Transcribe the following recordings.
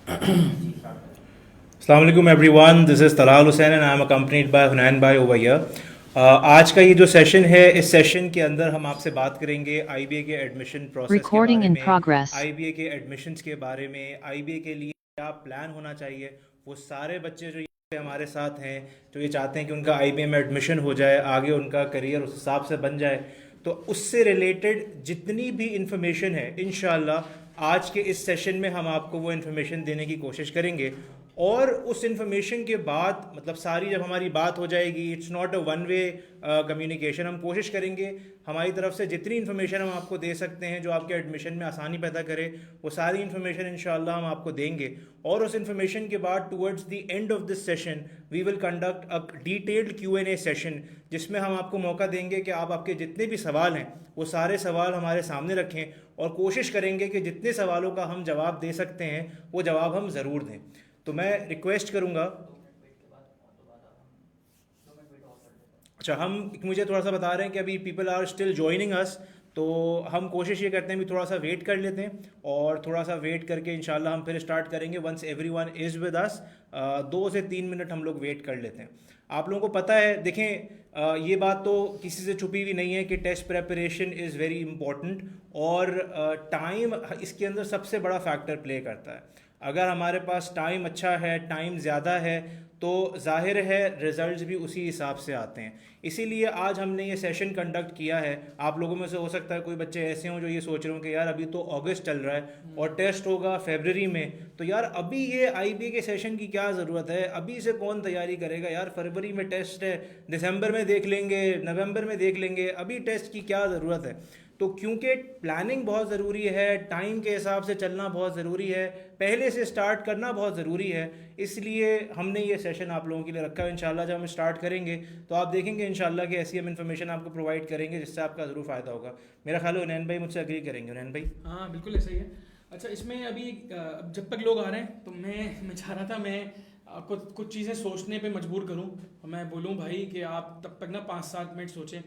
Assalamu alaikum everyone, this is Talal Hussain and I am accompanied by Hunain Bhai over here. आज का ये जो session है, इस सेशन के अंदर हम आपसे बात करेंगे आईबीए के एडमिशन प्रोसेस के Recording बारे in में, progress. आईबीए के एडमिशन्स के बारे में, आईबीए के लिए क्या प्लान होना चाहिए। वो सारे बच्चे जो ये हमारे साथ हैं, जो ये चाहते हैं कि उनका आईबीए में एडमिशन हो जाए, आगे उनका करियर उस हिसाब से बन जाए, तो उससे रिलेटेड जितनी भी इंफॉर्मेशन है इंशाल्लाह आज के इस सेशन में हम आपको वो इन्फॉर्मेशन देने की कोशिश करेंगे। और उस इन्फॉर्मेशन के बाद मतलब सारी जब हमारी बात हो जाएगी, it's not a one way communication, हम कोशिश करेंगे हमारी तरफ से जितनी इन्फॉर्मेशन हम आपको दे सकते हैं जो आपके एडमिशन में आसानी पैदा करे, वो सारी इन्फॉर्मेशन इंशाल्लाह हम आपको देंगे। और उस इन्फॉर्मेशन के बाद towards the end of this session we will conduct a detailed Q&A session, जिसमें हम आपको मौका देंगे कि आप आपके जितने भी सवाल हैं वो सारे सवाल हमारे सामने रखें, और कोशिश करेंगे कि जितने सवालों का हम जवाब दे सकते हैं वो जवाब हम ज़रूर दें। तो मैं रिक्वेस्ट करूँगा, अच्छा हम मुझे थोड़ा सा बता रहे हैं कि अभी people are still joining us, तो हम कोशिश ये करते हैं भी थोड़ा सा वेट कर लेते हैं, और थोड़ा सा वेट करके इंशाल्लाह हम फिर स्टार्ट करेंगे once everyone is with us. 2 से 3 मिनट हम लोग वेट कर लेते हैं। आप लोगों को पता है, देखें ये बात तो किसी से छुपी हुई नहीं है कि test preparation is very important, और टाइम इसके अंदर सबसे बड़ा फैक्टर प्ले करता है। अगर हमारे पास टाइम अच्छा है, टाइम ज़्यादा है, तो जाहिर है रिज़ल्ट्स भी उसी हिसाब से आते हैं। इसीलिए आज हमने ये सेशन कंडक्ट किया है। आप लोगों में से हो सकता है कोई बच्चे ऐसे हों जो ये सोच रहे हो कि यार अभी तो अगस्त चल रहा है और टेस्ट होगा फरवरी में, तो यार अभी ये आईबीए के सेशन की क्या ज़रूरत है, अभी से कौन तैयारी करेगा यार, फरवरी में टेस्ट है, दिसंबर में देख लेंगे, नवंबर में देख लेंगे, अभी टेस्ट की क्या ज़रूरत है। तो क्योंकि प्लानिंग बहुत ज़रूरी है, टाइम के हिसाब से चलना बहुत ज़रूरी है, पहले से स्टार्ट करना बहुत ज़रूरी है, इसलिए हमने ये सेशन आप लोगों के लिए रखा है। इंशाल्लाह जब हम स्टार्ट करेंगे तो आप देखेंगे इंशाल्लाह कि ऐसी हम इन्फॉर्मेशन आपको प्रोवाइड करेंगे जिससे आपका ज़रूर फ़ायदा होगा। मेरा ख्याल है हुनैन भाई मुझसे एग्री करेंगे। हुनैन भाई। हाँ बिल्कुल ऐसा ही है। अच्छा इसमें अभी जब तक लोग आ रहे हैं तो मैं चाह रहा था मैं आपको कुछ चीज़ें सोचने पे मजबूर करूं, और मैं बोलूं भाई कि आप तब तक ना 5-7 मिनट सोचें।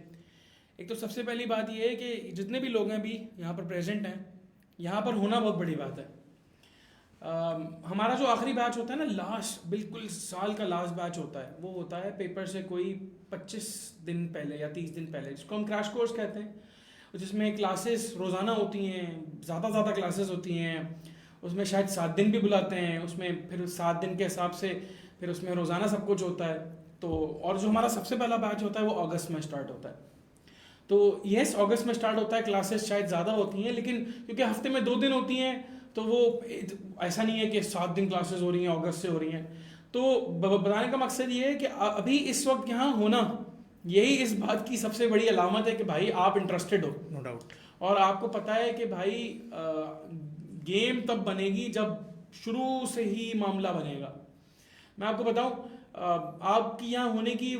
एक तो सबसे पहली बात यह है कि जितने भी लोग हैं अभी यहाँ पर प्रेजेंट हैं, यहाँ पर होना बहुत बड़ी बात है। हमारा जो आखिरी बैच होता है ना, लास्ट बिल्कुल साल का लास्ट बैच होता है, वो होता है पेपर से कोई 25 दिन पहले या 30 दिन पहले, जिसको हम क्रैश कोर्स कहते हैं, जिसमें क्लासेस रोज़ाना होती हैं, ज़्यादा क्लासेस होती हैं, उसमें शायद 7 दिन भी बुलाते हैं, उसमें फिर 7 दिन के हिसाब से फिर उसमें रोज़ाना सब कुछ होता है। तो और जो हमारा सबसे पहला बैच होता है वो अगस्त में स्टार्ट होता है। तो यस अगस्त में स्टार्ट होता है, क्लासेस शायद ज़्यादा होती हैं, लेकिन क्योंकि हफ्ते में 2 दिन होती हैं तो वो ऐसा नहीं है कि 7 दिन क्लासेस हो रही हैं अगस्त से हो रही हैं। तो बताने का मकसद ये है कि अभी इस वक्त यहाँ होना, यही इस बात की सबसे बड़ी अलामत है कि भाई आप इंटरेस्टेड हो, नो डाउट। और आपको पता है कि भाई गेम तब बनेगी जब शुरू से ही मामला बनेगा। मैं आपको बताऊं आपकी यहाँ होने की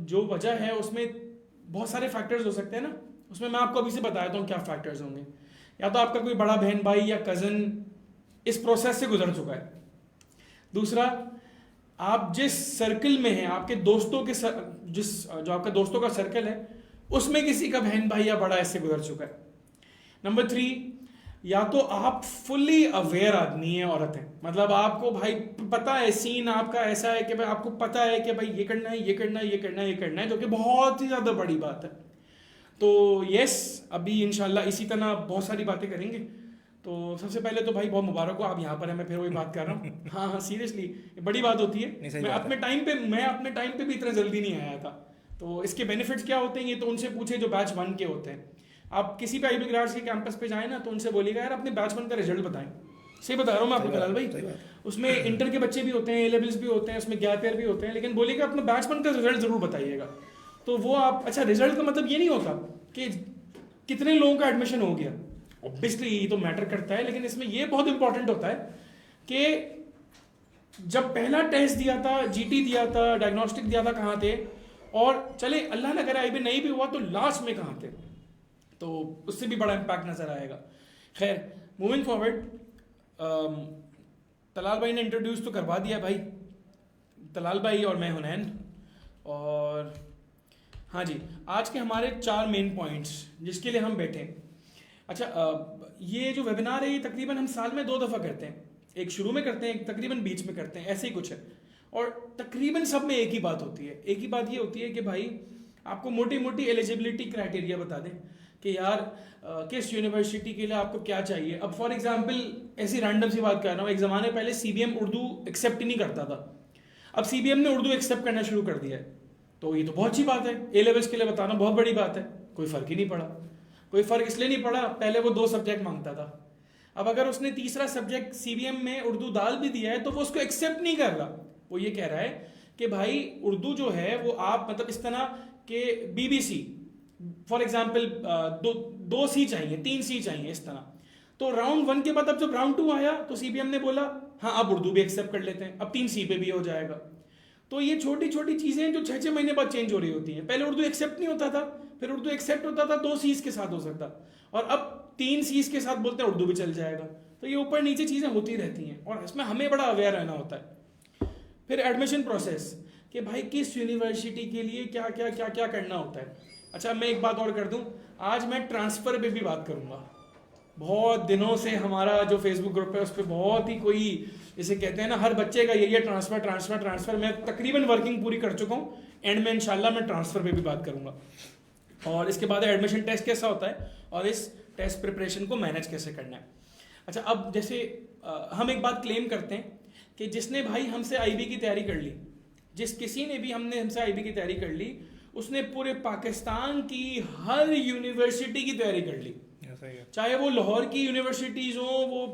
जो वजह है उसमें बहुत सारे फैक्टर्स हो सकते हैं ना, उसमें मैं आपको अभी से बता देता हूँ क्या फैक्टर्स होंगे। या तो आपका कोई बड़ा बहन भाई या कज़न इस प्रोसेस से गुजर चुका है। दूसरा, आप जिस सर्कल में हैं, आपके दोस्तों के जो आपका दोस्तों का सर्कल है उसमें किसी का बहन भाई या बड़ा ऐसे गुजर चुका है। नंबर 3, या तो आप फुल्ली अवेयर आदमी हैं, औरत हैं, मतलब आपको भाई पता है सीन आपका ऐसा है कि भाई आपको पता है कि भाई ये करना है, ये करना है, ये करना है, ये करना है, जो कि बहुत ही ज़्यादा बड़ी बात है। तो यस अभी इंशाल्लाह इसी तरह बहुत सारी बातें करेंगे। तो सबसे पहले तो भाई बहुत मुबारक हो, आप यहाँ पर हैं, मैं फिर वही बात कर रहा हूँ। हाँ हाँ सीरियसली बड़ी बात होती है। मैं अपने टाइम पे भी इतना जल्दी नहीं आया था। तो इसके बेनिफिट्स क्या होते हैं ये तो उनसे पूछे जो बैच 1 के होते हैं। आप किसी भी आईबी ग्रेड्स के कैंपस पे जाए ना तो उनसे बोलिएगा यार अपने बैच 1 का रिजल्ट बताएं। सही बता रहा हूँ मैं आपको कलाल भाई, उसमें इंटर के बच्चे भी होते हैं, ए लेवल्स भी होते हैं, उसमें गैप ईयर भी होते हैं, लेकिन बोलिएगा अपना बैच 1 का रिजल्ट जरूर बताइएगा। तो वो आप अच्छा रिजल्ट का मतलब ये नहीं होता कि कितने लोगों का एडमिशन हो गया, ऑब्वियसली ये तो मैटर करता है, लेकिन इसमें ये बहुत इंपॉर्टेंट होता है कि जब पहला टेस्ट दिया था, जीटी दिया था, डायग्नोस्टिक दिया था, कहाँ थे, और चले अल्लाह ना करे आईबी नहीं भी हुआ तो लास्ट में कहाँ थे, तो उससे भी बड़ा इम्पैक्ट नजर आएगा। खैर मूविंग फॉरवर्ड, तलाल भाई ने इंट्रोड्यूस तो करवा दिया भाई, तलाल भाई और मैं हुनैन। और हाँ जी, आज के हमारे 4 मेन पॉइंट्स जिसके लिए हम बैठे। अच्छा ये जो वेबिनार है ये तकरीबन हम साल में 2 दफ़ा करते हैं। एक शुरू में करते हैं, एक तकरीबन बीच में करते हैं, ऐसे ही कुछ है। और तकरीबन सब में एक ही बात होती है, एक ही बात ये होती है कि भाई आपको मोटी मोटी एलिजिबिलिटी क्राइटेरिया बता दें कि यार किस यूनिवर्सिटी के लिए आपको क्या चाहिए। अब फॉर एग्जांपल ऐसी रैंडम सी बात कर रहा हूँ, एक ज़माने पहले सीबीएम उर्दू एक्सेप्ट ही नहीं करता था, अब सीबीएम ने उर्दू एक्सेप्ट करना शुरू कर दिया है, तो ये तो बहुत अच्छी बात है। ए लेवल्स के लिए बताना बहुत बड़ी बात है, कोई फ़र्क ही नहीं पड़ा। कोई फ़र्क इसलिए नहीं पड़ा, पहले वो 2 सब्जेक्ट मांगता था, अब अगर उसने तीसरा सब्जेक्ट सीबीएम में उर्दू डाल भी दिया है तो वो उसको एक्सेप्ट नहीं कर रहा। वो ये कह रहा है कि भाई उर्दू जो है वो आप मतलब इस तरह के बीबीसी फॉर एग्जाम्पल 2 सी चाहिए, 3 सी चाहिए, इस तरह। तो राउंड 1 के बाद अब जब राउंड 2 आया तो सीबीएम ने बोला हाँ अब उर्दू भी एक्सेप्ट कर लेते हैं, अब 3 सी पे भी हो जाएगा। तो ये छोटी छोटी चीज़ें जो 6-6 महीने बाद चेंज हो रही होती हैं। पहले उर्दू एक्सेप्ट नहीं होता था, फिर उर्दू एक्सेप्ट होता था 2 सीज के साथ हो सकता, और अब 3 सीज के साथ बोलते हैं उर्दू भी चल जाएगा। तो ये ऊपर नीचे चीज़ें होती रहती हैं और इसमें हमें बड़ा अवेयर रहना होता है। फिर एडमिशन प्रोसेस कि भाई किस यूनिवर्सिटी के लिए क्या क्या क्या क्या करना होता है। अच्छा मैं एक बात और कर दूं, आज मैं ट्रांसफ़र पे भी बात करूंगा। बहुत दिनों से हमारा जो फेसबुक ग्रुप है उस पर बहुत ही कोई जैसे कहते हैं ना हर बच्चे का यही है ट्रांसफ़र ट्रांसफ़र ट्रांसफ़र। मैं तकरीबन वर्किंग पूरी कर चुका हूँ, एंड में इंशाल्लाह मैं ट्रांसफ़र पे भी बात करूंगा। और इसके बाद एडमिशन टेस्ट कैसा होता है और इस टेस्ट प्रिपरेशन को मैनेज कैसे करना है। अच्छा अब जैसे हम एक बात क्लेम करते हैं कि जिसने भाई हमसे आईबी की तैयारी कर ली, जिस किसी ने भी हमसे आईबी की तैयारी कर ली, उसने पूरे पाकिस्तान की हर यूनिवर्सिटी की तैयारी कर ली, चाहे वो लाहौर की यूनिवर्सिटीज़ हो, वो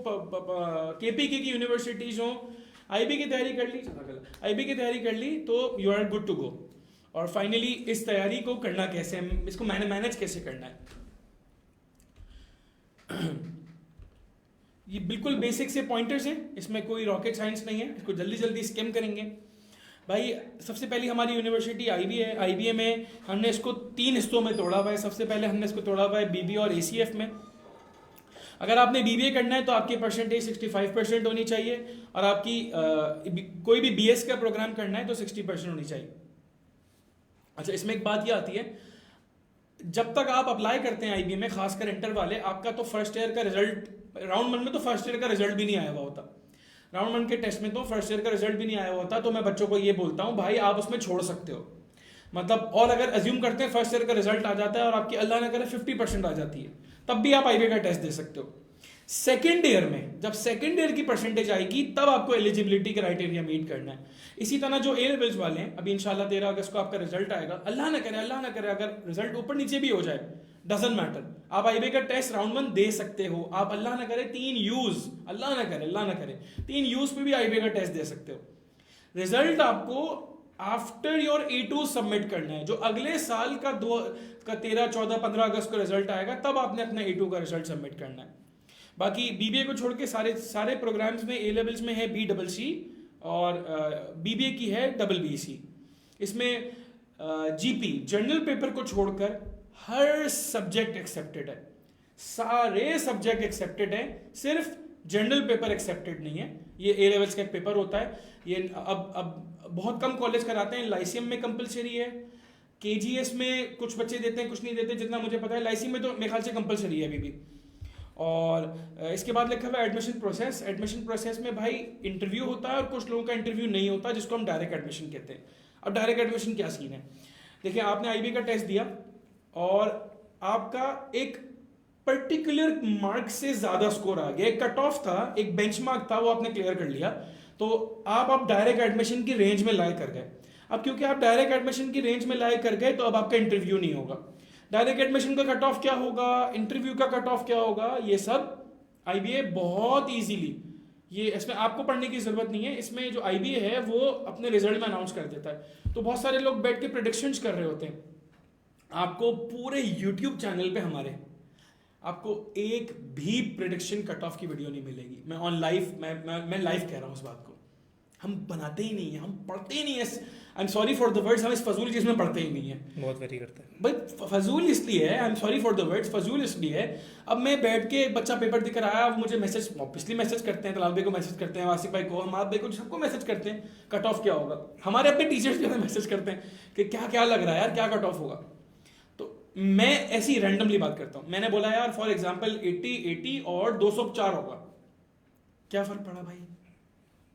केपीके की यूनिवर्सिटीज़ हो। आईबी की तैयारी कर ली, आईबी की तैयारी कर ली तो you are good to go. और फाइनली इस तैयारी को करना कैसे, इसको मैनेज कैसे करना है। ये बिल्कुल बेसिक से पॉइंटर्स हैं, इसमें कोई रॉकेट साइंस नहीं है, इसको जल्दी जल्दी स्किम करेंगे। भाई सबसे पहली हमारी यूनिवर्सिटी आईबी है। आईबी में हमने इसको 3 हिस्सों में तोड़ा हुआ है। सबसे पहले हमने इसको तोड़ा हुआ है बीबीए और एसीएफ में। अगर आपने बीबीए करना है तो आपकी परसेंटेज 65% होनी चाहिए, और आपकी कोई भी बीएस का प्रोग्राम करना है तो 60% होनी चाहिए। अच्छा इसमें एक बात ये आती है, जब तक आप अप्लाई करते हैं आईबी में, खासकर इंटर वाले, आपका तो फर्स्ट ईयर का रिजल्ट राउंड 1 में तो फर्स्ट ईयर का रिजल्ट भी नहीं आया हुआ होता, राउंड 1 के टेस्ट में तो फर्स्ट ईयर का रिजल्ट भी नहीं आया हुआ होता। तो मैं बच्चों को ये बोलता हूँ भाई आप उसमें छोड़ सकते हो, मतलब और अगर अज्यूम करते हैं फर्स्ट ईयर का रिजल्ट आ जाता है और आपकी अल्लाह ना करे 50% आ जाती है, तब भी आप आईबी का टेस्ट दे सकते हो। सेकेंड ईयर में जब सेकेंड ईयर की परसेंटेज आएगी तब आपको एलिजिबिलिटी क्राइटेरिया मीट करना है। इसी तरह जो ए लेवल्स वाले हैं, अभी इंशाल्लाह 13 अगस्त को आपका रिजल्ट आएगा, अल्लाह ना करे अगर रिजल्ट ऊपर नीचे भी हो जाए डजंट मैटर, आप आईबी का टेस्ट राउंड 1 दे सकते हो। आप अल्लाह ना करे 3 यूज, अल्लाह ना करे 3 यूज पे भी आईबी का टेस्ट दे सकते हो। रिजल्ट आपको आफ्टर योर A2 सबमिट करना है, जो अगले साल का 13, 14, 15 अगस्त को रिजल्ट आएगा तब आपने अपना A2 का रिजल्ट सबमिट करना है। बाकी बीबीए को छोड़ के सारे प्रोग्राम्स में ए लेवल्स में है BCC और बीबीए की है BBEC। इसमें जीपी जनरल पेपर को छोड़कर हर सब्जेक्ट एक्सेप्टेड है, सारे सब्जेक्ट एक्सेप्टेड है, सिर्फ जनरल पेपर एक्सेप्टेड नहीं है। ये ए लेवल्स का एक पेपर होता है, ये अब बहुत कम कॉलेज कराते हैं। लाइसियम में कंपलसरी है, केजीएस में कुछ बच्चे देते हैं कुछ नहीं देते, जितना मुझे पता है लाइसियम में तो मेरे ख्याल से कंपलसरी है अभी भी। और इसके बाद लिखा हुआ है एडमिशन प्रोसेस। एडमिशन प्रोसेस में भाई इंटरव्यू होता है और कुछ लोगों का इंटरव्यू नहीं होता, जिसको हम डायरेक्ट एडमिशन कहते हैं। अब डायरेक्ट एडमिशन क्या सीन है, देखिए आपने आईबी का टेस्ट दिया और आपका एक पर्टिकुलर मार्क से ज्यादा स्कोर आ गया, एक कट ऑफ था, एक बेंचमार्क था, वो आपने क्लियर कर लिया, तो आप डायरेक्ट एडमिशन की रेंज में लाए कर गए। अब क्योंकि आप डायरेक्ट एडमिशन की रेंज में लाए कर गए तो अब आपका इंटरव्यू नहीं होगा। डायरेक्ट एडमिशन का कट ऑफ क्या होगा, इंटरव्यू का कट ऑफ क्या होगा, ये सब आईबीए बहुत इजीली, ये इसमें आपको पढ़ने की जरूरत नहीं है, इसमें जो आईबीए है वो अपने रिजल्ट में अनाउंस कर देता है। तो बहुत सारे लोग बैठ के प्रेडिक्शंस कर रहे होते हैं। आपको पूरे यूट्यूब चैनल पे हमारे आपको एक भी प्रेडिक्शन कट ऑफ की वीडियो नहीं मिलेगी। मैं ऑन लाइव मैं लाइव कह रहा हूँ उस बात को। हम बनाते ही नहीं है, हम पढ़ते ही नहीं है। I am sorry for the words, हम इस फजूल चीज में पढ़ते ही नहीं है। बहुत वेरी करते हैं भाई, फजूल इसलिए है, I am sorry for the words, फजूल इसलिए है। अब मैं बैठ के बच्चा पेपर दिख रहा है, वो मुझे मैसेज ऑब्वियसली मैसेज करते हैं, तलाल भाई को मैसेज करते हैं, वासिफ भाई को, हमाद भाई को, सबको मैसेज करते हैं कट ऑफ क्या होगा। हमारे अपने टीचर्स जो है मैसेज करते हैं कि क्या क्या लग रहा है यार, क्या कट ऑफ होगा। तो मैं ऐसी रैंडमली बात करता हूँ। मैंने बोला यार फॉर एग्जाम्पल 80 और 204 होगा, क्या फर्क पड़ा भाई?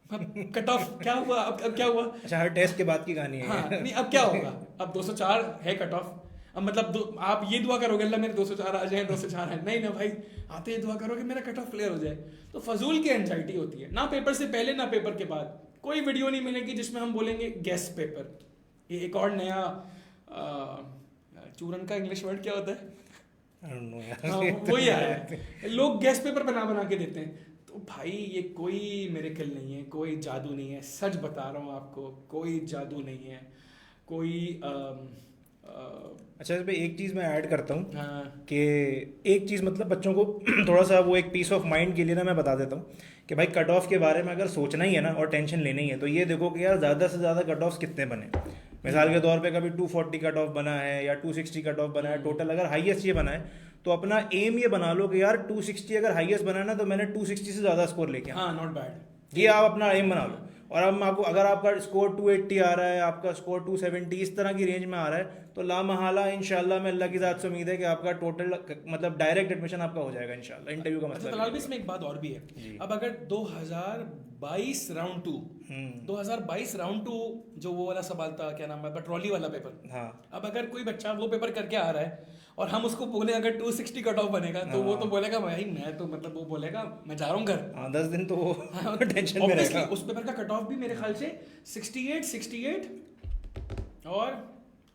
अब कट ऑफ क्या हुआ? अब क्या हुआ? अच्छा, हर टेस्ट के बाद की कहानी है। हाँ नहीं, अब क्या होगा? अब 204 है कट ऑफ। अब मतलब आप ये दुआ करोगे अल्लाह मेरे 204 आ जाए, 204 है नहीं ना भाई, आते ही दुआ करोगे मेरा कट ऑफ क्लियर हो जाए। तो फजूल की एंजाइटी होती है, ना पेपर से पहले ना पेपर के बाद। कोई वीडियो नहीं मिलेगी जिसमें हम बोलेंगे गेस पेपर। ये एक और नया चूरन का इंग्लिश वर्ड क्या होता है? I don't know यार। हाँ, वही आया है। लोग गेस पेपर बना बना के देते हैं। तो भाई ये कोई मिरेकल नहीं है, कोई जादू नहीं है, सच बता रहा हूँ आपको, कोई जादू नहीं है, कोई अच्छा, इस पे एक चीज़ मैं ऐड करता हूँ हाँ, कि एक चीज़ मतलब बच्चों को थोड़ा सा वो एक पीस ऑफ माइंड के लिए ना मैं बता देता हूँ कि भाई कट ऑफ के बारे में अगर सोचना ही है ना और टेंशन लेनी है तो ये देखो कि यार ज़्यादा से ज़्यादा कट ऑफ कितने बने। मिसाल के तौर पे कभी 240 कट ऑफ बना है या 260 कट ऑफ बना है, टोटल अगर हाईएस्ट ये बना है तो अपना एम ये बना लो कि यार 260 अगर हाईएस्ट बना है ना तो मैंने 260 से ज़्यादा स्कोर लेके आना। हाँ, नॉट बैड। ये आप अपना एम बना लो। और अब आपको अगर आपका स्कोर 280 आ रहा है, आपका स्कोर 270 इस तरह की रेंज में आ रहा है तो लामहला इंशाल्लाह में अल्लाह की ज़ात से उम्मीद है कि आपका टोटल मतलब डायरेक्ट एडमिशन आपका हो जाएगा इंशाल्लाह। इंटरव्यू का अच्छा मतलब तलाल भी इसमें एक बात और भी है। अब अगर 2022 राउंड 2 2022 राउंड 2 जो वो वाला सवाल था, क्या नाम है, ट्रॉली वाला पेपर। हाँ, अब अगर कोई बच्चा वो पेपर करके आ रहा है और हम उसको बोले अगर 260 कट ऑफ बनेगा तो वो तो बोलेगा भाई मैं तो मतलब वो बोलेगा मैं जा रहा हूँ घर। हाँ 10 दिन तो वो टेंशन में Obviously, रहेगा। उस पेपर का कट ऑफ भी मेरे ख्याल से 68 और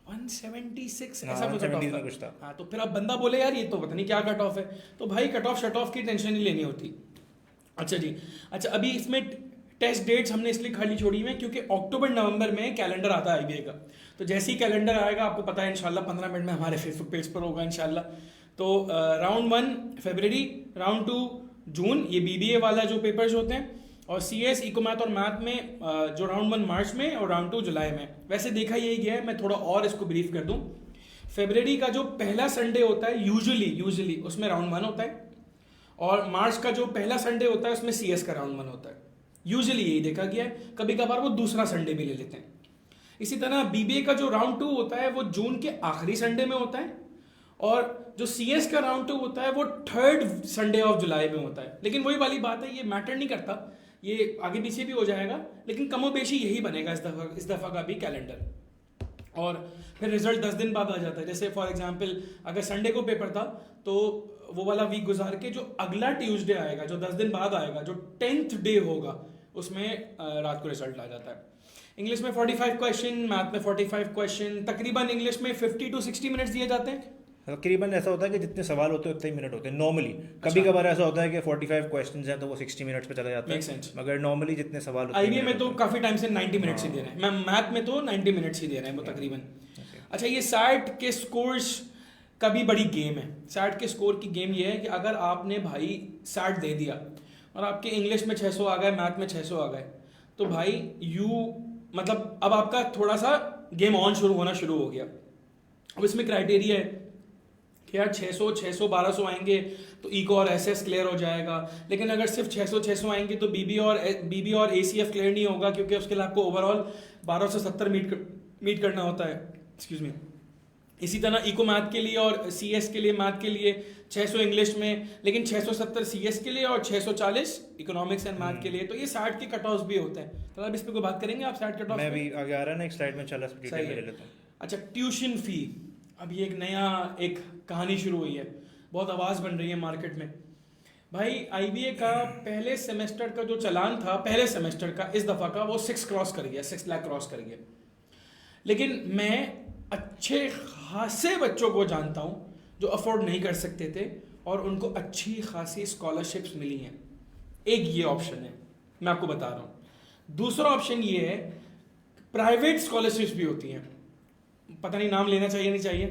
176 हाँ, ऐसा कुछ कट 170 में ऑफ कुछ था। था। हाँ, तो फिर अब बंदा बोले यार ये तो पता नहीं क्या कट ऑफ है। तो भाई कट ऑफ शट ऑफ की टेंशन नहीं लेनी होती। अच्छा जी, अच्छा अभी इसमें टेस्ट डेट्स हमने इसलिए खाली छोड़ी हुई है क्योंकि अक्टूबर नवंबर में कैलेंडर आता है आईबीए का। तो जैसे ही कैलेंडर आएगा आपको पता है इंशाल्लाह 15 मिनट में हमारे फेसबुक पेज पर होगा इंशाल्लाह। तो राउंड 1 फरवरी, राउंड 2 जून, ये बीबीए वाला जो पेपर्स होते हैं, और सीएस इकोमैथ और मैथ में जो राउंड 1 मार्च में और राउंड 2 जुलाई में। वैसे देखा यही गया है, मैं थोड़ा और इसको ब्रीफ कर दूं। फरवरी का जो पहला संडे होता है यूजुअली उसमें राउंड 1 होता है, और मार्च का जो पहला संडे होता है उसमें सीएस का राउंड 1 होता है। यूजुअली यही देखा गया है, कभी कभार वो दूसरा संडे भी ले लेते हैं। इसी तरह बीबीए का जो राउंड 2 होता है वो जून के आखिरी संडे में होता है, और जो सीएस का राउंड 2 होता है वो 3rd संडे ऑफ जुलाई में होता है। लेकिन वही वाली बात है, ये मैटर नहीं करता, ये आगे पीछे भी हो जाएगा, लेकिन कमोबेशी यही बनेगा इस दफ़ा का भी कैलेंडर। और फिर रिजल्ट 10 दिन बाद आ जाता है। जैसे फॉर एग्जांपल अगर संडे को पेपर था तो वो वाला वीक गुजार के जो अगला ट्यूसडे आएगा, जो 10 दिन बाद आएगा, जो 10th डे होगा, उसमें रात को रिजल्ट आ जाता है। इंग्लिश में 45 क्वेश्चन, मैथ में 45 क्वेश्चन, तकरीबन इंग्लिश में 50 to 60 मिनट्स दिए जाते हैं। तकरीबन ऐसा होता है कि जितने सवाल होते हैं उतने ही मिनट होते हैं नॉर्मली। कभी कभार ऐसा होता है कि 45 क्वेश्चंस हैं तो वो 60 मिनट्स पे चला जाता है, मगर नॉर्मली जितने सवाल होते हैं। आईबीए में तो काफी टाइम से 90 मिनट्स ही दे रहे हैं, मैं मैथ में तो 90 मिनट्स ही दे रहे हैं वो तकरीबन। अच्छा, ये सैट के स्कोर्स का भी बड़ी गेम है। सैट के स्कोर की गेम ये है कि अगर आपने भाई सैट दे दिया और आपके इंग्लिश में 600 आ गए, मैथ में 600 आ गए, तो भाई मतलब अब आपका थोड़ा सा गेम ऑन होना शुरू हो गया। अब इसमें क्राइटेरिया है कि यार 600 1200 आएंगे तो इको और एसएस क्लियर हो जाएगा, लेकिन अगर सिर्फ 600 आएंगे तो बीबी और एसीएफ क्लियर नहीं होगा, क्योंकि उसके लिए आपको ओवरऑल 1270 मीट करना होता है। Excuse me. इसी तरह इको मैथ के लिए और सीएस के लिए, मैथ के लिए 600 इंग्लिश में, लेकिन 670 सीएस के लिए और 640 इकोनॉमिक्स एंड मैथ के लिए। तो ये सैट के कट ऑफ भी होते हैं। तो अब इस पे कोई बात करेंगे आप सैट कट ऑफ? मैं भी आगे आ रहा है ना, एक स्लाइड में चला डिटेल में ले लेता हूं। अच्छा, ट्यूशन फी, अब ये एक कहानी शुरू हुई है, बहुत आवाज़ बन रही है मार्केट में। भाई आईबीए का पहले सेमेस्टर का जो चलान था, पहले सेमेस्टर का इस दफ़ा का वो 6 लाख क्रॉस कर गया। लेकिन मैं अच्छे खासे बच्चों को जानता हूँ जो अफोर्ड नहीं कर सकते थे और उनको अच्छी खासी स्कॉलरशिप्स मिली हैं। एक ये ऑप्शन है, मैं आपको बता रहा हूँ। दूसरा ऑप्शन ये है, प्राइवेट स्कॉलरशिप्स भी होती हैं, पता नहीं नाम लेना चाहिए नहीं चाहिए,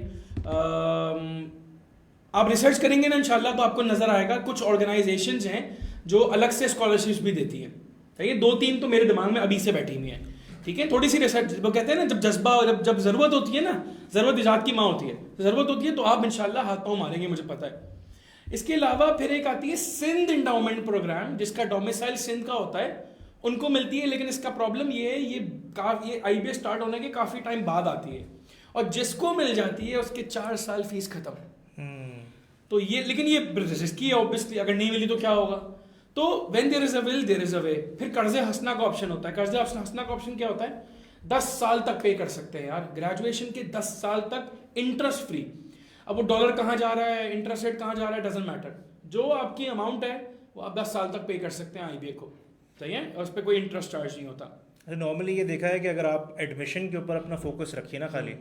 आप रिसर्च करेंगे ना इंशाल्लाह तो आपको नजर आएगा। कुछ ऑर्गेनाइजेशंस हैं जो अलग से स्कॉलरशिप्स भी देती हैं। ठीक है, 2-3 तो मेरे दिमाग में अभी से बैठी हुई हैं। ठीक है, थोड़ी सी रिसर्च, वो कहते हैं ना जब जज्बा और जब जरूरत होती है ना, जरूरत इजाद की माँ होती है, जरूरत होती है तो आप इंशाल्लाह हाथ पाँव मारेंगे, मुझे पता है। इसके अलावा फिर एक आती है सिंध इंडाउमेंट प्रोग्राम, जिसका डोमिसाइल सिंध का होता है, उनको मिलती है। लेकिन इसका प्रॉब्लम ये है, ये आईबीए स्टार्ट होने के काफी टाइम बाद आती है, और जिसको मिल जाती है उसके 4 साल फीस खत्म। तो ये, लेकिन ये रिस्की है ऑब्वियसली, अगर नहीं मिली तो क्या होगा। तो when there is a will there is a way. फिर कर्जे हंसना का ऑप्शन होता है। कर्जे हंसना का ऑप्शन क्या होता है? 10 साल तक पे कर सकते हैं यार, ग्रेजुएशन के 10 साल तक इंटरेस्ट फ्री। अब वो डॉलर कहाँ जा रहा है, इंटरेस्ट रेट कहाँ जा रहा है, डजेंट मैटर, जो आपकी अमाउंट है वो आप 10 साल तक पे कर सकते हैं आईबीए को, सही है, और उस पर कोई इंटरेस्ट चार्ज नहीं होता। नॉर्मली ये देखा है कि अगर आप एडमिशन के ऊपर अपना फोकस रखिए ना खाली,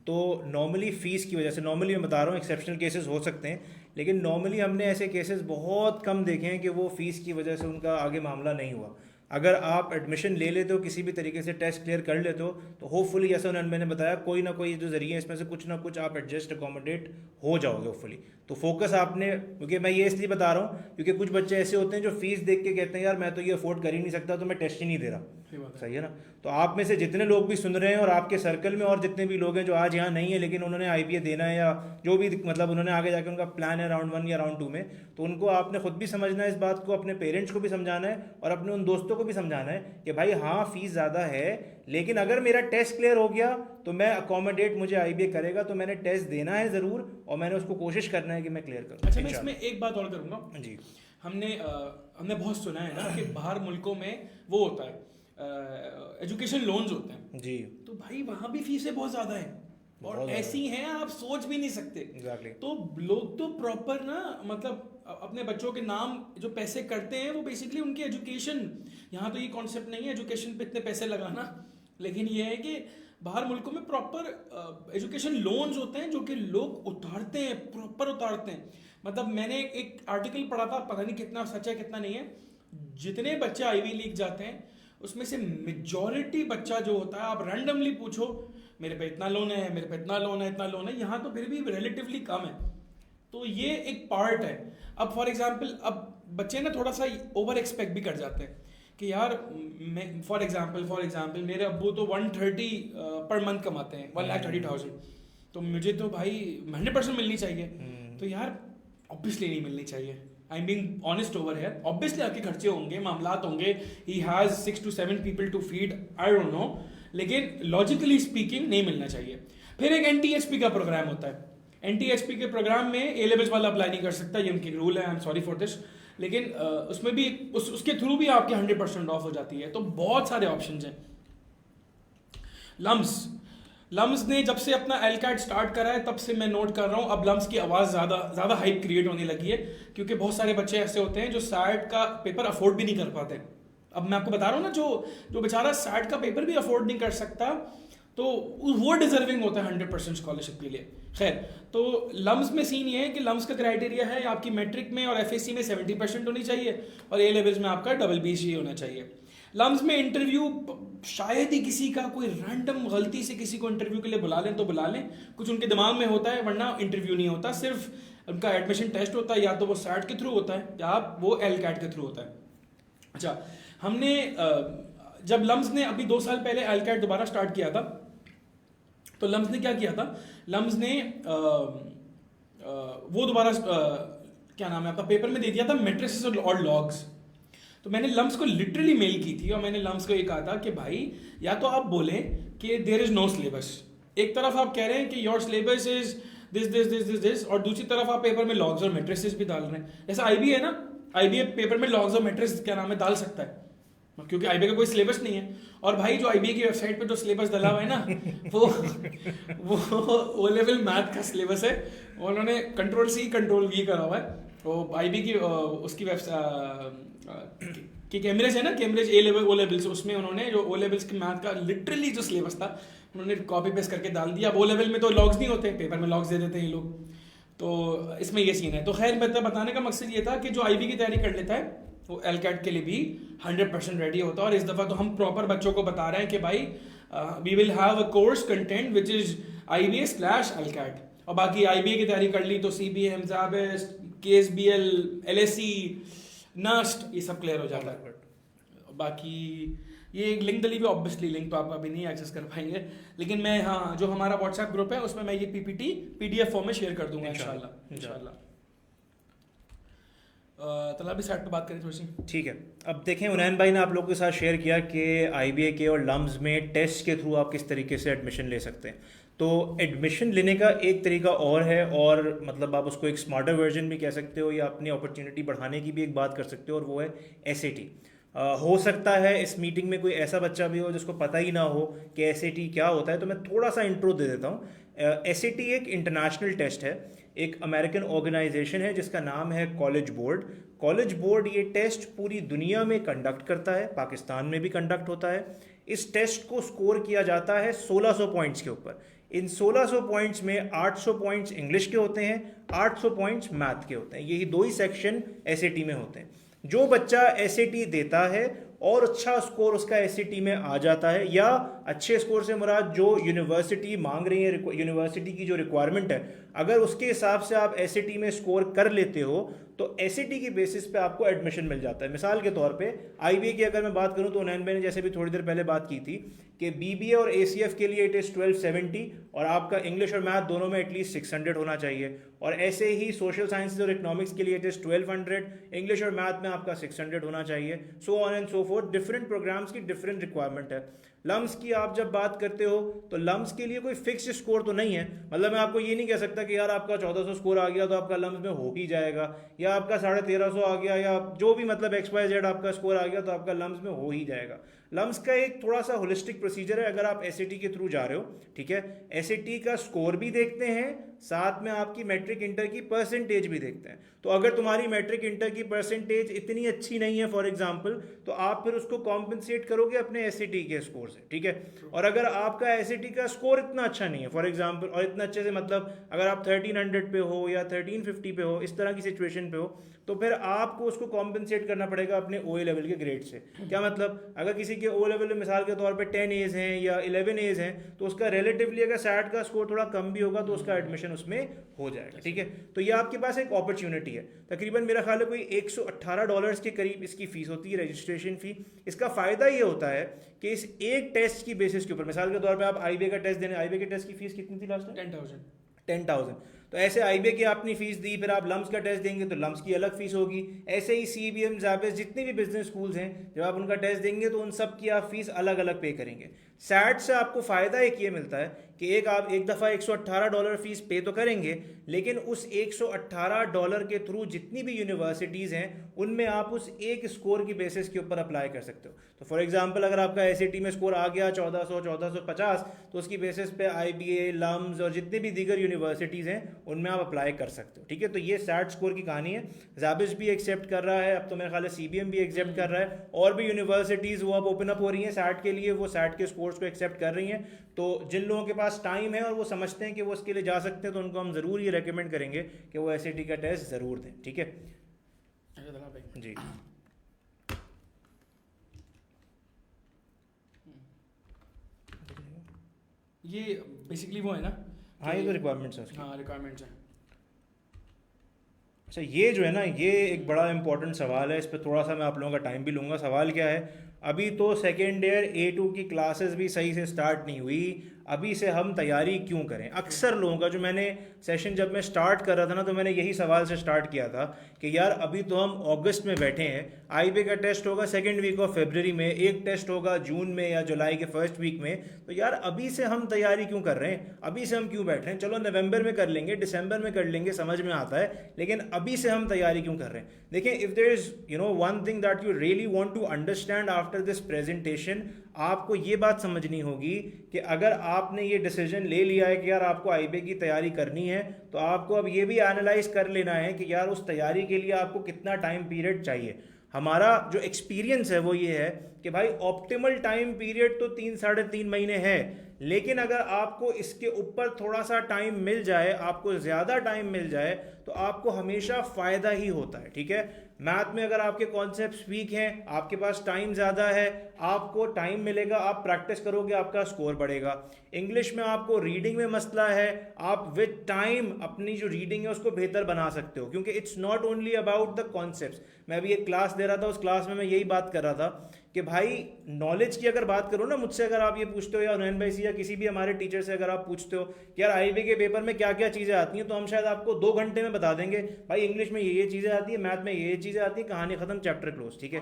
तो नॉर्मली फ़ीस की वजह से, नॉर्मली मैं बता रहा हूँ एक्सेप्शनल केसेस हो सकते हैं, लेकिन नॉर्मली हमने ऐसे केसेस बहुत कम देखे हैं कि वो फ़ीस की वजह से उनका आगे मामला नहीं हुआ। अगर आप एडमिशन ले लेते हो, किसी भी तरीके से टेस्ट क्लियर कर लेते हो, तो होपफुली जैसा उन्होंने मैंने बताया कोई ना कोई जो ज़रिए इसमें से कुछ ना कुछ आप एडजस्ट अकोमोडेट हो जाओगे होपफुली। तो फोकस आपने, क्योंकि मैं ये इसलिए बता रहा हूँ क्योंकि कुछ बच्चे ऐसे होते हैं जो फीस देख के कहते हैं यार मैं तो ये अफोर्ड कर ही नहीं सकता, तो मैं टेस्ट ही नहीं दे रहा। सही है ना? तो आप में से जितने लोग भी सुन रहे हैं और आपके सर्कल में और जितने भी लोग हैं जो आज यहाँ नहीं है लेकिन उन्होंने आईबीए देना है या जो भी मतलब उन्होंने आगे जाके उनका प्लान है राउंड 1 या राउंड 2 में, तो उनको आपने खुद भी समझना है इस बात को, अपने पेरेंट्स को भी समझाना है और अपने उन दोस्तों को भी समझाना है कि भाई हाँ फीस ज़्यादा है, लेकिन अगर मेरा टेस्ट क्लियर हो गया तो मैं अकोमोडेट, मुझे आईबीए करेगा तो मैंने टेस्ट देना है ज़रूर और मैंने उसको कोशिश करना है कि मैं क्लियर करूँ। अच्छा, मैं इसमें एक बात और करूँगा जी। हमने बहुत सुना है ना कि बाहर मुल्कों में वो होता है एजुकेशन लोन्स होते हैं जी, तो भाई वहाँ भी फीसें बहुत ज़्यादा है और ऐसी हैं आप सोच भी नहीं सकते। एग्जैक्टली। तो लोग तो प्रॉपर ना मतलब अपने बच्चों के नाम जो पैसे करते हैं वो बेसिकली उनकी एजुकेशन, यहाँ तो ये कॉन्सेप्ट नहीं है एजुकेशन पे इतने पैसे लगाना, लेकिन ये है कि बाहर मुल्कों में प्रॉपर एजुकेशन लोन्स होते हैं जो कि लोग उतारते हैं, प्रॉपर उतारते हैं। मतलब मैंने एक आर्टिकल पढ़ा था, पता नहीं कितना सच है कितना नहीं है, जितने बच्चे आईवी लीग जाते हैं उसमें से मेजॉरिटी बच्चा जो होता है, आप रैंडमली पूछो मेरे पे इतना लोन है, मेरे पे इतना लोन है, इतना लोन है, यहाँ तो फिर भी रिलेटिवली कम है। तो ये एक पार्ट है। अब फॉर एग्जांपल अब बच्चे ना थोड़ा सा ओवर एक्सपेक्ट भी कर जाते हैं कि यार मैं फॉर एग्जांपल मेरे अब्बू तो 130 पर मंथ कमाते हैं, 1,30,000, तो मुझे तो भाई 100% मिलनी चाहिए। तो यार ऑब्वियसली नहीं मिलनी चाहिए। I am being honest over here. Obviously आपके खर्चे होंगे, मामलात होंगे, he has 6 to 7 people to feed, I don't know, लेकिन लॉजिकली स्पीकिंग नहीं मिलना चाहिए। फिर एक एनटीएचपी का प्रोग्राम होता है। एनटीएचपी के प्रोग्राम में ए लेवल्स वाला अप्लाई नहीं कर सकता, ये उनकी रूल है, I am sorry for this, लेकिन उसमें भी उसके थ्रू भी आपके 100% ऑफ हो जाती है। तो बहुत सारे ऑप्शंस हैं। लम्स ने जब से अपना एलकैट स्टार्ट करा है तब से मैं नोट कर रहा हूँ अब लम्स की आवाज़ ज़्यादा हाइप क्रिएट होने लगी है, क्योंकि बहुत सारे बच्चे ऐसे होते हैं जो सैट का पेपर अफोर्ड भी नहीं कर पाते। अब मैं आपको बता रहा हूँ ना, जो बेचारा सैट का पेपर भी अफोर्ड नहीं कर सकता, तो वो डिजर्विंग होता है 100% स्कॉलरशिप के लिए। खैर, तो लम्स में सीन ये है कि लम्स का क्राइटेरिया है आपकी मैट्रिक में और एफएससी में 70% होनी चाहिए और ए लेवल्स में आपका BBCA होना चाहिए। लम्स में इंटरव्यू शायद ही किसी का कोई रैंडम गलती से किसी को इंटरव्यू के लिए बुला लें तो बुला लें, कुछ उनके दिमाग में होता है, वरना इंटरव्यू नहीं होता, सिर्फ उनका एडमिशन टेस्ट होता है, या तो वो सैट के थ्रू होता है या वो एलकैट के थ्रू होता है। अच्छा, हमने जब लम्स ने अभी 2 साल पहले एलकैट दोबारा स्टार्ट किया था, तो लम्स ने क्या किया था, लम्स ने वो दोबारा क्या नाम है आपका पेपर में दे दिया था मैट्रिसेस और लॉग्स। तो मैंने लम्स को लिटरली मेल की थी और मैंने लम्स को ये कहा था कि भाई या तो आप बोलें कि देयर इज नो सिलेबस, एक तरफ आप कह रहे हैं कि योर सिलेबस इज दिस और दूसरी तरफ आप पेपर में लॉग्स और मैट्रिसेस भी डाल रहे हैं। जैसा आईबीए है ना, आईबीए पेपर में लॉग्स और मैट्रिस क्या नाम है डाल सकता है, क्योंकि आईबीए का कोई सिलेबस नहीं है। और भाई जो आईबीए की वेबसाइट पे जो सिलेबस डला हुआ है ना वो ओ लेवल मैथ का सिलेबस है, उन्होंने Ctrl+C Ctrl+V करा हुआ है। वो आईबी की उसकी कि कैम्ब्रिज है ना, कैम्ब्रिज ए लेवल ओ लेवल्स, उसमें उन्होंने जो ओ लेवल्स के मैथ का लिटरली जो सिलेबस था उन्होंने कॉपी पेस्ट करके डाल दिया। अब ओ लेवल में तो लॉग्स नहीं होते, पेपर में लॉग्स दे देते हैं ये लोग, तो इसमें ये सीन है। तो खैर मतलब बताने का मकसद ये था कि जो आईबी की तैयारी कर लेता है वो एलकैट के लिए भी 100% रेडी होता है। और इस दफ़ा तो हम प्रॉपर बच्चों को बता रहे हैं कि भाई we will have a course content which is IBA/एलकैट, और बाकी आईबीए की तैयारी कर ली तो CBA, MSABS, KSBL, LSE, NAST ये सब क्लियर हो जाता है। बाकी ये एक लिंक डली हुई, ऑब्वियसली लिंक तो आप अभी नहीं एक्सेस कर पाएंगे, लेकिन मैं हाँ जो हमारा व्हाट्सएप ग्रुप है उसमें मैं ये PPT PDF फॉर्म में शेयर कर दूंगा इंशाल्लाह। तलाबी साइड पे बात करें थोड़ी सी, ठीक है। अब देखें, उनैन भाई ने आप लोगों के साथ शेयर किया कि आईबीए के और लम्स में टेस्ट के थ्रू आप किस तरीके से एडमिशन ले सकते हैं। तो एडमिशन लेने का एक तरीका और है, और मतलब आप उसको एक स्मार्टर वर्जन भी कह सकते हो या अपनी अपॉर्चुनिटी बढ़ाने की भी एक बात कर सकते हो, और वो है एसएटी। हो सकता है इस मीटिंग में कोई ऐसा बच्चा भी हो जिसको पता ही ना हो कि एसएटी क्या होता है, तो मैं थोड़ा सा इंट्रो दे देता हूँ। एसएटी एक इंटरनेशनल टेस्ट है, एक अमेरिकन ऑर्गेनाइजेशन है जिसका नाम है कॉलेज बोर्ड। कॉलेज बोर्ड ये टेस्ट पूरी दुनिया में कंडक्ट करता है, पाकिस्तान में भी कंडक्ट होता है। इस टेस्ट को स्कोर किया जाता है 1600 पॉइंट्स के ऊपर। इन 1600 पॉइंट्स में 800 पॉइंट्स इंग्लिश के होते हैं, 800 पॉइंट्स मैथ के होते हैं। यही दो ही सेक्शन एसएटी में होते हैं। जो बच्चा एसएटी देता है और अच्छा स्कोर उसका एसएटी में आ जाता है, या अच्छे स्कोर से मुराद जो यूनिवर्सिटी मांग रही है, यूनिवर्सिटी की जो रिक्वायरमेंट है, अगर उसके हिसाब से आप एसएटी में स्कोर कर लेते हो तो एसएटी की बेसिस पे आपको एडमिशन मिल जाता है। मिसाल के तौर पे आईबीए की अगर मैं बात करूं तो उन्नयन भाई ने जैसे भी थोड़ी देर पहले बात की थी कि बीबीए और एसीएफ के लिए इट इज़ 1270, और आपका इंग्लिश और मैथ दोनों में एटलीस्ट 600 होना चाहिए। और ऐसे ही सोशल साइंसेज और इकोनॉमिक्स के लिए इट इज़ 1200, इंग्लिश और मैथ में आपका 600 होना चाहिए। So on and so forth, different programmes की डिफरेंट रिक्वायरमेंट है। लम्स की आप जब बात करते हो तो लम्स के लिए कोई फिक्स स्कोर तो नहीं है। मतलब मैं आपको ये नहीं कह सकता कि यार आपका 1400 स्कोर आ गया तो आपका लम्स में हो ही जाएगा, या आपका 1350 आ गया, या जो भी मतलब XYZ आपका स्कोर आ गया तो आपका लम्स में हो ही जाएगा। लम्स का एक थोड़ा सा होलिस्टिक प्रोसीजर है अगर आप एसएटी के थ्रू जा रहे हो, ठीक है। एसएटी का स्कोर भी देखते हैं, साथ में आपकी मैट्रिक इंटर की परसेंटेज भी देखते हैं। तो अगर तुम्हारी मैट्रिक इंटर की परसेंटेज इतनी अच्छी नहीं है फॉर एग्जांपल, तो आप फिर उसको कॉम्पनसेट करोगे अपने एसएटी के स्कोर से, ठीक है। और अगर आपका एसएटी का स्कोर इतना अच्छा नहीं है फॉर एग्जांपल, और इतना अच्छे से मतलब अगर आप 1300 पे हो या 1350 पे हो, इस तरह की सिचुएशन पे हो, तो फिर आपको उसको कॉम्पनसेट करना पड़ेगा अपने ओए लेवल के ग्रेड से। क्या मतलब, अगर किसी के ओ लेवल में मिसाल के तौर पे 10 A's हैं या 11 A's हैं, तो उसका रिलेटिवली अगर सैट का स्कोर थोड़ा कम भी होगा तो उसका एडमिशन उसमें हो जाएगा, ठीक है। तो ये आपके पास एक अपॉर्चुनिटी है। तकरीबन मेरा ख्याल है कोई $118 के करीब इसकी फीस होती है, रजिस्ट्रेशन फी। इसका फ़ायदा ये होता है कि इस एक टेस्ट की बेसिस के ऊपर, मिसाल के तौर पे आप आईबीए का टेस्ट देने, आईबीए के टेस्ट की फीस कितनी थी लास्ट टाइम? 10,000। तो ऐसे आईबीए की आपने फीस दी, फिर आप लम्स का टेस्ट देंगे तो लम्स की अलग फीस होगी। ऐसे ही सीबीएम, जाबिस, जितने भी बिजनेस स्कूल्स हैं, जब आप उनका टेस्ट देंगे तो उन सब की आप फीस अलग अलग पे करेंगे। सैट से आपको फ़ायदा एक ये मिलता है कि आप एक दफ़ा $118 फीस पे तो करेंगे, लेकिन उस $118 के थ्रू जितनी भी यूनिवर्सिटीज़ हैं उनमें आप उस एक स्कोर की बेसिस के ऊपर अप्लाई कर सकते हो। तो फॉर एग्जांपल अगर आपका एसएटी में स्कोर आ गया 1400, 1450, तो उसकी बेसिस पे आईबीए, लम्स और जितनी भी दीगर यूनिवर्सिटीज़ हैं उनमें आप अप्लाई कर सकते हो, ठीक है। तो ये सैट स्कोर की कहानी है। जाबिस भी एक्सेप्ट कर रहा है, अब तो मेरे ख्याल है सीबीएम भी एक्सेप्ट कर रहा है, और भी यूनिवर्सिटीज़ वो अब ओपन अप हो रही हैं सैट के लिए, वो सैट के स्कोर्स को एक्सेप्ट कर रही हैं। तो जिन लोगों के पास टाइम है और वो समझते हैं कि वो उसके लिए जा सकते हैं, तो उनको हम ज़रूर ये रेकमेंड करेंगे कि वो एसएटी का टेस्ट ज़रूर दें, ठीक है जी। ये बेसिकली वो है ना? हाँ, ये तो रिक्वायरमेंट्स हैं उसकी। हाँ, रिक्वायरमेंट्स हैं। अच्छा, ये जो है ना, ये एक बड़ा इंपॉर्टेंट सवाल है, इस पर थोड़ा सा मैं आप लोगों का टाइम भी लूँगा। सवाल क्या है, अभी तो सेकेंड ईयर A2 की क्लासेस भी सही से स्टार्ट नहीं हुई, अभी से हम तैयारी क्यों करें? अक्सर लोगों का, जो मैंने सेशन जब मैं स्टार्ट कर रहा था ना, तो मैंने यही सवाल से स्टार्ट किया था कि यार अभी तो हम अगस्त में बैठे हैं, आईबीए का टेस्ट होगा सेकेंड वीक ऑफ फरवरी में, एक टेस्ट होगा जून में या जुलाई के फर्स्ट वीक में, तो यार अभी से हम तैयारी क्यों कर रहे हैं? अभी से हम क्यों बैठ रहे हैं? चलो नवंबर में कर लेंगे, दिसंबर में कर लेंगे, समझ में आता है, लेकिन अभी से हम तैयारी क्यों कर रहे हैं? देखिए, if there is one thing that you really want to understand after this presentation, आपको ये बात समझनी होगी कि अगर आपने ये डिसीजन ले लिया है कि यार आपको आईबीए की तैयारी करनी है, तो आपको अब ये भी एनालाइज कर लेना है कि यार उस तैयारी के लिए आपको कितना टाइम पीरियड चाहिए। हमारा जो एक्सपीरियंस है वो ये है कि भाई ऑप्टिमल टाइम पीरियड तो 3-3.5 महीने है, लेकिन अगर आपको इसके ऊपर थोड़ा सा टाइम मिल जाए, आपको ज़्यादा टाइम मिल जाए, तो आपको हमेशा फ़ायदा ही होता है, ठीक है। मैथ में अगर आपके कॉन्सेप्ट्स वीक हैं, आपके पास टाइम ज़्यादा है, आपको टाइम मिलेगा, आप प्रैक्टिस करोगे, आपका स्कोर बढ़ेगा। इंग्लिश में आपको रीडिंग में मसला है, आप विद टाइम अपनी जो रीडिंग है उसको बेहतर बना सकते हो, क्योंकि it's not only about the concepts. मैं अभी एक क्लास दे रहा था, उस क्लास में मैं यही बात कर रहा था कि भाई नॉलेज की अगर बात करो ना, मुझसे अगर आप ये पूछते हो या नैन भाई से या किसी भी हमारे टीचर से अगर आप पूछते हो कि यार आईबी के पेपर में क्या क्या चीज़ें आती हैं, तो हम शायद आपको 2 घंटे में बता देंगे भाई इंग्लिश में ये चीज़ें आती है, मैथ में ये चीज़ें आती है, कहानी खत्म, चैप्टर क्लोज। ठीक है,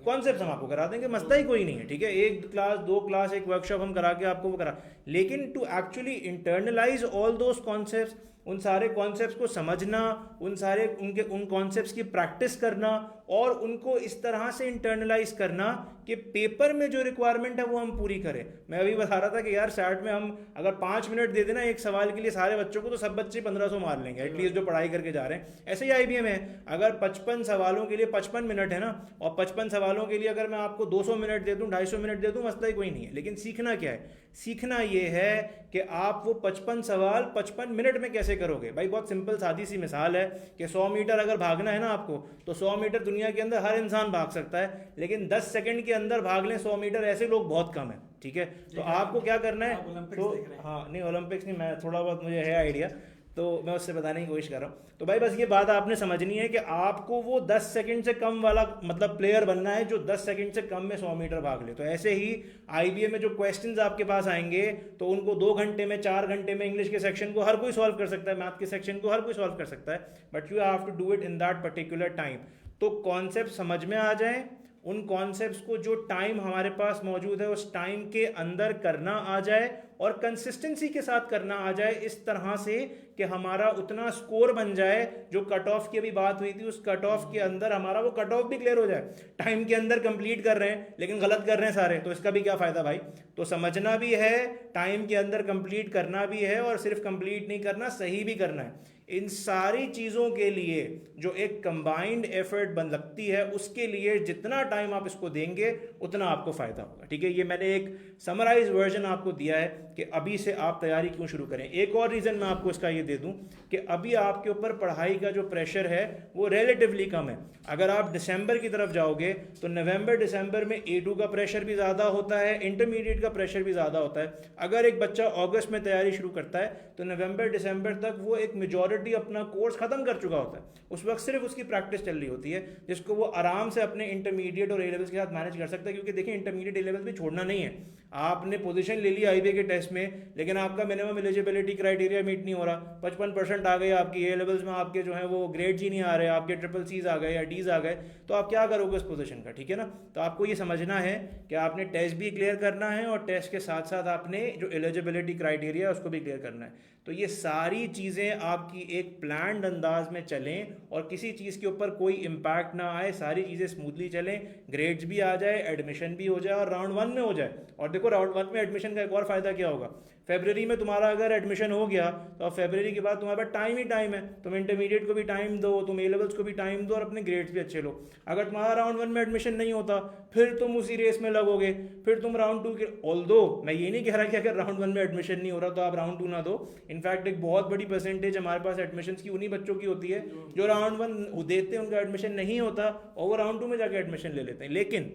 कॉन्सेप्ट हम आपको करा देंगे, मसला ही कोई नहीं है। ठीक है, 1 क्लास 2 क्लास एक वर्कशॉप हम करा के आपको वो करा, लेकिन to actually internalise all those concepts, उन सारे कॉन्सेप्ट्स को समझना, उन कॉन्सेप्ट्स की प्रैक्टिस करना और उनको इस तरह से इंटरनलाइज करना कि पेपर में जो रिक्वायरमेंट है वो हम पूरी करें। मैं अभी बता रहा था कि यार सैट में हम अगर 5 मिनट दे देना एक सवाल के लिए सारे बच्चों को, तो सब बच्चे 1500 मार लेंगे एटलीस्ट जो पढ़ाई करके जा रहे हैं। ऐसे ही आईबीएम है, अगर 55 सवालों के लिए 55 मिनट है ना, और 55 सवालों के लिए अगर मैं आपको 200 मिनट दे दूं, 250 मिनट दे दूं, मसला ही कोई नहीं है। लेकिन सीखना क्या है? सीखना ये है कि आप वो 55 सवाल 55 मिनट में कैसे करोगे। भाई बहुत सिंपल सादी सी मिसाल है कि 100 मीटर अगर भागना है ना आपको, तो 100 मीटर दुनिया के अंदर हर इंसान भाग सकता है, लेकिन 10 सेकंड के अंदर भाग लें 100 मीटर, ऐसे लोग बहुत कम है। ठीक है, तो आपको क्या करना है, तो हाँ नहीं ओलंपिक्स नहीं, मैं थोड़ा बहुत मुझे है आइडिया, तो मैं उससे बताने की कोशिश कर रहा हूँ। तो भाई बस ये बात आपने समझनी है कि आपको वो 10 सेकंड से कम वाला मतलब प्लेयर बनना है जो 10 सेकंड से कम में 100 मीटर भाग ले। तो ऐसे ही आईबीएम में जो क्वेश्चंस आपके पास आएंगे, तो उनको 2 घंटे में 4 घंटे में इंग्लिश के सेक्शन को हर कोई सॉल्व कर सकता है, मैथ के सेक्शन को हर कोई सॉल्व कर सकता है, but you have to do it in that particular time. तो कॉन्सेप्ट समझ में आ जाए, उन कॉन्सेप्ट्स को जो टाइम हमारे पास मौजूद है उस टाइम के अंदर करना आ जाए, और कंसिस्टेंसी के साथ करना आ जाए, इस तरह से कि हमारा उतना स्कोर बन जाए, जो कट ऑफ की अभी बात हुई थी उस कट ऑफ के अंदर हमारा वो कट ऑफ भी क्लियर हो जाए। टाइम के अंदर कंप्लीट कर रहे हैं लेकिन गलत कर रहे हैं सारे, तो इसका भी क्या फ़ायदा भाई। तो समझना भी है, टाइम के अंदर कंप्लीट करना भी है, और सिर्फ कंप्लीट नहीं करना, सही भी करना है। इन सारी चीज़ों के लिए जो एक कंबाइंड एफर्ट बन लगती है, उसके लिए जितना टाइम आप इसको देंगे उतना आपको फ़ायदा होगा। ठीक है, ये मैंने एक समराइज वर्जन आपको दिया है कि अभी से आप तैयारी क्यों शुरू करें। एक और रीज़न मैं आपको इसका ये दे दूं कि अभी आपके ऊपर पढ़ाई का जो प्रेशर है वो रिलेटिवली कम है। अगर आप दिसंबर की तरफ जाओगे तो नवंबर दिसंबर में A2 का प्रेशर भी ज़्यादा होता है, इंटरमीडिएट का प्रेशर भी ज़्यादा होता है। अगर एक बच्चा अगस्त में तैयारी शुरू करता है तो नवंबर दिसंबर तक वो एक मेजॉरिटी अपना कोर्स ख़त्म कर चुका होता है, उस वक्त सिर्फ उसकी प्रैक्टिस चल रही होती है, जिसको वो आराम से अपने इंटरमीडिएट और ए लेवल्स के साथ मैनेज कर सकता है। क्योंकि देखिए इंटरमीडिएट ए लेवल्स भी छोड़ना नहीं है, आपने पोजीशन ले ली आईबीए के टेस्ट में, लेकिन आपका मिनिमम एलिजिबिलिटी क्राइटेरिया मीट नहीं हो रहा, 55% आ गए आपकी ए लेवल्स में, आपके जो है वो ग्रेड्स ही नहीं आ रहे, आपके ट्रिपल सीज आ गए या डीज आ गए, तो आप क्या करोगे उस पोजीशन का। ठीक है ना, तो आपको ये समझना है कि आपने टेस्ट भी क्लियर करना है और टेस्ट के साथ साथ आपने जो एलिजिबिलिटी क्राइटेरिया है उसको भी क्लियर करना है। तो ये सारी चीज़ें आपकी एक प्लान्ड अंदाज में चलें और किसी चीज़ के ऊपर कोई इम्पैक्ट ना आए, सारी चीज़ें स्मूथली चलें, ग्रेड्स भी आ जाए, एडमिशन भी हो जाए और राउंड 1 में हो जाए। और देखो राउंड 1 में एडमिशन का एक और फ़ायदा क्या होगा, फरवरी में तुम्हारा अगर एडमिशन हो गया तो अब फरवरी के बाद तुम्हारे पास टाइम ही टाइम है, तुम इंटरमीडिएट को भी टाइम दो, तुम ए लेवल्स को भी टाइम दो और अपने ग्रेड्स भी अच्छे लो। अगर तुम्हारा राउंड 1 में एडमिशन नहीं होता फिर तुम उसी रेस में लगोगे, फिर तुम राउंड 2 के, ऑल्दो मैं ये नहीं कह रहा कि अगर राउंड 1 में एडमिशन नहीं हो रहा तो आप राउंड 2 ना दो। इनफैक्ट एक बहुत बड़ी परसेंटेज हमारे पास एडमिशन की उन्हीं बच्चों की होती है जो राउंड 1 देते हैं, उनका एडमिशन नहीं होता और वो राउंड 2 में जाकर एडमिशन ले लेते हैं। लेकिन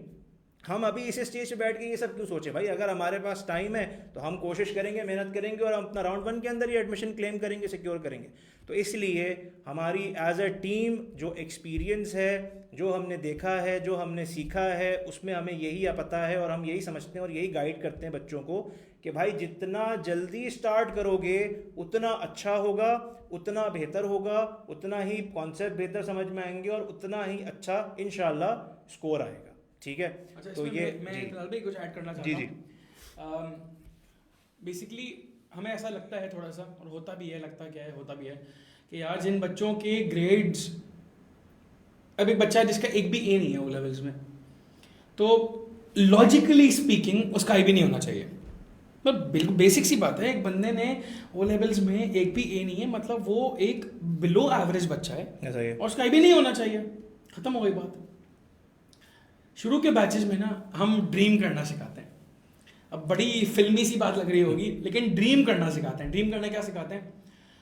हम अभी इस स्टेज पे बैठ के ये सब क्यों सोचें भाई, अगर हमारे पास टाइम है तो हम कोशिश करेंगे, मेहनत करेंगे और हम अपना राउंड 1 के अंदर ही एडमिशन क्लेम करेंगे, सिक्योर करेंगे। तो इसलिए हमारी एज अ टीम जो एक्सपीरियंस है, जो हमने देखा है, जो हमने सीखा है, उसमें हमें यही पता है और हम यही समझते हैं और यही गाइड करते हैं बच्चों को कि भाई जितना जल्दी स्टार्ट करोगे उतना अच्छा होगा, उतना बेहतर होगा, उतना ही कॉन्सेप्ट बेहतर समझ में आएंगे और उतना ही अच्छा इंशाल्लाह स्कोर आएगा। ठीक है, अच्छा, तो ये मैं फिलहाल भी कुछ ऐड करना चाहता हूँ। जी बेसिकली हमें ऐसा लगता है थोड़ा सा, और होता भी है, लगता क्या है होता भी है कि यार जिन बच्चों के ग्रेड्स, अब एक बच्चा है जिसका एक भी ए नहीं है ओ लेवल्स में, तो लॉजिकली स्पीकिंग उसका आई भी नहीं होना चाहिए। मतलब बिल्कुल बेसिक सी बात है, एक बंदे ने ओ लेवल्स में एक भी ए नहीं है, मतलब वो एक बिलो एवरेज बच्चा है और उसका आई भी नहीं होना चाहिए, खत्म हो गई बात। शुरू के बैचेस में ना हम ड्रीम करना सिखाते हैं, अब बड़ी फिल्मी सी बात लग रही होगी लेकिन ड्रीम करना सिखाते हैं। ड्रीम करना क्या सिखाते हैं,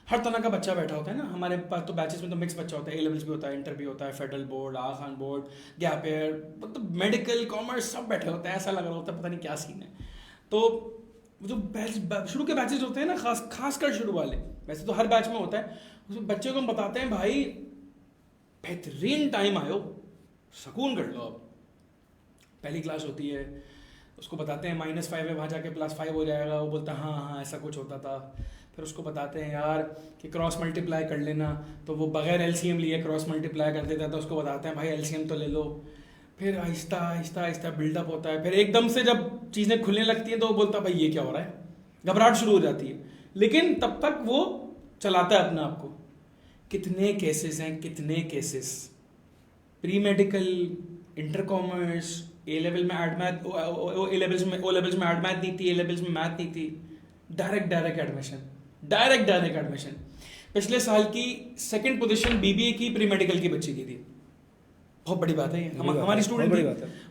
हर तरह का बच्चा बैठा होता है ना हमारे पास, तो बैचेस में तो मिक्स बच्चा होता है, ए लेवल्स भी होता है, इंटर भी होता है, फेडरल बोर्ड, आगा खान बोर्ड, गैप ईयर, मतलब मेडिकल, कॉमर्स सब बैठे होते हैं, ऐसा लग रहा होता है पता नहीं क्या सीन है। तो जो बैच शुरू के बैचेस होते हैं ना, खासकर शुरू वाले, वैसे तो हर बैच में होता है, उसमें बच्चे को हम बताते हैं भाई बेहतरीन टाइम आयो, सुकून कर लो अब, पहली क्लास होती है, उसको बताते हैं -5 है, वहाँ जाके +5 हो जाएगा, वो बोलता है हाँ हाँ ऐसा कुछ होता था। फिर उसको बताते हैं यार कि क्रॉस मल्टीप्लाई कर लेना, तो वो बगैर एलसीएम लिए क्रॉस मल्टीप्लाई कर देता है, तो उसको बताते हैं भाई एलसीएम तो ले लो। फिर आहिस्ता आहिस्ता आहिस्ता बिल्डअप होता है, फिर एकदम से जब चीज़ें खुलने लगती हैं तो वो बोलता है भाई ये क्या हो रहा है, घबराहट शुरू हो जाती है। लेकिन तब तक वो चलाता है अपने आप को। कितने केसेस हैं, कितने cases, pre medical, inter commerce, A level में एड मैथ, ओ लेवल्स में एड मैथ नहीं थी, ए लेवल्स में मैथ नहीं थी, डायरेक्ट एडमिशन। पिछले साल की 2nd पोजीशन बीबीए की प्री मेडिकल की बच्ची की थी। बहुत बड़ी बात है ये, हमारी स्टूडेंट थी,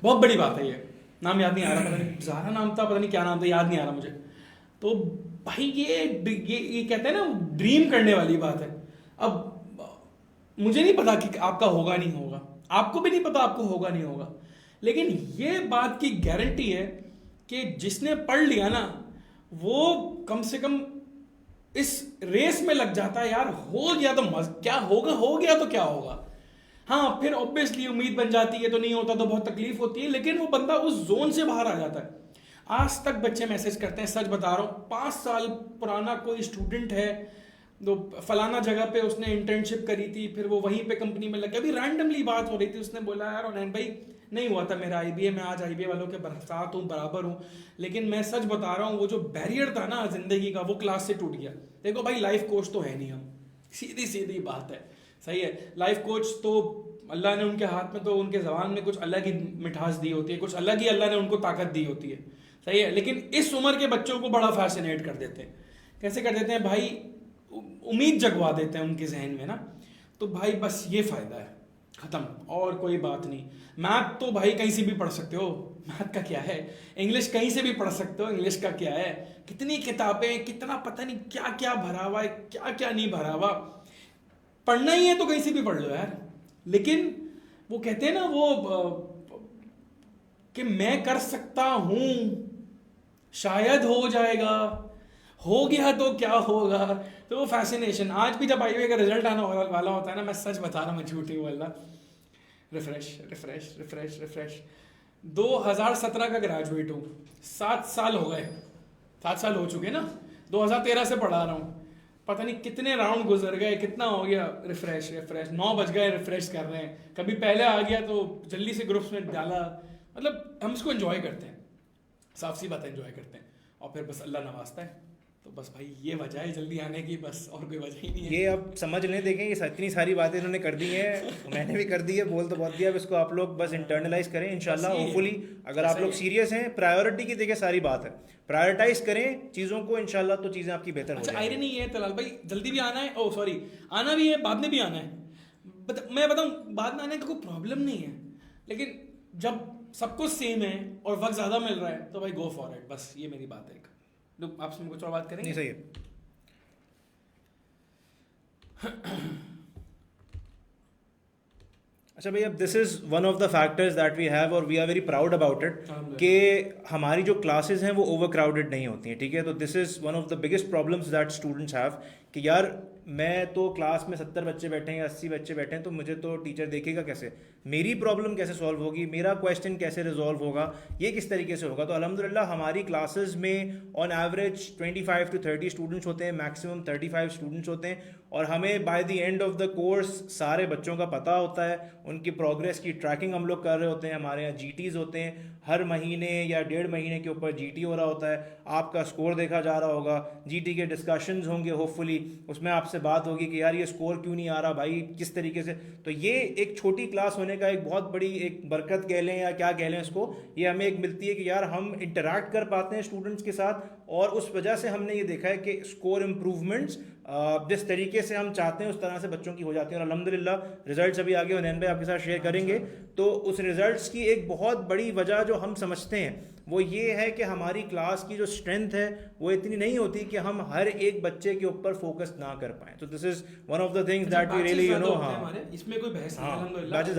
बहुत बड़ी बात है ये। नाम याद नहीं आ रहा, पता नहीं ज़ारा नाम था, पता नहीं क्या नाम था, याद नहीं आ रहा मुझे। तो भाई ये कहते हैं ना ड्रीम करने वाली बात है। अब मुझे नहीं पता कि आपका होगा नहीं होगा, आपको भी नहीं पता आपको होगा नहीं होगा, लेकिन ये बात की गारंटी है कि जिसने पढ़ लिया ना वो कम से कम इस रेस में लग जाता है। यार हो गया तो क्या होगा, हो गया तो क्या होगा। हाँ फिर ऑब्वियसली उम्मीद बन जाती है, तो नहीं होता तो बहुत तकलीफ होती है, लेकिन वो बंदा उस जोन से बाहर आ जाता है। आज तक बच्चे मैसेज करते हैं, सच बता रहा हूँ, 5 साल पुराना कोई स्टूडेंट है, तो फलाना जगह पे उसने इंटर्नशिप करी थी, फिर वो वहीं पे कंपनी में लग गया। अभी रैंडमली बात हो रही थी, उसने बोला यार उनैन भाई नहीं हुआ था मेरा आईबीए, मैं आज आईबीए वालों के साथ हूँ, बराबर हूँ, लेकिन मैं सच बता रहा हूँ वो जो बैरियर था ना जिंदगी का, वो क्लास से टूट गया। देखो भाई लाइफ कोच तो है नहीं हम, सीधी सीधी बात है, सही है। लाइफ कोच तो अल्लाह ने उनके हाथ में, तो उनके जबान में कुछ अलग ही मिठास दी होती है, कुछ अलग ही अल्लाह ने उनको ताकत दी होती है, सही है। लेकिन इस उम्र के बच्चों को बड़ा फैसिनेट कर देते हैं। कैसे कर देते हैं भाई, उम्मीद जगवा देते हैं उनके जहन में ना। तो भाई बस ये फायदा है, खत्म, और कोई बात नहीं। मैथ तो भाई कहीं से भी पढ़ सकते हो, मैथ का क्या है। इंग्लिश कहीं से भी पढ़ सकते हो, इंग्लिश का क्या है। कितनी किताबें, कितना पता नहीं क्या क्या भरा हुआ है, क्या क्या नहीं भरा हुआ। पढ़ना ही है तो कहीं से भी पढ़ लो यार। लेकिन वो कहते हैं ना वो कि मैं कर सकता हूं, शायद हो जाएगा, हो गया तो क्या होगा। तो वो फैसिनेशन, आज भी जब आईबीए का रिजल्ट आना वाला होता है ना, मैं सच बता रहा हूँ, मैं झूठ नहीं बोल रहा, रिफ्रेश 2017 का ग्रेजुएट हूँ, 7 साल हो गए, 7 साल हो चुके ना, 2013 से पढ़ा रहा हूँ, पता नहीं कितने राउंड गुजर गए, कितना हो गया, रिफ्रेश 9 बज गए रिफ्रेश कर रहे हैं। कभी पहले आ गया तो जल्दी से ग्रुप्स में डाला, मतलब हम इसको एंजॉय करते हैं, साफ सी बात एंजॉय करते हैं, और फिर बस अल्लाह नवाजता है। तो बस भाई ये वजह है जल्दी आने की, बस और कोई वजह ही नहीं है। ये अब समझ लें, देखें ये इतनी सारी बातें इन्होंने कर दी हैं, मैंने भी कर दी है, बोल तो बहुत दिया। अब इसको आप लोग बस इंटरनलाइज करें इंशाल्लाह, होपफुली। अगर आप लोग सीरियस हैं, प्रायोरिटी की देखिए सारी बात है, प्रायोरिटाइज करें चीज़ों को इंशाल्लाह, तो चीज़ें आपकी बेहतर हो जाएंगी। अच्छा आयरनी ये है तलाल भाई, जल्दी भी आना है, ओ सॉरी आना भी है, बाद में भी आना है। मैं बताऊँ, बाद में आने का कोई प्रॉब्लम नहीं है, लेकिन जब सब कुछ सेम है और वक्त ज़्यादा मिल रहा है तो भाई गो फॉर इट, बस ये मेरी बात है। आपसे कुछ और बात करेंगे? नहीं, सही है। अच्छा भाई, अब this is one of the factors that we have और we are very proud about it, कि हमारी जो क्लासेस हैं वो ओवर क्राउडेड नहीं होती हैं, ठीक है। तो this is one of the biggest problems that students have, कि यार मैं तो क्लास में 70 बच्चे बैठे हैं या 80 बच्चे बैठे हैं, तो मुझे तो टीचर देखेगा कैसे, मेरी प्रॉब्लम कैसे सॉल्व होगी, मेरा क्वेश्चन कैसे रिजॉल्व होगा, ये किस तरीके से होगा। तो अल्हम्दुलिल्लाह हमारी क्लासेस में ऑन एवरेज 25 to 30 स्टूडेंट्स होते हैं, मैक्सिमम 35 स्टूडेंट्स होते हैं, और हमें by the end of the course सारे बच्चों का पता होता है, उनकी प्रोग्रेस की ट्रैकिंग हम लोग कर रहे होते हैं। हमारे यहाँ GTs होते हैं, हर महीने या 1.5 महीने के ऊपर GT हो रहा होता है, आपका स्कोर देखा जा रहा होगा, GT के डिस्कशंस होंगे, होपफुली उसमें आपसे बात होगी कि यार ये स्कोर क्यों नहीं आ रहा भाई, किस तरीके से। तो ये एक छोटी क्लास होने का एक बहुत बड़ी एक बरकत कह लें या क्या कह लें इसको, ये हमें एक मिलती है कि यार हम इंटरैक्ट कर पाते हैं स्टूडेंट्स के साथ, और उस वजह से हमने ये देखा है कि स्कोर इम्प्रूवमेंट्स जिस तरीके से हम चाहते हैं उस तरह से बच्चों की हो जाती है। और अल्हम्दुलिल्लाह रिजल्ट्स अभी आगे हुनैन भाई आपके साथ शेयर करेंगे। तो उस रिजल्ट्स की एक बहुत बड़ी वजह जो हम समझते हैं वो ये है कि हमारी क्लास की जो स्ट्रेंथ है वो इतनी नहीं होती कि हम हर एक बच्चे के ऊपर फोकस ना कर पाएं। तो this is one of the things that we really you know. हाँ, इसमें कोई बहस नहीं, अल्हम्दुलिल्लाह बैचेस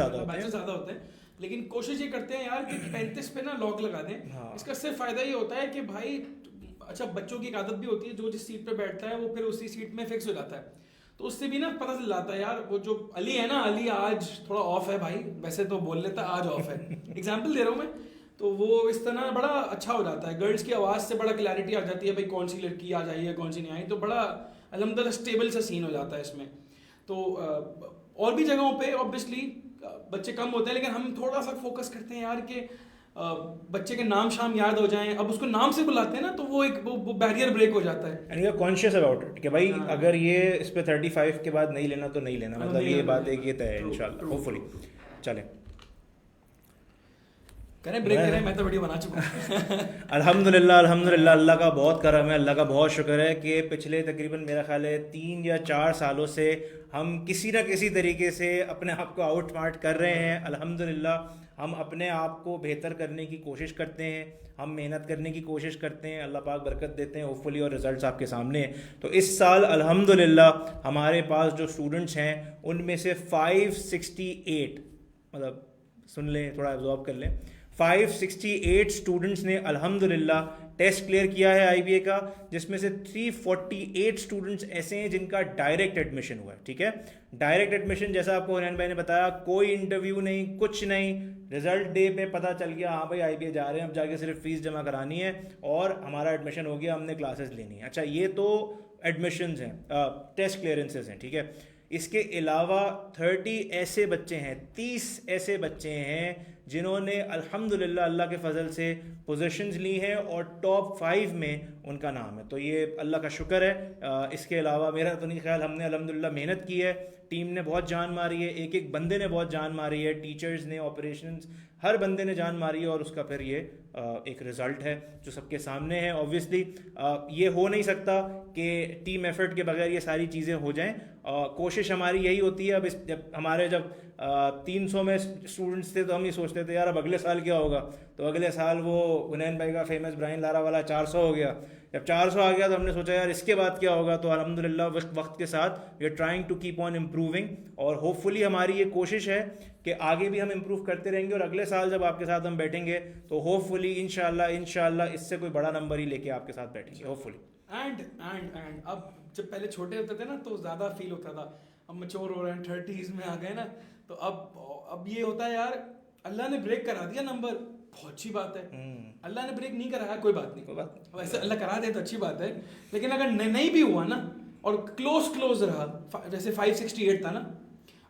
ज़्यादा होते हैं, लेकिन कोशिश ये करते हैं यार कि 35 पे ना लॉक लगा दें। इसका सिर्फ फायदा ये होता है कि भाई अच्छा बच्चों की एक आदत भी होती है, जो जिस सीट पे बैठता है वो फिर उसी सीट में फिक्स हो जाता है, तो उससे भी ना पता चल जाता है यार वो जो अली है ना, अली आज थोड़ा ऑफ है भाई, वैसे तो बोल लेता आज ऑफ है। एग्जाम्पल दे रहा हूँ मैं, तो वो इस तरह बड़ा अच्छा हो जाता है, गर्ल्स की आवाज़ से बड़ा क्लैरिटी आ जाती है भाई कौन सी लड़की आ जाई है कौन सी नहीं आई, तो बड़ा अल्हम्दुलिल्लाह स्टेबल सा सीन हो जाता है इसमें। तो और भी जगहों पे ऑब्वियसली बच्चे कम होते हैं, लेकिन हम थोड़ा सा फोकस करते हैं यार कि बच्चे के नाम शाम याद हो जाएं। अब उसको नाम से बुलाते हैं ना तो वो एक वो बैरियर ब्रेक हो जाता है। And you are conscious about it कि भाई हाँ। अगर ये इस पे 35 के बाद नहीं लेना तो नहीं लेना, मतलब नहीं ये लेना, बात नहीं एक ये तय है लेना। इंशाल्लाह True, होपफुली। चलें करें ब्रेक करें, मैं तो वीडियो बना चुका हूँ। अल्हम्दुलिल्लाह अल्हम्दुलिल्लाह, अल्लाह का बहुत करम है, अल्लाह का बहुत शुक्र है कि पिछले तकरीबन मेरा ख्याल है 3 या 4 सालों से हम किसी ना किसी तरीके से अपने आप को आउट स्मार्ट कर रहे हैं। अल्हम्दुलिल्लाह हम अपने आप को बेहतर करने की कोशिश करते हैं, हम मेहनत करने की कोशिश करते हैं, अल्लाह पाक बरकत देते हैं होपफुली, और रिजल्ट्स आपके सामने हैं। तो इस साल अल्हम्दुलिल्लाह हमारे पास जो स्टूडेंट्स हैं उनमें से 568, मतलब सुन लें, थोड़ा एब्जॉर्ब कर लें, 568 स्टूडेंट्स ने अल्हम्दुलिल्लाह टेस्ट क्लियर किया है आईबीए का, जिसमें से 348 स्टूडेंट्स ऐसे हैं जिनका डायरेक्ट एडमिशन हुआ है। ठीक है, डायरेक्ट एडमिशन जैसा आपको हुनैन भाई ने बताया, कोई इंटरव्यू नहीं, कुछ नहीं, रिजल्ट डे पे पता चल गया हाँ भाई आईबीए जा रहे हैं, अब जाके सिर्फ फीस जमा करानी है और हमारा एडमिशन हो गया, हमने क्लासेस लेनी है। अच्छा, ये तो एडमिशन्स हैं, टेस्ट क्लियरेंसेस हैं। ठीक है, इसके अलावा 30 ऐसे बच्चे हैं, 30 ऐसे बच्चे हैं जिन्होंने अल्हम्दुलिल्लाह अल्लाह के फ़ज़ल से पोजीशंस ली हैं और टॉप 5 में उनका नाम है। तो ये अल्लाह का शुक्र है। इसके अलावा मेरा तो नहीं ख्याल, हमने अल्हम्दुलिल्लाह मेहनत की है, टीम ने बहुत जान मारी है, एक एक बंदे ने बहुत जान मारी है, टीचर्स ने, ऑपरेशंस, हर बंदे ने जान मारी है, और उसका फिर ये एक रिज़ल्ट है जो सबके सामने है। ऑब्वियसली ये हो नहीं सकता कि टीम एफर्ट के बगैर ये सारी चीज़ें हो जाएं। कोशिश हमारी यही होती है। अब जब हमारे 300 में स्टूडेंट्स थे तो हम ये सोचते थे यार अब अगले साल क्या होगा, तो अगले साल वो हुनैन भाई का फेमस ब्राइन लारा वाला 400 हो गया। जब 400 आ गया तो हमने सोचा यार इसके बाद क्या होगा। तो अल्हम्दुलिल्लाह वक्त के साथ we are trying to keep on improving, और होपफुली हमारी ये कोशिश है कि आगे भी हम इम्प्रूव करते रहेंगे, और अगले साल जब आपके साथ हम बैठेंगे तो होपफुली इंशाल्लाह इससे कोई बड़ा नंबर ही लेके आपके साथ बैठेंगे होपफुली। एंड अब जब पहले छोटे होते थे ना तो ज़्यादा फील होता था, अब मैच्योर हो रहे हैं, 30s में आ गए ना, तो अब ये होता है यार अल्लाह ने ब्रेक करा दिया नंबर, बहुत अच्छी बात है। अल्लाह ने ब्रेक नहीं कराया कोई बात नहीं, कोई बात नहीं, वैसे अल्लाह करा दे तो अच्छी बात है, लेकिन अगर नहीं भी हुआ ना और क्लोज रहा, जैसे 568 था ना,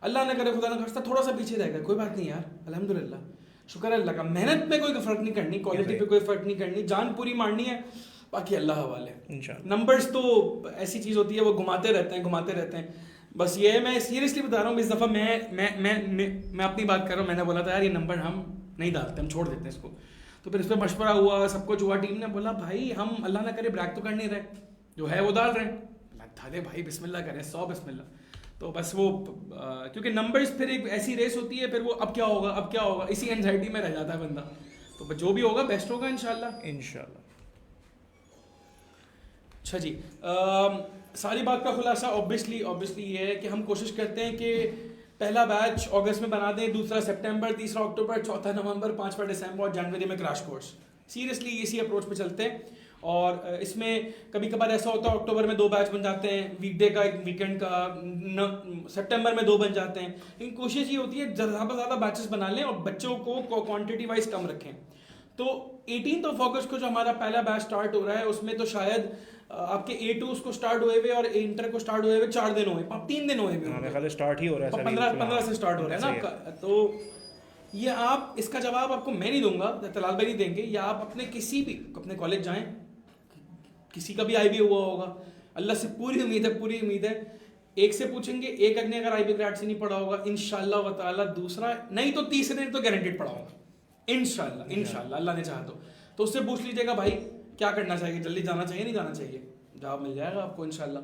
अल्लाह ने करे खुदा ना खास्ता थोड़ा सा पीछे रह गया, कोई बात नहीं यार, अल्हम्दुलिल्लाह शुक्र है अल्लाह का। मेहनत में कोई फर्क नहीं करनी, क्वालिटी पे कोई फर्क नहीं करनी, जान पूरी मारनी है, बाकी अल्लाह हवाले। नंबर्स तो ऐसी चीज़ होती है, वो घुमाते रहते हैं। बस ये मैं सीरियसली बता रहा हूँ, इस दफ़ा मैं अपनी बात कर रहा हूँ, मैंने बोला था यार ये नंबर हम नहीं डालते, हम छोड़ देते हैं इसको। तो फिर इस पर मशवरा हुआ, सब कुछ हुआ, टीम ने बोला भाई हम अल्लाह ना करे ब्रैक तो कर नहीं रहे, जो है वो डाल रहे हैं, डाले भाई बिस्मिल्लाह करें, 100 बिस्मिल्लाह। तो बस वो क्योंकि नंबर्स फिर एक ऐसी रेस होती है, फिर वो अब क्या होगा, इसी एंजाइटी में रह जाता है बंदा। तो जो भी होगा बेस्ट होगा इंशाल्लाह। अच्छा जी, सारी बात का खुलासा ऑब्वियसली ये है कि हम कोशिश करते हैं कि पहला बैच अगस्त में बना दें, दूसरा सितंबर, तीसरा अक्टूबर, चौथा नवंबर, 5वां दिसंबर और जनवरी में क्रैश कोर्स। सीरियसली इसी अप्रोच पे चलते हैं, और इसमें कभी कभार ऐसा होता है अक्टूबर में 2 बैच बन जाते हैं, वीकडे का एक, वीकेंड का, सितंबर में 2 बन जाते हैं। लेकिन कोशिश ये होती है ज़्यादा बैचेस बना लें और बच्चों को क्वांटिटी वाइज कम रखें। तो 18 अगस्त को जो हमारा पहला बैच स्टार्ट हो रहा है, उसमें तो शायद आपके A2 को स्टार्ट हुए हुए और इंटर को स्टार्ट हुए हुए 4 दिन हुए, 3 दिन हुए हुए, स्टार्ट ही हो रहा है, 15 से स्टार्ट हो रहा है ना आपका। तो ये आप, इसका जवाब आपको मैं नहीं दूंगा, तलाल भाई नहीं देंगे, या आप अपने कॉलेज जाएं, किसी का भी IB हुआ होगा, अल्लाह से पूरी उम्मीद है, एक से पूछेंगे, एक ने अगर IB ग्रेड से नहीं पढ़ा होगा इंशाल्लाह व ताला, दूसरा नहीं तो तीसरे ने तो गारंटेड पढ़ा होगा इंशाल्लाह अल्लाह ने चाहा तो उससे पूछ लीजिएगा भाई क्या करना चाहिए, जल्दी जाना चाहिए नहीं जाना चाहिए, जवाब मिल जाएगा आपको इंशाल्लाह।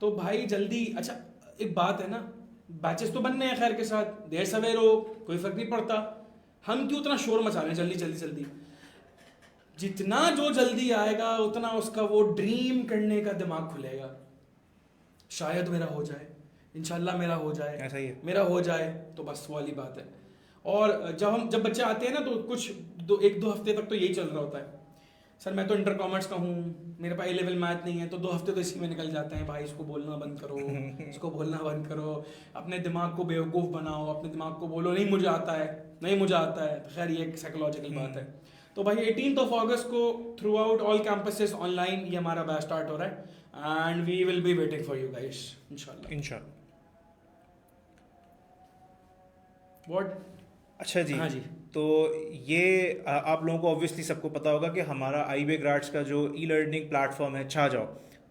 तो भाई जल्दी, अच्छा एक बात है ना, बैचेस तो बनने हैं खैर के साथ, देर सवेर हो कोई फर्क नहीं पड़ता, हम क्यों उतना शोर मचा रहे हैं जल्दी। जितना जो जल्दी आएगा उतना उसका वो ड्रीम करने का दिमाग खुलेगा, शायद मेरा हो जाए, इंशाल्लाह मेरा हो जाए, ऐसा ही है, मेरा हो जाए, तो बस वाली बात है। और जब बच्चे आते हैं ना तो कुछ 1-2 हफ्ते तक तो यही चल रहा होता है, सर मैं तो इंटर कॉमर्स का हूँ, मेरे पास A-लेवल मैथ नहीं है, तो 2 हफ्ते तो इसी में निकल जाते हैं, भाई इसको बोलना बंद करो, इसको बोलना बंद करो, अपने दिमाग को बेवकूफ़ बनाओ, अपने दिमाग को बोलो नहीं मुझे आता है, तो खैर ये एक साइकोलॉजिकल बात है। तो भाई 18 अगस्त को throughout all campuses online ये हमारा बैच स्टार्ट हो रहा है and we will be waiting for you guys इंशाल्लाह। इंशाल्लाह। व्हाट? अच्छा जी। हाँ जी। तो ये आप लोगों को ऑब्वियसली सबको पता होगा कि हमारा आईबी ग्राड्स का जो ई लर्निंग प्लेटफॉर्म है छाजाओ,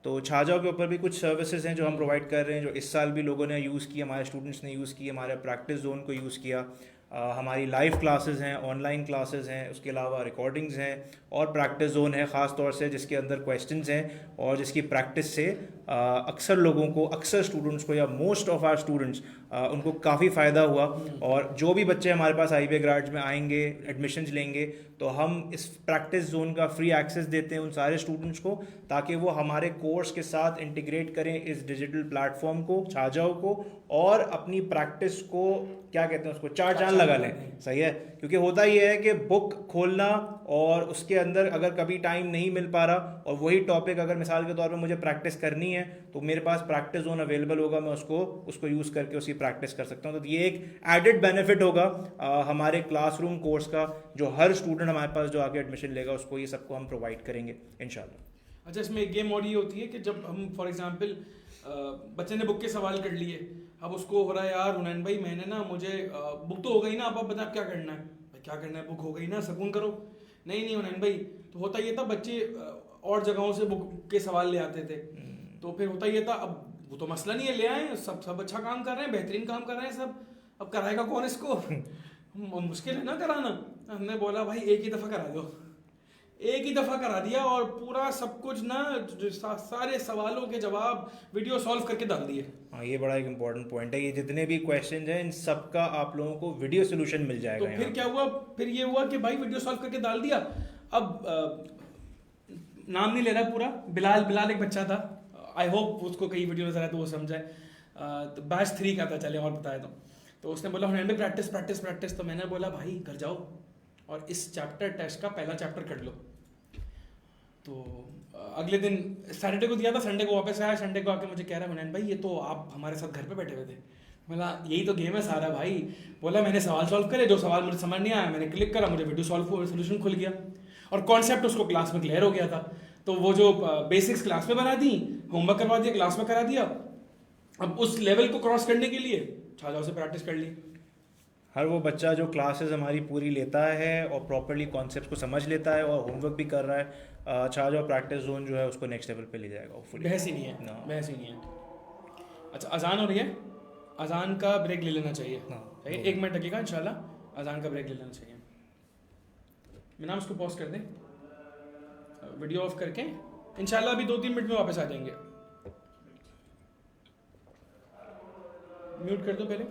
तो छाजाओ के ऊपर भी कुछ सर्विसेज हैं जो हम प्रोवाइड कर रहे हैं, जो इस साल भी लोगों ने यूज़ किया, हमारे स्टूडेंट्स ने यूज़ किया, हमारे प्रैक्टिस जोन को यूज़ किया। हमारी लाइव क्लासेस हैं, ऑनलाइन क्लासेस हैं, उसके अलावा रिकॉर्डिंग्स हैं और प्रैक्टिस जोन है ख़ास तौर से जिसके अंदर क्वेश्चंस हैं और जिसकी प्रैक्टिस से अक्सर लोगों को, अक्सर स्टूडेंट्स को या मोस्ट ऑफ आवर स्टूडेंट्स उनको काफ़ी फ़ायदा हुआ। और जो भी बच्चे हमारे पास आईबीए ग्रेड्स में आएंगे, एडमिशन्स लेंगे, तो हम इस प्रैक्टिस जोन का फ्री एक्सेस देते हैं उन सारे स्टूडेंट्स को, ताकि वो हमारे कोर्स के साथ इंटीग्रेट करें इस डिजिटल प्लेटफॉर्म को, छाजाओ को, और अपनी प्रैक्टिस को क्या कहते हैं उसको चार चांद लगा लें। सही है, क्योंकि होता ये है कि बुक खोलना और उसके अंदर अगर कभी टाइम नहीं मिल पा रहा और वही टॉपिक अगर मिसाल के तौर पे मुझे प्रैक्टिस करनी है तो मेरे पास प्रैक्टिस जोन अवेलेबल होगा, मैं उसको यूज़ करके उसकी प्रैक्टिस कर सकता हूँ। तो ये एक एडेड बेनिफिट होगा हमारे क्लासरूम कोर्स का, जो हर स्टूडेंट हमारे पास जो आगे एडमिशन लेगा उसको ये सबको हम प्रोवाइड करेंगे इंशाल्लाह। अच्छा, इसमें एक गेम और ये होती है कि जब हम फॉर एग्जांपल बच्चे ने बुक के सवाल कर लिए, अब उसको हो रहा है यार हुनैन भाई मैंने ना, मुझे बुक तो हो गई ना, अब आप बताएं क्या करना है। भाई क्या करना है, बुक हो गई ना, सुकून करो। नहीं हुनैन भाई, तो होता ये था बच्चे और जगहों से बुक के सवाल ले आते थे, तो फिर होता ये था अब वो तो मसला नहीं है, ले आए सब अच्छा काम कर रहे हैं, बेहतरीन काम कर रहे हैं सब, अब कराएगा कौन इसको? मुश्किल है ना कराना। हमने बोला भाई एक ही दफ़ा करा दो, एक ही दफ़ा करा दिया और पूरा सब कुछ ना सारे सवालों के जवाब वीडियो सॉल्व करके डाल दिए। हाँ, ये बड़ा एक इम्पोर्टेंट पॉइंट है। ये जितने भी क्वेश्चन हैं इन सब का आप लोगों को वीडियो सोल्यूशन मिल जाएगा। तो फिर क्या हुआ, फिर ये हुआ कि भाई वीडियो सॉल्व करके डाल दिया। अब नाम नहीं ले रहा पूरा, बिलाल एक बच्चा था, आई होप उसको कई वीडियो नजर आए तो वो समझाए, तो बैच 3 का था, चले और बताया तो उसने बोला हुनैन भाई प्रैक्टिस प्रैक्टिस प्रैक्टिस। तो मैंने बोला भाई घर जाओ और इस चैप्टर टेस्ट का पहला चैप्टर कर लो। तो अगले दिन सैटरडे को दिया था, संडे को वापस आया, संडे को आके मुझे कह रहा है हुनैन भाई ये तो आप हमारे साथ घर पे बैठे हुए थे। बोला यही तो गेम है सारा भाई। बोला मैंने सवाल सॉल्व करे, जो सवाल मुझे समझ नहीं आया मैंने क्लिक करा, मुझे वीडियो सॉल्व सोल्यूशन खुल गया और कॉन्सेप्ट उसको क्लास में क्लियर हो गया था। तो वो जो बेसिक्स क्लास में बना दी, होमवर्क करवा दिया, क्लास में करा दिया। अब उस लेवल को क्रॉस करने के लिए छाजाओ से प्रैक्टिस कर ली। हर वो बच्चा जो क्लासेस हमारी पूरी लेता है और प्रॉपर्ली कॉन्सेप्ट को समझ लेता है और होमवर्क भी कर रहा है, छाजाओ प्रैक्टिस जोन जो है उसको नेक्स्ट लेवल पे ले जाएगा होपफुली। बहस ही नहीं है, बहस ही नहीं है। अच्छा, अजान हो रही है, अजान का ब्रेक ले लेना चाहिए। हाँ, 1 मिनट लगेगा इंशाल्लाह, अजान का ब्रेक ले लेना चाहिए। मैं नाम उसको पॉज कर दें, वीडियो ऑफ करके इंशाल्लाह अभी 2-3 मिनट में वापस आ जाएंगे। म्यूट कर दो पहले।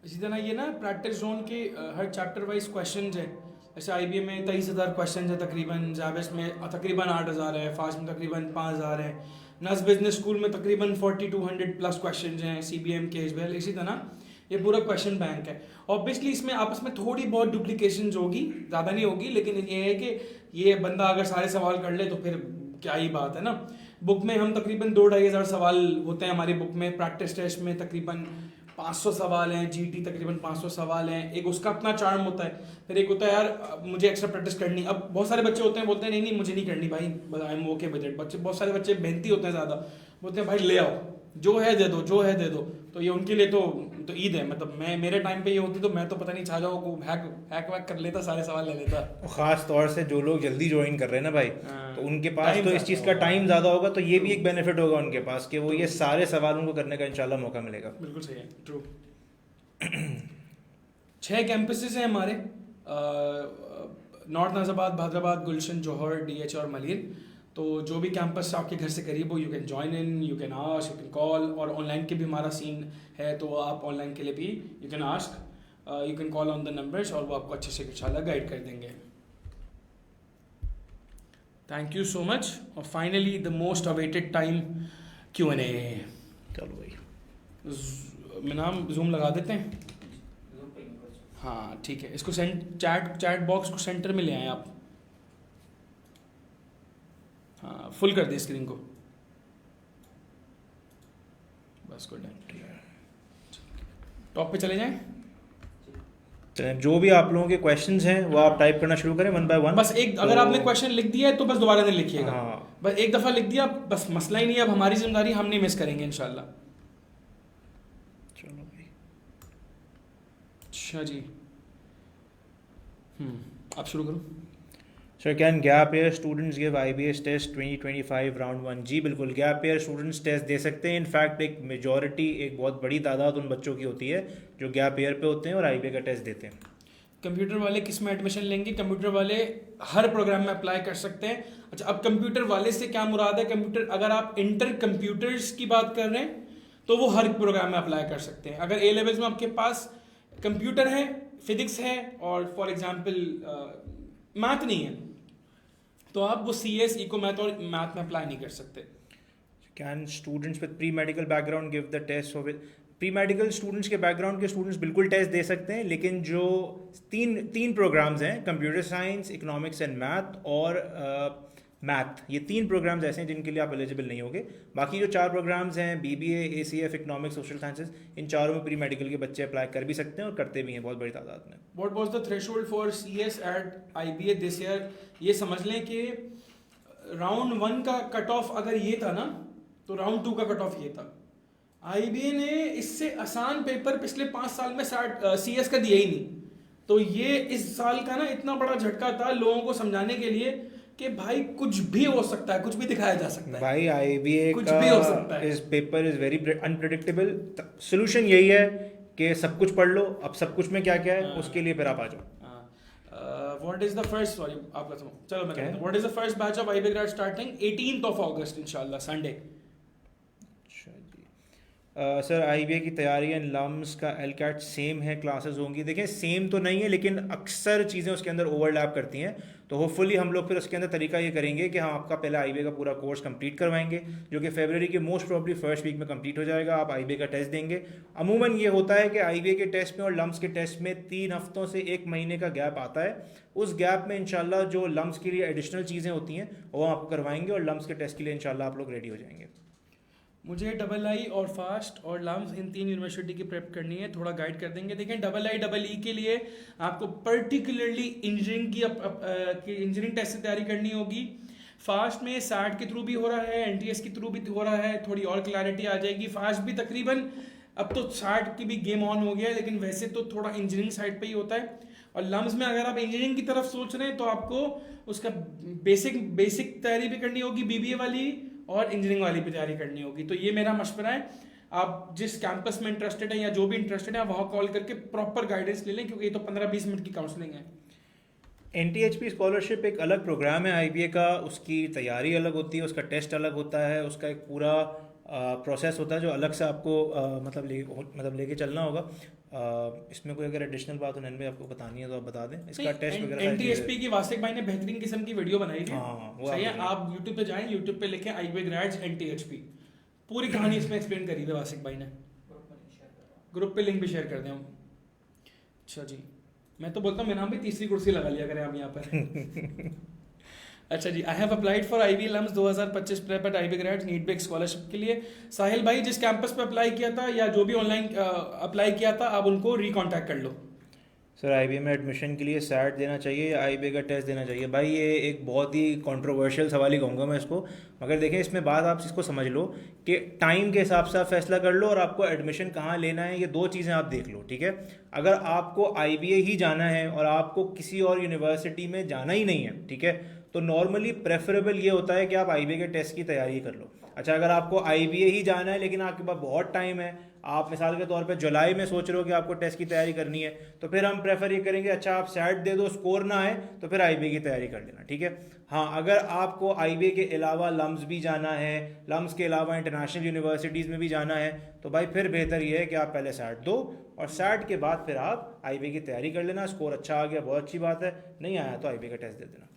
इसी तरह ये ना प्रैक्टिस जोन के हर चैप्टर वाइज क्वेश्चन है। जैसे IBA में 23,000 क्वेश्चन है तकरीबन, जावेस में तकरीबन 8,000 है, फास्ट में तकरीबन 5,000 है, नस बिजनेस स्कूल में तकरीबन 4200 प्लस क्वेश्चन हैं, CBM के एजवेल। इसी तरह ये पूरा क्वेश्चन बैंक है। ऑब्वियसली इसमें आपस में थोड़ी बहुत डुप्लीकेशन होगी, ज़्यादा नहीं होगी, लेकिन ये है कि ये बंदा अगर सारे सवाल कर ले तो फिर क्या ही बात है ना। बुक में हम तकरीबन 2-2,500 सवाल होते हैं हमारी बुक में, प्रैक्टिस टेस्ट में तकरीबन 500 सवाल हैं, जीटी तकरीबन 500 सवाल हैं, एक उसका अपना चार्म होता है, फिर एक होता है यार मुझे एक्स्ट्रा प्रैक्टिस करनी। अब बहुत सारे बच्चे होते हैं बोलते हैं नहीं नहीं मुझे नहीं करनी भाई, आई एम ओके बजट। बच्चे बहुत सारे बच्चे मेहनती होते हैं ज़्यादा, बोलते हैं भाई ले आओ जो है दे दो, जो है दे दो। तो ये उनके लिए तो ईद है। मतलब मैं मेरे टाइम पे ये होती तो मैं तो पता नहीं छाजाओं को हैक वैक कर लेता, सारे सवाल ले लेता। ख़ास तौर से जो लोग जल्दी ज्वाइन कर रहे हैं ना भाई, हाँ, तो उनके पास time तो इस ज़्यादा चीज़ का होगा। टाइम ज़्यादा होगा, तो ये भी एक बेनिफिट होगा उनके पास कि वो ये सारे सवाल उनको करने का इंशाल्लाह मौका मिलेगा। बिल्कुल सही है, ट्रू। 6 कैंपसेस हैं हमारे, नॉर्थ नाज़ाबाद, भादराबाद, गुलशन, जौहर, डीएच और मलिर। तो जो भी कैंपस आपके घर से करीब हो, you can join in, you can ask, you can call. और ऑनलाइन के भी हमारा सीन है, तो आप ऑनलाइन के लिए भी you can ask, you can call on the numbers, और वो आपको अच्छे से इंशाल्लाह गाइड कर देंगे। Thank you so much. और finally the most awaited time, Q&A। चलो भाई, मैं नाम जूम लगा देते हैं। हाँ ठीक है, इसको चैट बॉक्स को सेंटर में ले आए आप। हाँ फुल कर दी स्क्रीन को, बस गुड है। टॉप पे चले जाएं। चलें, जो भी आप लोगों के क्वेश्चंस हैं वो आप टाइप करना शुरू करें वन बाय वन। बस एक अगर आपने क्वेश्चन लिख दिया है तो बस दोबारा नहीं लिखिएगा। हाँ। बस एक दफ़ा लिख दिया, बस मसला ही नहीं है। अब हमारी जिम्मेदारी, हम नहीं मिस करेंगे इंशाल्लाह। चलो भाई, अच्छा जी, आप शुरू करो। Sir can gap year students give IBS test 2025 round 1? जी बिल्कुल, गैप ईयर स्टूडेंट्स टेस्ट दे सकते हैं। इनफैक्ट एक मेजॉरिटी, एक बहुत बड़ी तादाद उन बच्चों की होती है जो गैप ईयर पे होते हैं और IBA का टेस्ट देते हैं। कंप्यूटर वाले किस में एडमिशन लेंगे? कंप्यूटर वाले हर प्रोग्राम में अप्लाई कर सकते हैं। अच्छा, अब कंप्यूटर वाले से क्या मुराद है? कंप्यूटर, अगर आप इंटर कंप्यूटर्स की बात कर रहे हैं तो वो हर प्रोग्राम में अप्लाई कर सकते हैं। अगर ए लेवल्स में आपके पास कंप्यूटर है, फिजिक्स है और फॉर एग्जांपल मैथ नहीं है, तो आप वो CS, इको मैथ और मैथ में अप्लाई नहीं कर सकते। Can students with pre medical background give the test? Pre medical students के बैकग्राउंड के स्टूडेंट्स बिल्कुल टेस्ट दे सकते हैं, लेकिन जो तीन प्रोग्राम्स हैं, computer science, economics and math और मैथ, ये 3 प्रोग्राम्स ऐसे हैं जिनके लिए आप एलिजिबल नहीं होंगे। बाकी जो 4 प्रोग्राम्स हैं, BBA, ACF, economics, social sciences, इन चारों में प्री मेडिकल के बच्चे अप्लाई कर भी सकते हैं और करते भी हैं बहुत बड़ी तादाद में। What was the threshold for CS at IBA this year? ये समझ लें कि राउंड 1 का कट ऑफ अगर ये था ना, तो राउंड 2 का कट ऑफ ये था। IBA ने इससे आसान पेपर पिछले 5 साल में CS का दिया ही नहीं। तो ये इस साल का ना इतना बड़ा झटका था लोगों को समझाने के लिए कि भाई कुछ भी हो सकता है, कुछ भी दिखाया जा सकता है भाई। IBA कुछ का भी हो सकता है। इस paper is very unpredictable. Solution यही है कि सब कुछ पढ़ लो। अब सब कुछ में क्या क्या है, उसके लिए फिर आप आ जाओ। What is the first, sorry आपका सुनो, चलो मैं कहता हूं। What is the first batch of IBA grade starting 18th of August इंशाल्लाह, संडे। अच्छा जी सर, IBA की तैयारी एंड लम्स का LCAT सेम है, क्लासेस होंगी? देखिए सेम तो नहीं है, लेकिन अक्सर चीज़ें उसके अंदर ओवरलैप करती हैं। तो होपफुली हम लोग फिर उसके अंदर तरीका ये करेंगे कि हम आपका पहले IBA का पूरा कोर्स कंप्लीट करवाएंगे, जो कि फरवरी के मोस्ट प्रॉब्ली फर्स्ट वीक में कंप्लीट हो जाएगा। आप IBA का टेस्ट देंगे। अमूमन ये होता है कि IBA के टेस्ट में और लम्स के टेस्ट में 3 हफ्तों से 1 महीने का गैप आता है। उस गैप में इंशाल्लाह जो लम्स के लिए एडिशनल चीज़ें होती हैं वो आपको करवाएंगे और लम्स के टेस्ट के लिए इंशाल्लाह आप लोग रेडी हो जाएंगे। मुझे AA और फास्ट और लम्स इन 3 यूनिवर्सिटी की प्रेप करनी है, थोड़ा गाइड कर देंगे। देखें AA EE के लिए आपको पर्टिकुलरली इंजीनियरिंग की इंजीनियरिंग टेस्ट से तैयारी करनी होगी। फास्ट में SAT के थ्रू भी हो रहा है, NTS के थ्रू भी हो रहा है, थोड़ी और क्लैरिटी आ जाएगी। फास्ट भी तकरीबन अब तो SAT की भी गेम ऑन हो गया है, लेकिन वैसे तो थोड़ा इंजीनियरिंग साइड पे ही होता है। और लम्स में अगर आप इंजीनियरिंग की तरफ सोच रहे हैं तो आपको उसका बेसिक तैयारी भी करनी होगी, BBA वाली और इंजीनियरिंग वाली भी तैयारी करनी होगी। तो ये मेरा मशवरा है, आप जिस कैंपस में इंटरेस्टेड है या जो भी इंटरेस्टेड है आप वहाँ कॉल करके प्रॉपर गाइडेंस ले लें, क्योंकि ये तो 15-20 मिनट की काउंसलिंग है। NTHP स्कॉलरशिप एक अलग प्रोग्राम है IBA का, उसकी तैयारी अलग होती है, उसका टेस्ट अलग होता है, उसका एक पूरा प्रोसेस होता है जो अलग से आपको मतलब लेके चलना होगा। इसमें कोई अगर एडिशनल बात उन्होंने आपको बतानी है तो आप बता दें। इसका टेस्ट वगैरह NTSP की वासिक भाई ने बेहतरीन किस्म की वीडियो बनाई थी। हाँ, वो सही है, आप YouTube पे जाएं, YouTube पे लिखें IBA ग्रेड्स NTHP, पूरी कहानी इसमें एक्सप्लेन करी थी वासिक भाई ने। ग्रुप पे लिंक भी शेयर कर दें हम। अच्छा जी, मैं तो बोलता हूँ मेरा नाम भी तीसरी कुर्सी लगा लिया करें आप यहाँ पर। अच्छा जी, I have applied for IB LUMS 2025 prep at IB grades need बेक स्कॉलरशिप के लिए। साहिल भाई, जिस कैंपस पे अप्लाई किया था या जो भी ऑनलाइन अप्लाई किया था, आप उनको रिकॉन्टैक्ट कर लो। सर आईबीए में एडमिशन के लिए सैट देना चाहिए या आईबीए का टेस्ट देना चाहिए? भाई ये एक बहुत ही कंट्रोवर्शियल सवाल ही कहूँगा मैं इसको। मगर देखें, इसमें बात आप इसको समझ लो कि टाइम के हिसाब से आप फैसला कर लो और आपको एडमिशन कहाँ लेना है, ये दो चीज़ें आप देख लो, ठीक है। अगर आपको आईबीए ही जाना है और आपको किसी और यूनिवर्सिटी में जाना ही नहीं है, ठीक है, तो नॉर्मली प्रेफरेबल ये होता है कि आप आईबीए के टेस्ट की तैयारी कर लो। अच्छा, अगर आपको आईबीए ही जाना है लेकिन आपके पास बहुत टाइम है, आप मिसाल के तौर पे जुलाई में सोच रहे हो कि आपको टेस्ट की तैयारी करनी है, तो फिर हम प्रेफर ये करेंगे अच्छा आप सैट दे दो, स्कोर ना आए तो फिर आईबीए की तैयारी कर लेना, ठीक है। हाँ, अगर आपको आईबीए के अलावा लम्स भी जाना है, लम्स के अलावा इंटरनेशनल यूनिवर्सिटीज़ में भी जाना है, तो भाई फिर बेहतर ये है कि आप पहले सैट दो और सैट के बाद फिर आप आईबीए की तैयारी कर लेना। स्कोर अच्छा आ गया बहुत अच्छी बात है, नहीं आया तो आईबीए का टेस्ट दे देना।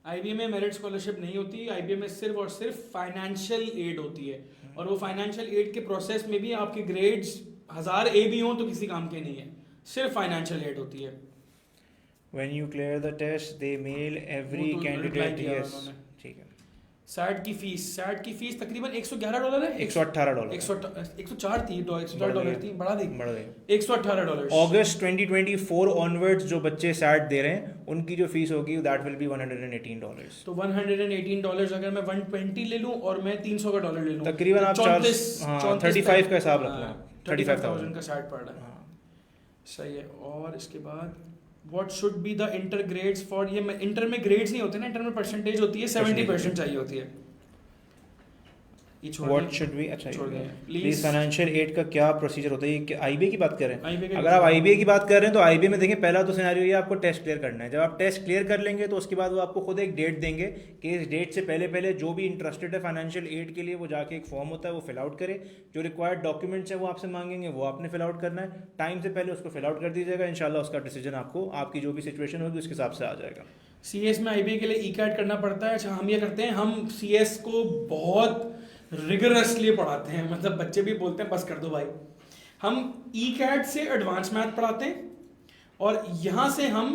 IB में मेरिट स्कॉलरशिप नहीं होती, IB में सिर्फ और सिर्फ फाइनेंशियल एड होती है, और वो फाइनेंशियल एड के प्रोसेस में भी आपके ग्रेड्स 1000 A भी हों तो किसी काम के नहीं है, सिर्फ फाइनेंशियल एड होती है। When you clear the test, they mail every वो तो candidate, reply किया yes, उन्होंने। ठीक है। सैट की फीस तकरीबन $111 है, $118 104 थी, $104 थी, बढ़ा दी, बढ़ गई। $118। अगस्त 2024 ऑनवर्ड्स जो बच्चे सैट दे रहे हैं उनकी जो फीस होगी दैट विल बी $118। तो $118 अगर मैं 120 ले लूं और मैं 300 का डॉलर ले लूं, तकरीबन आप 35 का हिसाब रख लो, 35,000 का सैट पड़ रहा है। सही है। और इसके बाद what should be the inter grades for, ये इंटर में ग्रेड्स नहीं होते ना, इंटर में परसेंटेज होती है, 70% चाहिए होती है। व्हाट शुड बी, अच्छा छोड़ गए प्लीज फाइनेंशियल एड का क्या प्रोसीजर होता है? ये आईबीए की बात कर रहे हैं? IB अगर आप आईबीए की बात कर रहे हैं तो आईबीए में देखें, पहला तो सिनेरियो ये आपको टेस्ट क्लियर करना है। जब आप टेस्ट क्लियर कर लेंगे तो उसके बाद वो आपको खुद एक डेट देंगे कि इस डेट से पहले पहले जो भी इंटरेस्टेड है फाइनेंशियल एड के लिए वो जाके एक फॉर्म होता है वो फिल आउट करे, जो रिक्वायर्ड डॉक्यूमेंट्स हैं वो आपसे मांगेंगे वो आपने फिल आउट करना है, टाइम से पहले उसको फिल आउट कर दीजिएगा। इंशाल्लाह उसका डिसीजन आपको आपकी जो भी सिचुएशन होगी उसके हिसाब से आ जाएगा। CS में IB के लिए ECAT करना पड़ता है। अच्छा, हम ये करते हैं, हम CS को बहुत रिगरसली पढ़ाते हैं, मतलब बच्चे भी बोलते हैं बस कर दो भाई। हम ECAT से एडवांस मैथ पढ़ाते हैं और यहाँ से हम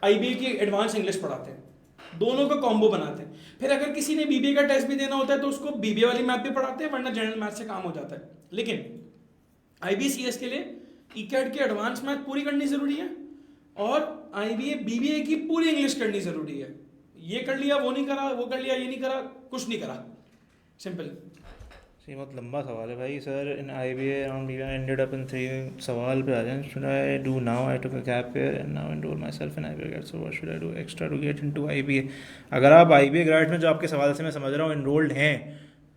IB की एडवांस इंग्लिश पढ़ाते हैं, दोनों का कॉम्बो बनाते हैं। फिर अगर किसी ने BBA का टेस्ट भी देना होता है तो उसको BBA वाली मैथ भी पढ़ाते हैं, वरना जनरल मैथ से काम हो जाता है। लेकिन IB CS के लिए ECAT की एडवांस मैथ पूरी करनी जरूरी है और BBA की पूरी इंग्लिश करनी जरूरी है। ये कर लिया, वो नहीं करा, वो कर लिया, ये नहीं करा, कुछ नहीं करा, सिंपल। सही, बहुत लंबा सवाल है भाई। Sir in IBA around BBA ended up in 3 सवाल पे आ जाएं। Should I do now, I took a gap year and now enrol myself in IBA grade, so what should I do extra to get into IBA? अगर आप IBA grade में, जो आपके सवाल से मैं समझ रहा हूँ, एनरोल्ड हैं,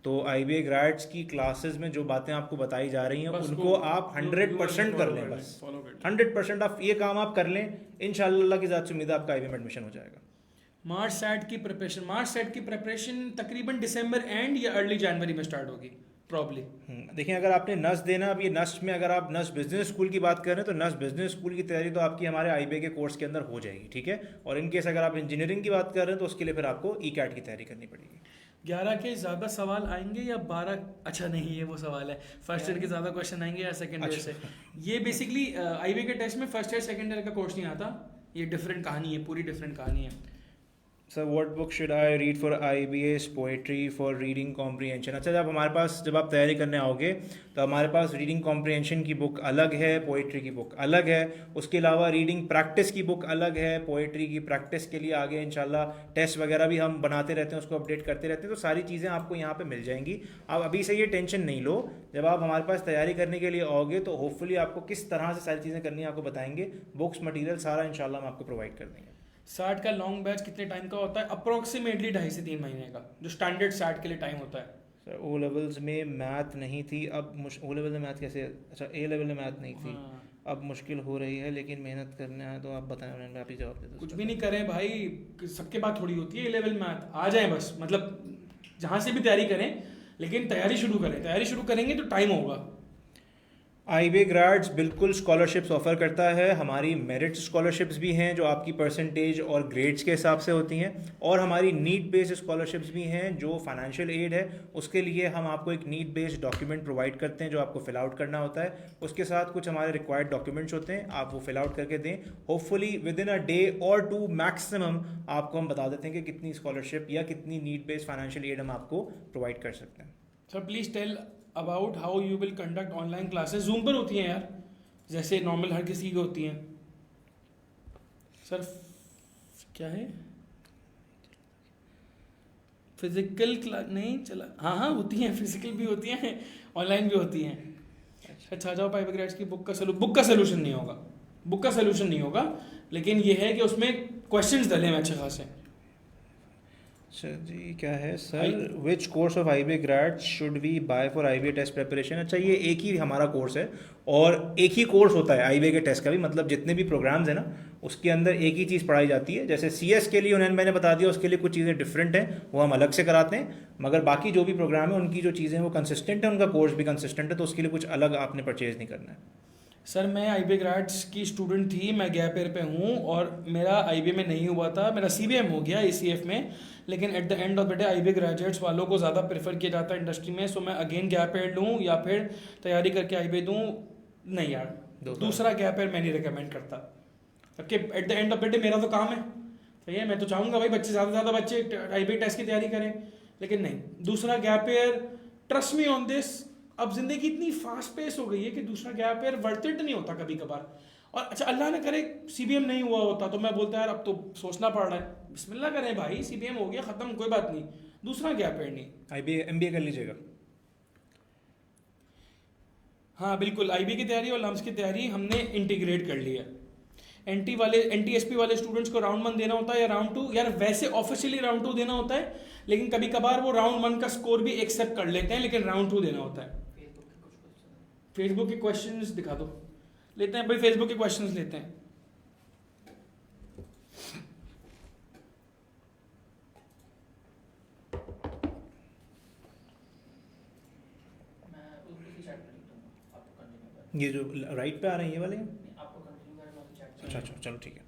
तो आईबीए ग्रेड्स की क्लासेस में जो बातें आपको बताई जा रही हैं उनको आप 100% कर लें। बस 100% आप ये काम आप कर लें, इंशाल्लाह की ज़ात से उम्मीद है आपका आईबीए में एडमिशन हो जाएगा। मार्च सेट की प्रिपरेशन तकरीबन दिसंबर एंड या अर्ली जनवरी में स्टार्ट होगी प्रॉब्ली। देखिए, अगर आपने नस देना, अब ये नस में अगर आप नस बिजनेस स्कूल की बात कर रहे हैं तो नस बिजनेस स्कूल की तैयारी तो आपकी हमारे आईबीए के कोर्स के अंदर हो जाएगी, ठीक है। और इनकेस अगर आप इंजीनियरिंग की बात कर रहे हैं तो उसके लिए फिर आपको ECAT की तैयारी करनी पड़ेगी। 11 के ज़्यादा सवाल आएंगे या 12? अच्छा नहीं, ये वो सवाल है, फर्स्ट ईयर के ज़्यादा क्वेश्चन आएंगे या सेकंड ईयर से? ये बेसिकली आईबीए के टेस्ट में फर्स्ट ईयर सेकंड ईयर का कोर्स नहीं आता, ये डिफरेंट कहानी है, पूरी डिफरेंट कहानी है। Sir what book should I read for IBS poetry for reading comprehension? अच्छा, जब आप तैयारी करने आओगे तो हमारे पास रीडिंग कॉम्प्रीहेंशन की बुक अलग है, पोएट्री की बुक अलग है, उसके अलावा रीडिंग प्रैक्टिस की बुक अलग है। पोएट्री की प्रैक्टिस के लिए आगे इंशाल्लाह टेस्ट वगैरह भी हम बनाते रहते हैं, उसको अपडेट करते रहते हैं, तो सारी चीज़ें आपको यहाँ पे मिल जाएंगी। आप अभी से ये टेंशन नहीं लो, जब आप हमारे पास तैयारी करने के लिए आओगे तो होपफुली आपको किस तरह से सारी चीज़ें करनी है आपको बताएंगे, बुक्स मटीरियल सारा इंशाल्लाह हम आपको प्रोवाइड कर देंगे। सैट का लॉन्ग बैच कितने टाइम का होता है? अप्रोक्सीमेटली 2.5 से 3 महीने का, जो स्टैंडर्ड सैट के लिए टाइम होता है। सर ओ लेवल्स में मैथ नहीं थी, अब ओ लेवल में मैथ कैसे? अच्छा, ए लेवल में मैथ नहीं थी, अब मुश्किल हो रही है, लेकिन मेहनत करना है तो आप बताएं, उन्होंने आप ही जवाब दे दो। कुछ भी नहीं करें भाई, सबके बात थोड़ी होती है ए लेवल मैथ, आ जाए बस, मतलब जहाँ से भी तैयारी करें, लेकिन तैयारी शुरू करें, तैयारी शुरू करेंगे तो टाइम होगा। आईबी ग्रेड्स बिल्कुल स्कॉलरशिप्स ऑफर करता है। हमारी मेरिट स्कॉलरशिप्स भी हैं जो आपकी परसेंटेज और ग्रेड्स के हिसाब से होती हैं, और हमारी नीड बेस्ड स्कॉलरशिप्स भी हैं जो फाइनेंशियल एड है उसके लिए हम आपको एक नीड बेस्ड डॉक्यूमेंट प्रोवाइड करते हैं जो आपको फिल आउट करना होता है। उसके साथ कुछ हमारे रिक्वायर्ड डॉक्यूमेंट्स होते हैं, आप वो फिल आउट करके दें। Hopefully with in a day और टू मैक्सिमम आपको हम बता देते हैं कि कितनी स्कॉलरशिप या कितनी नीड बेस्ड फाइनेंशियल एड हम आपको प्रोवाइड कर सकते हैं। Sir please tell about how you will conduct online classes. Zoom पर होती हैं यार, जैसे नॉर्मल हर किसी की होती हैं। सर क्या है, फिजिकल क्लास नहीं चला? हाँ हाँ होती हैं, फिजिकल भी होती हैं, ऑनलाइन भी होती हैं। अच्छा जाओ पाइप ग्रेड्स की बुक का सोल्यूशन नहीं होगा, बुक का सोल्यूशन नहीं होगा, लेकिन ये है कि उसमें क्वेश्चंस डले हैं अच्छे खासे। सर जी क्या है sir, which course of IBA grade should we buy for IBA test preparation? अच्छा ये एक ही हमारा कोर्स है और एक ही कोर्स होता है आईबीए के टेस्ट का भी, मतलब जितने भी प्रोग्राम्स हैं ना उसके अंदर एक ही चीज़ पढ़ाई जाती है। जैसे सीएस के लिए उन्होंने मैंने बता दिया, उसके लिए कुछ चीज़ें डिफरेंट हैं वो हम अलग से कराते हैं, मगर बाकी जो भी प्रोग्राम है उनकी जो चीज़ें हैं वो कंसिस्टेंट है, उनका कोर्स भी कंसिस्टेंट है, तो उसके लिए कुछ अलग आपने परचेज नहीं करना है। सर मैं आईबीए ग्रेड्स की स्टूडेंट थी, मैं गैप ईयर पे हूँ और मेरा आईबीए में नहीं हुआ था, मेरा सीबीएम हो गया एसीएफ में, लेकिन at the end of the day IBA graduates वालों को ज़्यादा प्रेफर किया जाता है इंडस्ट्री में। सो मैं अगेन गैप ईयर लूँ या फिर तैयारी करके आईबीए दूँ? नहीं यार, दूसरा गैप ईयर मैं नहीं रिकमेंड करता, क्योंकि at the end of the day मेरा तो काम है, सही है। मैं तो चाहूँगा भाई बच्चे ज़्यादा से ज़्यादा बच्चे आईबीए टेस्ट की तैयारी करें, लेकिन नहीं, दूसरा gap year, trust me on this. अब जिंदगी इतनी फास्ट पेस हो गई है कि दूसरा गैप ईयर वर्थ इट नहीं होता कभी कभार। और अच्छा अल्लाह ने करे सीबीएम नहीं हुआ होता तो मैं बोलता यार अब तो सोचना पड़ रहा है, बिस्मिल्लाह करें भाई, सीबीएम हो गया खत्म, कोई बात नहीं, दूसरा गैप ईयर नहीं। आईबीए एमबीए कर लीजिएगा। हाँ बिल्कुल, आईबी की तैयारी और लम्स की तैयारी हमने इंटीग्रेट कर ली है। एनटीएसपी वाले स्टूडेंट्स को राउंड 1 देना होता है या राउंड 2, यार वैसे ऑफिशियली राउंड 2 देना होता है, लेकिन कभी कभार वो राउंड 1 का स्कोर भी एक्सेप्ट कर लेते हैं, लेकिन राउंड 2 देना होता है। फेसबुक के क्वेश्चंस दिखा दो, लेते हैं भाई, फेसबुक के क्वेश्चंस लेते हैं। ये जो राइट पे आ रहे हैं ये वाले हैं? अच्छा अच्छा चलो ठीक है।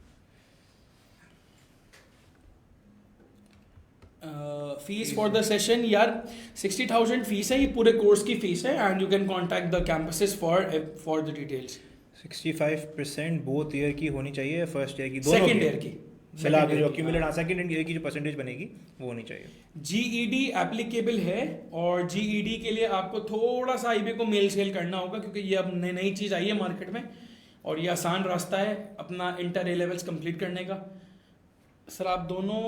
फीस फॉर द सेशन यार 60,000 फीस है, ये पूरे कोर्स की फीस है, and you can contact the campuses for the details. 65% both year की होनी चाहिए, फर्स्ट ईयर की, सेकंड ईयर की मिला के जो एक्यूमुलेट सेकंड ईयर की जो परसेंटेज बनेगी वो होनी चाहिए। जीईडी एप्लीकेबल है, और जीईडी के लिए आपको थोड़ा सा आईबी को मेल सेल करना होगा, क्योंकि ये अब नई चीज़ आई है मार्केट में, और ये आसान रास्ता है अपना इंटर ए लेवल्स कंप्लीट करने का। सर आप दोनों,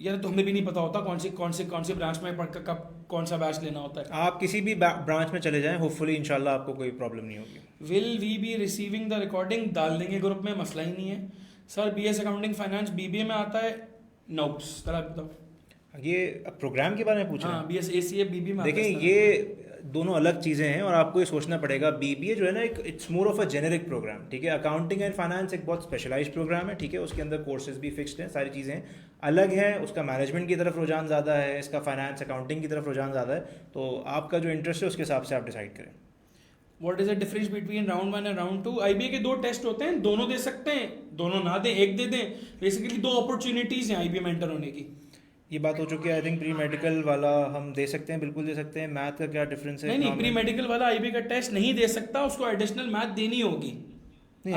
यार तो हमें भी नहीं पता होता कौन सी ब्रांच में पढ़कर कब कौन सा बैच लेना होता है। आप किसी भी ब्रांच में चले जाएं, होपफुली इंशाल्लाह आपको कोई प्रॉब्लम नहीं होगी। Will we be receiving the recording? डाल देंगे ग्रुप में, मसला ही नहीं है। Sir BS accounting finance BBA में आता है? नोट्स तरह बताओ। ये प्रोग्राम के बारे में पूछ रहे हैं? हाँ बीएस एसीए बीबी में देखिए ये दोनों अलग चीज़ें हैं और आपको ये सोचना पड़ेगा। बीबीए जो है ना एक it's more of a generic programme, ठीक है। अकाउंटिंग एंड फाइनेंस एक बहुत स्पेशलाइज्ड प्रोग्राम है, ठीक है। उसके अंदर कोर्सेज भी फिक्स्ड हैं, सारी चीज़ें अलग हैं, उसका मैनेजमेंट की तरफ रुझान ज़्यादा है, इसका फाइनेंस अकाउंटिंग की तरफ रुझान ज़्यादा है। तो आपका जो इंटरेस्ट है उसके हिसाब से आप डिसाइड करें। What is the difference between round 1 and round 2? IBA के 2 टेस्ट होते हैं, दोनों दे सकते हैं, दोनों ना दें एक दे दें, बेसिकली 2 अपॉर्चुनिटीज हैं आईबीए में एंटर होने की। ये बात हो चुकी है, आई थिंक प्री मेडिकल वाला हम दे सकते हैं, बिल्कुल दे सकते हैं। मैथ का क्या डिफरेंस है? नहीं प्री मेडिकल वाला आईबीए का टेस्ट नहीं दे सकता, उसको एडिशनल मैथ देनी होगी। नहीं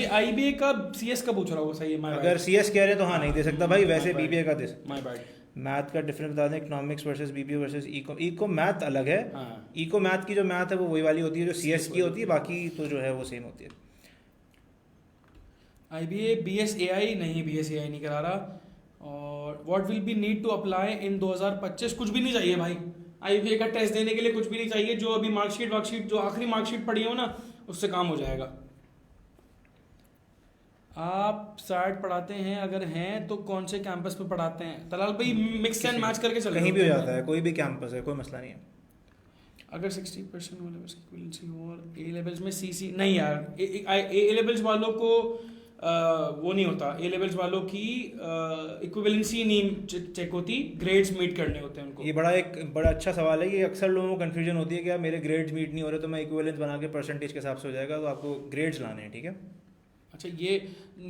आईबीए का सीएस का पूछ रहा हूँ, सही है। अगर सीएस कह रहे हैं तो हाँ नहीं दे सकता भाई, वैसे बीबीए का दे सकता। My bad. मैथ का डिफरेंस बता दें, economics versus BBA versus eco math अलग है। हाँ। इको मैथ की जो मैथ है वो वही वाली होती है जो सीएस की होती है, बाकी तो जो है वो सेम होती है। आईबीए बीएसएआई नहीं करा रहा। और what will be need to apply in 2025? कुछ भी नहीं चाहिए भाई, आईबीए का टेस्ट देने के लिए कुछ भी नहीं चाहिए। जो अभी मार्कशीट जो आखिरी मार्कशीट पड़ी हो ना उससे काम हो जाएगा। आप साइड पढ़ाते हैं? अगर हैं तो कौन से कैंपस पे पढ़ाते हैं? तलाल भाई मिक्स एंड मैच करके चल कहीं भी हो जाता है, कोई भी कैंपस है, कोई मसला नहीं है। अगर 60% हो और ए लेवल्स में सीसी नहीं यार, ए लेवल्स वालों को वो नहीं होता, ए लेवल्स वालों की इक्विवेलेंसी नहीं चेक होती, ग्रेड्स मीट करने होते हैं उनको। ये बड़ा अच्छा सवाल है। ये अक्सर लोगों को कन्फ्यूजन होती है कि यार मेरे ग्रेड्स मीट नहीं हो रहे तो मैं इक्विवेलेंस बना के परसेंटेज के हिसाब से हो जाएगा, तो आपको ग्रेड्स लाने हैं, ठीक है। अच्छा, ये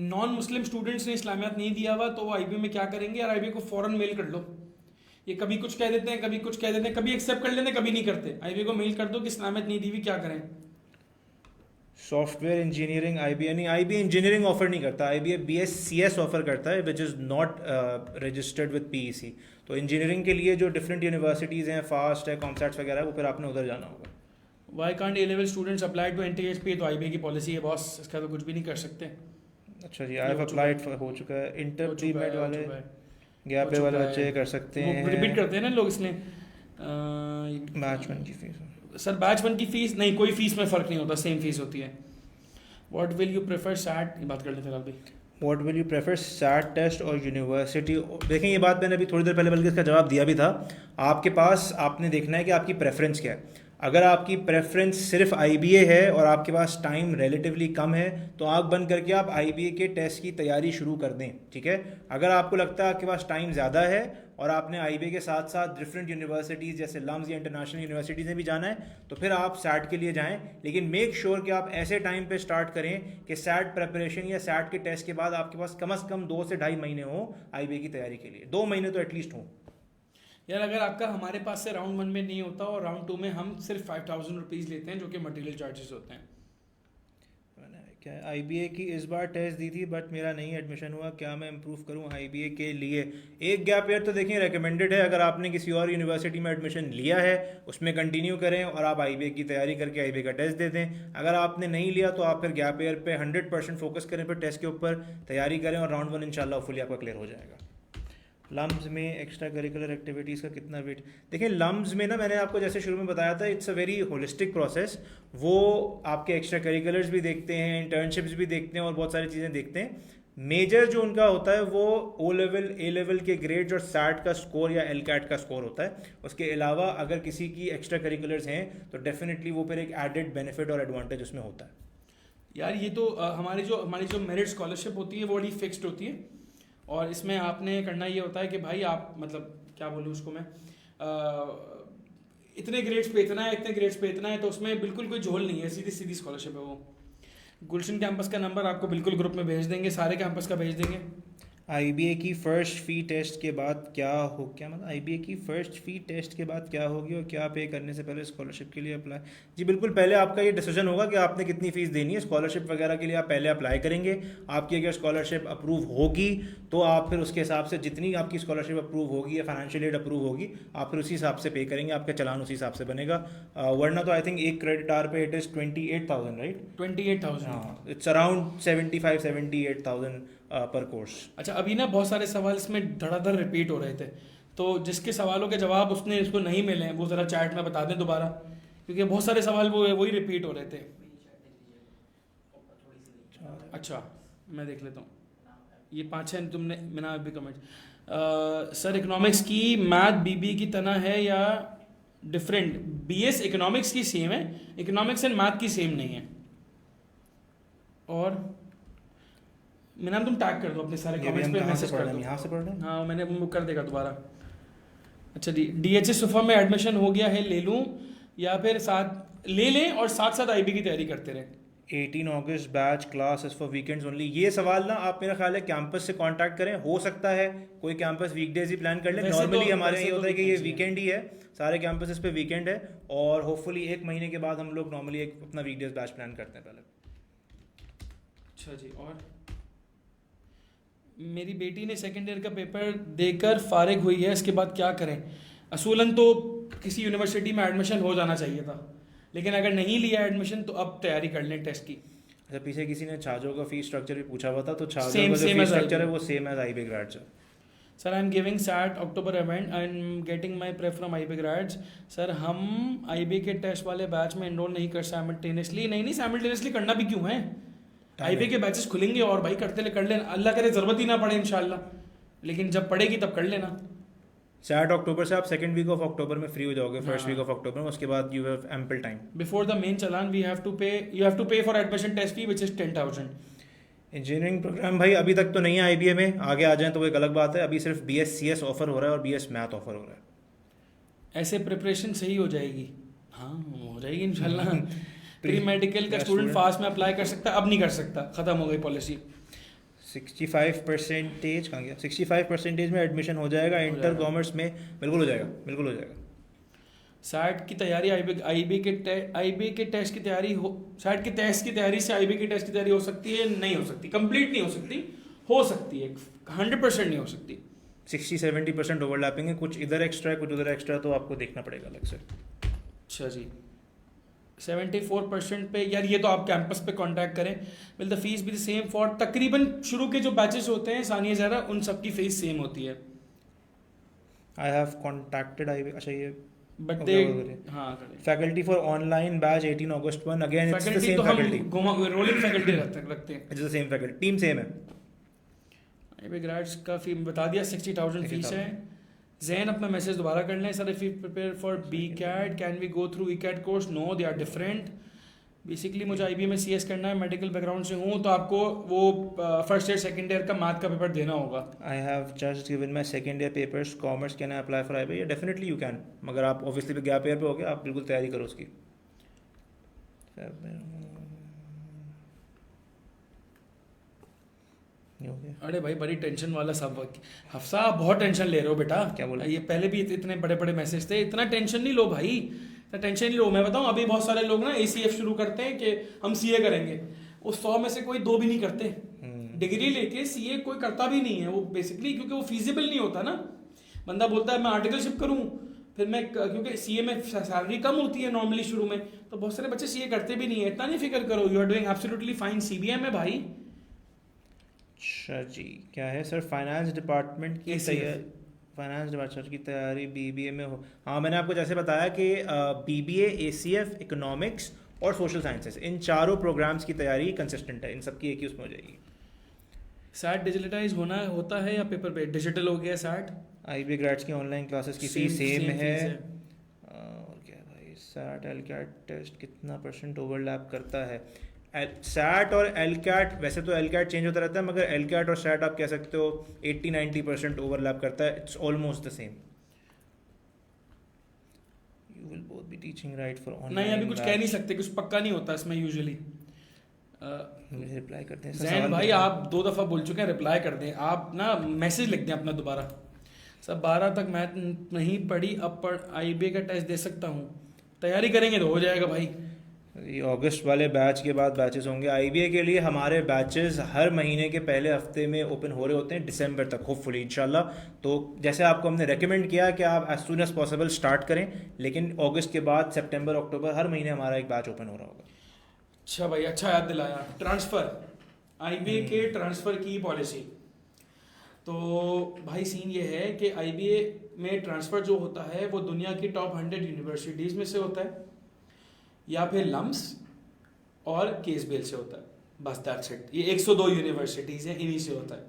नॉन मुस्लिम स्टूडेंट्स ने इस्लामियात नहीं दिया हुआ तो आईबीए में क्या करेंगे यार? आईबीए को फौरन मेल कर लो। ये कभी कुछ कह देते हैं, कभी कुछ कह देते हैं, कभी एक्सेप्ट कर लेते हैं, कभी नहीं करते। आईबीए को मेल कर दो कि इस्लामियत नहीं दी हुई, क्या करें? सॉफ्टवेयर इंजीनियरिंग आईबीए नहीं, आईबीए इंजीनियरिंग ऑफर नहीं करता, आईबीए बीएससीएस ऑफर करता है which is not registered with PEC. तो इंजीनियरिंग के लिए जो डिफरेंट यूनिवर्सिटीज़ हैं, फास्ट है, कॉमसेट्स वगैरह, वो फिर आपने उधर जाना होगा। Why can't A level students apply to NTHP? तो आईबीए की पॉलिसी है बॉस, इसका तो कुछ भी नहीं कर सकते। अच्छा जी, आई हैव अप्लाइड हो चुका है। इंटर प्री मेड वाले, गैप पे वाले बच्चे कर सकते हैं, रिपीट करते हैं ना लोग, इसलिए बैच 1 की फीस। सर बैच 1 की फीस नहीं, कोई फीस में फ़र्क नहीं होता, सेम फीस होती है। What will you prefer SAT, बात कर लेते हैं भाई। What will you prefer SAT test और यूनिवर्सिटी? देखें, ये बात मैंने अभी थोड़ी देर पहले बल्कि इसका जवाब दिया भी था। आपके पास आपने देखना है कि आपकी प्रेफरेंस क्या है। अगर आपकी प्रेफरेंस सिर्फ आईबीए है और आपके पास टाइम रिलेटिवली कम है तो आँख बंद करके आप आईबीए के टेस्ट की तैयारी शुरू कर दें, ठीक है। अगर आपको लगता है आपके पास टाइम ज़्यादा है और आपने आईबीए के साथ साथ डिफरेंट यूनिवर्सिटीज़ जैसे लम्स या इंटरनेशनल यूनिवर्सिटीज़ में भी जाना है तो फिर आप सैट के लिए जाएं। लेकिन मेक श्योर कि आप ऐसे टाइम पे स्टार्ट करें कि सैट प्रेपरेशन या सैट के टेस्ट के बाद आपके पास कम से कम 2 से ढाई महीने हो आईबीए की तैयारी के लिए। 2 महीने तो एटलीस्ट हों यार। अगर आपका हमारे पास से राउंड 1 में नहीं होता और राउंड 2 में हम सिर्फ 5000 रुपीज़ लेते हैं जो कि मटेरियल चार्जेस होते हैं। क्या आईबीए की इस बार टेस्ट दी थी बट मेरा नहीं एडमिशन हुआ, क्या मैं इम्प्रूव करूं आईबीए के लिए? एक गैप ईयर तो देखिए रेकमेंडेड है। अगर आपने किसी और यूनिवर्सिटी में एडमिशन लिया है उसमें कंटिन्यू करें और आप आईबीए की तैयारी करके आईबीए का टेस्ट दे दें। अगर आपने नहीं लिया तो आप फिर गैप ईयर पे 100% फोकस करें, फिर टेस्ट के ऊपर तैयारी करें और राउंड 1 इंशाल्लाह फुली आपका क्लियर हो जाएगा। लम्स में एक्स्ट्रा करिकुलर एक्टिविटीज़ का कितना वेट? देखिए लम्स में ना, मैंने आपको जैसे शुरू में बताया था, it's a very holistic process. वो आपके एक्स्ट्रा करिकुलर्स भी देखते हैं, इंटर्नशिप्स भी देखते हैं और बहुत सारी चीज़ें देखते हैं। मेजर जो उनका होता है वो ओ लेवल, ए लेवल के ग्रेड्स और सैट का स्कोर या एल कैट का स्कोर होता है। उसके अलावा अगर किसी की एक्स्ट्रा करिकुलर्स हैं तो डेफिनेटली वो फिर एक एडेड बेनिफिट और एडवांटेज उसमें होता है। यार ये तो हमारी जो मेरिट स्कॉलरशिप होती है वो बड़ी फिक्स्ड होती है और इसमें आपने करना ये होता है कि भाई आप, मतलब क्या बोलूँ उसको मैं, इतने ग्रेड्स पे इतना है, इतने ग्रेड्स पे इतना है, तो उसमें बिल्कुल कोई झोल नहीं है, सीधी सीधी स्कॉलरशिप है वो। गुलशन कैंपस का नंबर आपको बिल्कुल ग्रुप में भेज देंगे, सारे कैंपस का भेज देंगे। आईबीए की फ़र्स्ट फ़ी टेस्ट के बाद क्या मतलब आईबीए की फ़र्स्ट फ़ी टेस्ट के बाद क्या होगी और क्या पे करने से पहले स्कॉलरशिप के लिए अप्लाई? जी बिल्कुल, पहले आपका ये डिसीजन होगा कि आपने कितनी फ़ीस देनी है। स्कॉलरशिप वगैरह के लिए आप पहले अप्लाई करेंगे। आपकी अगर स्कॉलरशिप अप्रूव होगी तो आप फिर उसके हिसाब से, जितनी आपकी स्कॉलरशिप अप्रूव होगी या फाइनेंशियल एड अप्रूव होगी, आप फिर उसी हिसाब से पे करेंगे, आपका चलान उसी हिसाब से बनेगा। वरना तो आई थिंक एक क्रेडिट आवर पे इट इज़ 28,000, राइट? 28,000। हाँ, इट्स अराउंड 78,000 पर कोर्स। अच्छा, अभी ना बहुत सारे सवाल इसमें धड़ाधड़ रिपीट हो रहे थे, तो जिसके सवालों के जवाब उसने इसको नहीं मिले वो ज़रा चैट में बता दें दोबारा, क्योंकि बहुत सारे सवाल वही रिपीट हो रहे थे। अच्छा, मैं देख लेता हूँ, ये 5-6 तुमने मैंने अभी कमेंट। सर इकोनॉमिक्स की मैथ बीबी की तरह है या डिफरेंट? बीएस इकोनॉमिक्स की सेम है, इकोनॉमिक्स एंड मैथ की सेम नहीं है। और मेरा तुम टैग कर दो अपने सारे कमेंट्स पे, मैसेज कर दो। यहाँ से पढ़ रहे हैं? हाँ, मैंने वो कर देगा दोबारा। अच्छा जी, डीएचएस सुफा में एडमिशन हो गया है, ले लूँ या फिर साथ ले लें और साथ साथ आईबी की तैयारी करते रहें? 18 अगस्त batch class is for weekends only. ये सवाल ना आप, मेरा ख्याल है कैंपस से कांटेक्ट करें। हो सकता है कोई कैंपस वीकडेज ही प्लान कर ले। नॉर्मली हमारे यहाँ ये होता है कि ये वीकेंड ही है, सारे कैंपसेस पे वीकेंड है और होपफुली 1 महीने के बाद हम लोग नॉर्मली एक अपना वीकडेज बैच प्लान करते हैं पहले। अच्छा जी, और मेरी बेटी ने सेकेंड ईयर का पेपर देकर फारिग हुई है, इसके बाद क्या करें? असूलन तो किसी यूनिवर्सिटी में एडमिशन हो जाना चाहिए था, लेकिन अगर नहीं लिया एडमिशन तो अब तैयारी कर लें टेस्ट की। अच्छा, पीछे किसी ने छाजों का फीस स्ट्रक्चर भी पूछा हुआ था, तो छाजों Same- का जो same फीस as स्ट्रक्चर है IB. वो सेम एज आईबी ग्रेड्स है। Sir I am giving SAT October event, I am getting my pref from IB grades. Sir हम आईबी के टेस्ट वाले बैच में एनरोल नहीं कर साइमल्टेनियसली? नहीं, साइमल्टेनियसली करना भी क्यों है? आईबी के बैचेस खुलेंगे और भाई करते कर लेना, अल्लाह करे ज़रूरत ही ना पड़े इंशाल्लाह, लेकिन जब पड़ेगी तब कर लेना। सैट अक्टूबर से आप सेकंड वीक ऑफ अक्टूबर में फ्री हो जाओगे, फर्स्ट वीक ऑफ अक्टूबर में, उसके बाद you have ample time. Before the main challan we have to pay, you have to pay for admission test fee which is 10,000। Engineering programme भाई अभी तक तो नहीं है आईबीए में, आगे आ जाए तो वो एक अलग बात है। अभी सिर्फ बीएस ऑफर हो रहा है और बीएस मैथ ऑफर हो रहा है। ऐसे प्रिपरेशन सही हो जाएगी। हाँ हो जाएगी इंशाल्लाह। प्री मेडिकल का या स्टूडेंट student- फास्ट में अप्लाई कर सकता है, अब नहीं कर सकता, खत्म हो गई पॉलिसी। 65% कहाँ गया, 65% में एडमिशन हो जाएगा इंटर जाएगा। कॉमर्स में। बिल्कुल हो जाएगा, बिल्कुल हो जाएगा। सैट की तैयारी आईबी के टेस्ट की तैयारी हो, सैट के टेस्ट की तैयारी से आईबी के टेस्ट की तैयारी हो सकती है? नहीं हो सकती, कंप्लीट नहीं हो सकती। हो सकती है, 100% नहीं हो सकती। 60-70% ओवरलैपिंग है, कुछ इधर एक्स्ट्रा है कुछ उधर एक्स्ट्रा, तो आपको देखना पड़ेगा अलग से। अच्छा जी। 74% पे यार, ये तो आप कैंपस पे कांटेक्ट करें। Will the fees be the same for, तकरीबन शुरू के जो बैचेस होते हैं सानिया ज़रा, उन सब की फीस सेम होती है। आई हैव कॉन्टैक्टेड आई, अच्छा ये बट Okay, दे okay. हाँ faculty for online batch 18 August 1, again it's the faculty same तो फैकल्टी, हम रोलिंग फैकल्टी रखते हैं। It's the same faculty, team same है। अभी ग्रेड्स का फी बता दिया, 60,000 फीस है। जैन अपना मैसेज दोबारा कर लें। Sir if you prepare for B CAT can we go through E CAT course? No, they are different. Basically मुझे आईबी में सीएस करना है, मेडिकल बैकग्राउंड से हूँ, तो आपको वो फर्स्ट ईयर सेकंड ईयर का मैथ का पेपर देना होगा। I have just given my second year papers commerce, can I apply for I? Definitely you can, मगर आप ऑब्वियसली गैप ईयर पे हो गए, आप बिल्कुल तैयारी करो उसकी। अरे भाई बड़ी टेंशन वाला सब हफ्सा, आप बहुत टेंशन ले रहे हो बेटा। क्या बोला? ये पहले भी इतने बड़े बड़े मैसेज थे, इतना टेंशन नहीं लो भाई, इतना टेंशन नहीं लो। मैं बताऊं, अभी बहुत सारे लोग ना एसीएफ शुरू करते हैं कि हम सीए करेंगे, उस 100 में से कोई 2 भी नहीं करते। डिग्री लेके सीए कोई करता भी नहीं है वो, बेसिकली क्योंकि वो फीजिबल नहीं होता ना। बंदा बोलता है मैं आर्टिकलशिप करूं, फिर मैं, क्योंकि सीए में सैलरी कम होती है नॉर्मली शुरू में, तो बहुत सारे बच्चे सीए करते भी नहीं है। इतना नहीं फिक्र करो, you are doing absolutely fine, CBM है भाई। अच्छा जी, क्या है सर फाइनेंस डिपार्टमेंट की ACF। तैयारी, फाइनेंस डिपार्टमेंट की तैयारी बीबीए में हो? हाँ, मैंने आपको जैसे बताया कि बीबीए, एसीएफ, इकोनॉमिक्स और सोशल साइंसेस, इन चारों प्रोग्राम्स की तैयारी कंसिस्टेंट है, इन सबकी एक ही उसमें हो जाएगी। सैट डिजिटलाइज होता है या पेपर पे? डिजिटल हो गया सैट। आईबी ग्रेड्स की ऑनलाइन क्लासेस की फीस Same सेम है। fees है। और क्या भाई, सैट एलकैट टेस्ट कितना परसेंट ओवरलैप करता है? सैट और एलकैट, वैसे तो एलकैट चेंज होता रहता है, मगर एलकैट और सैट आप कह सकते हो 80-90% ओवरलैप करता है, it's almost the same. You will both be teaching right for online. नहीं अभी कुछ कह नहीं सकते, कुछ पक्का नहीं होता इसमें यूजुअली। रिप्लाई करते हैं जैन भाई आप 2 दफ़ा बोल चुके हैं, रिप्लाई कर दें आप ना, मैसेज लिख दें अपना दोबारा। सब 12 तक मैथ नहीं पढ़ी, अब पढ़ आईबीए का टेस्ट दे सकता हूँ, तैयारी करेंगे तो हो जाएगा भाई। ये अगस्त वाले बैच के बाद बैचेस होंगे आईबीए के लिए। हमारे बैचेस हर महीने के पहले हफ्ते में ओपन हो रहे होते हैं, दिसंबर तक होपफुली इंशाल्लाह। तो जैसे आपको हमने रेकमेंड किया कि आप as soon as possible start करें, लेकिन अगस्त के बाद सितंबर, अक्टूबर हर महीने हमारा एक बैच ओपन हो रहा होगा। अच्छा भाई, अच्छा याद दिलाया। ट्रांसफ़र, आईबीए के ट्रांसफ़र की पॉलिसी, तो भाई सीन ये है कि आईबीए में ट्रांसफ़र जो होता है वो दुनिया की टॉप 100 यूनिवर्सिटीज़ में से होता है, या फिर लम्स और केएसबीएल से होता है, बस दैट्स इट। ये 102 यूनिवर्सिटीज़ हैं, इन्हीं से होता है।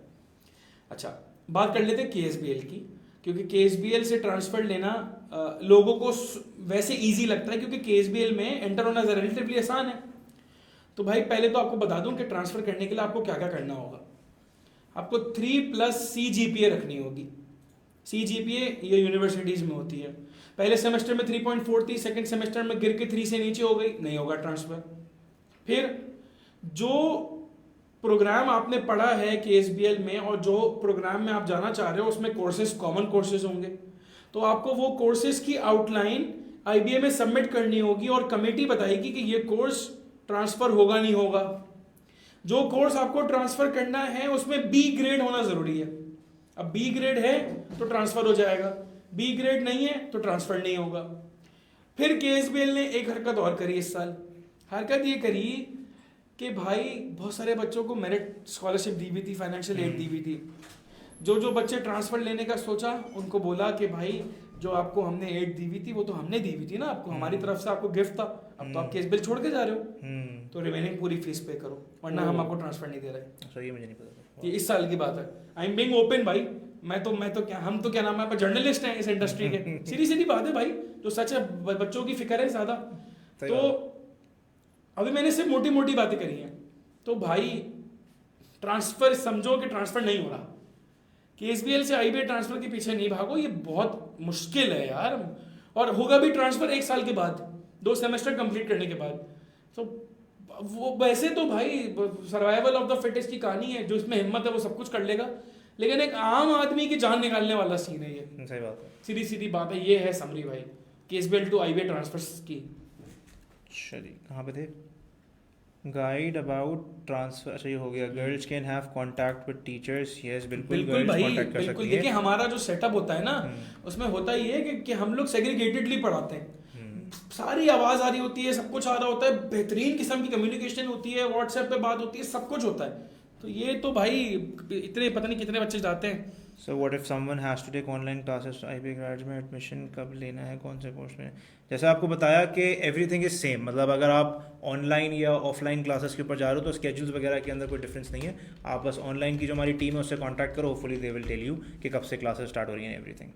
अच्छा, बात कर लेते हैं केएसबीएल की, क्योंकि केएसबीएल से ट्रांसफ़र लेना लोगों को वैसे इजी लगता है, क्योंकि केएसबीएल में एंटर होना रिलेटिवली आसान है। तो भाई पहले तो आपको बता दूं कि ट्रांसफ़र करने के लिए आपको क्या क्या करना होगा। आपको 3+ CGPA रखनी होगी। CGPA ये यूनिवर्सिटीज़ में होती है। पहले सेमेस्टर में 3.4 थी, सेकंड सेमेस्टर में गिर के 3 से नीचे हो गई, नहीं होगा ट्रांसफ़र। फिर जो प्रोग्राम आपने पढ़ा है केएसबीएल में और जो प्रोग्राम में आप जाना चाह रहे हो उसमें कोर्सेज कॉमन कोर्सेज होंगे, तो आपको वो कोर्सेज की आउटलाइन आईबीए में सबमिट करनी होगी और कमेटी बताएगी कि ये कोर्स ट्रांसफ़र होगा नहीं होगा। जो कोर्स आपको ट्रांसफ़र करना है उसमें बी ग्रेड होना ज़रूरी है। अब बी ग्रेड है तो ट्रांसफ़र हो जाएगा, बी ग्रेड नहीं है तो ट्रांसफ़र नहीं होगा। फिर केएसबीएल ने एक हरकत और करी इस साल। हरकत ये करी कि भाई बहुत सारे बच्चों को मेरिट स्कॉलरशिप दी हुई थी, फाइनेंशियल एड दी हुई थी। जो जो बच्चे ट्रांसफ़र लेने का सोचा उनको बोला कि भाई जो आपको हमने एड दी हुई थी वो तो हमने दी हुई थी ना आपको, हमारी तरफ से आपको गिफ्ट था, अब तो आप केएसबीएल छोड़ के जा रहे हो, तो रिमेनिंग पूरी फीस पे करो, वरना हम आपको ट्रांसफ़र नहीं दे रहे। सो ये मुझे नहीं पता, ये इस साल की बात है। आई एम बीइंग ओपन भाई, मैं तो क्या, हम तो क्या नाम है, जर्नलिस्ट हैं इस इंडस्ट्री के। सीधी सीधी बात है भाई, जो सच है, बच्चों की फिक्र है ज़्यादा। तो अभी मैंने सिर्फ मोटी मोटी बातें करी हैं। तो भाई ट्रांसफर समझो कि ट्रांसफर नहीं हो रहा। केएसबीएल से आईबीए ट्रांसफर के पीछे नहीं भागो, ये बहुत मुश्किल है यार। और होगा भी ट्रांसफर 1 साल के बाद, 2 सेमेस्टर कंप्लीट करने के बाद। तो वो वैसे तो भाई सर्वाइवल ऑफ द फिटेस्ट की कहानी है, जो इसमें हिम्मत है वो सब कुछ कर लेगा, लेकिन एक आम आदमी की जान निकालने वाला सीन है ये। सही बात है। सीधी सीधी बात है, ये है समरी भाई केएसबीएल टू आईबीए ट्रांसफर की। चलिए कहाँ पे थे? गाइड अबाउट ट्रांसफर, अच्छा ये हो गया। Girls can have contact with teachers, yes बिल्कुल बिल्कुल गर्ल्स भाई, कांटेक्ट कर बिल्कुल। सकती है। देखिए हमारा जो सेटअप होता है ना, उसमें होता ये है कि हम लोग सेग्रीगेटेडली पढ़ाते हैं। सारी आवाज आ रही होती है, सब कुछ आ रहा होता है, बेहतरीन किस्म की कम्युनिकेशन होती है, व्हाट्सएप पे बात होती है, सब कुछ होता है। तो ये तो भाई इतने पता नहीं कितने बच्चे जाते हैं। So what if someone has to take online classes IBA graduate में, एडमिशन कब लेना है, कौन से कोर्स में? जैसे आपको बताया कि एवरीथिंग इज सेम, मतलब अगर आप ऑनलाइन या ऑफलाइन क्लासेस के ऊपर जा रहे हो तो स्केड्यूल्स वगैरह के अंदर कोई डिफरेंस नहीं है। आप बस ऑनलाइन की जो हमारी टीम है उससे कांटेक्ट करो, hopefully they will tell you कि कब से क्लासेस स्टार्ट हो रही हैं, एवरीथिंग।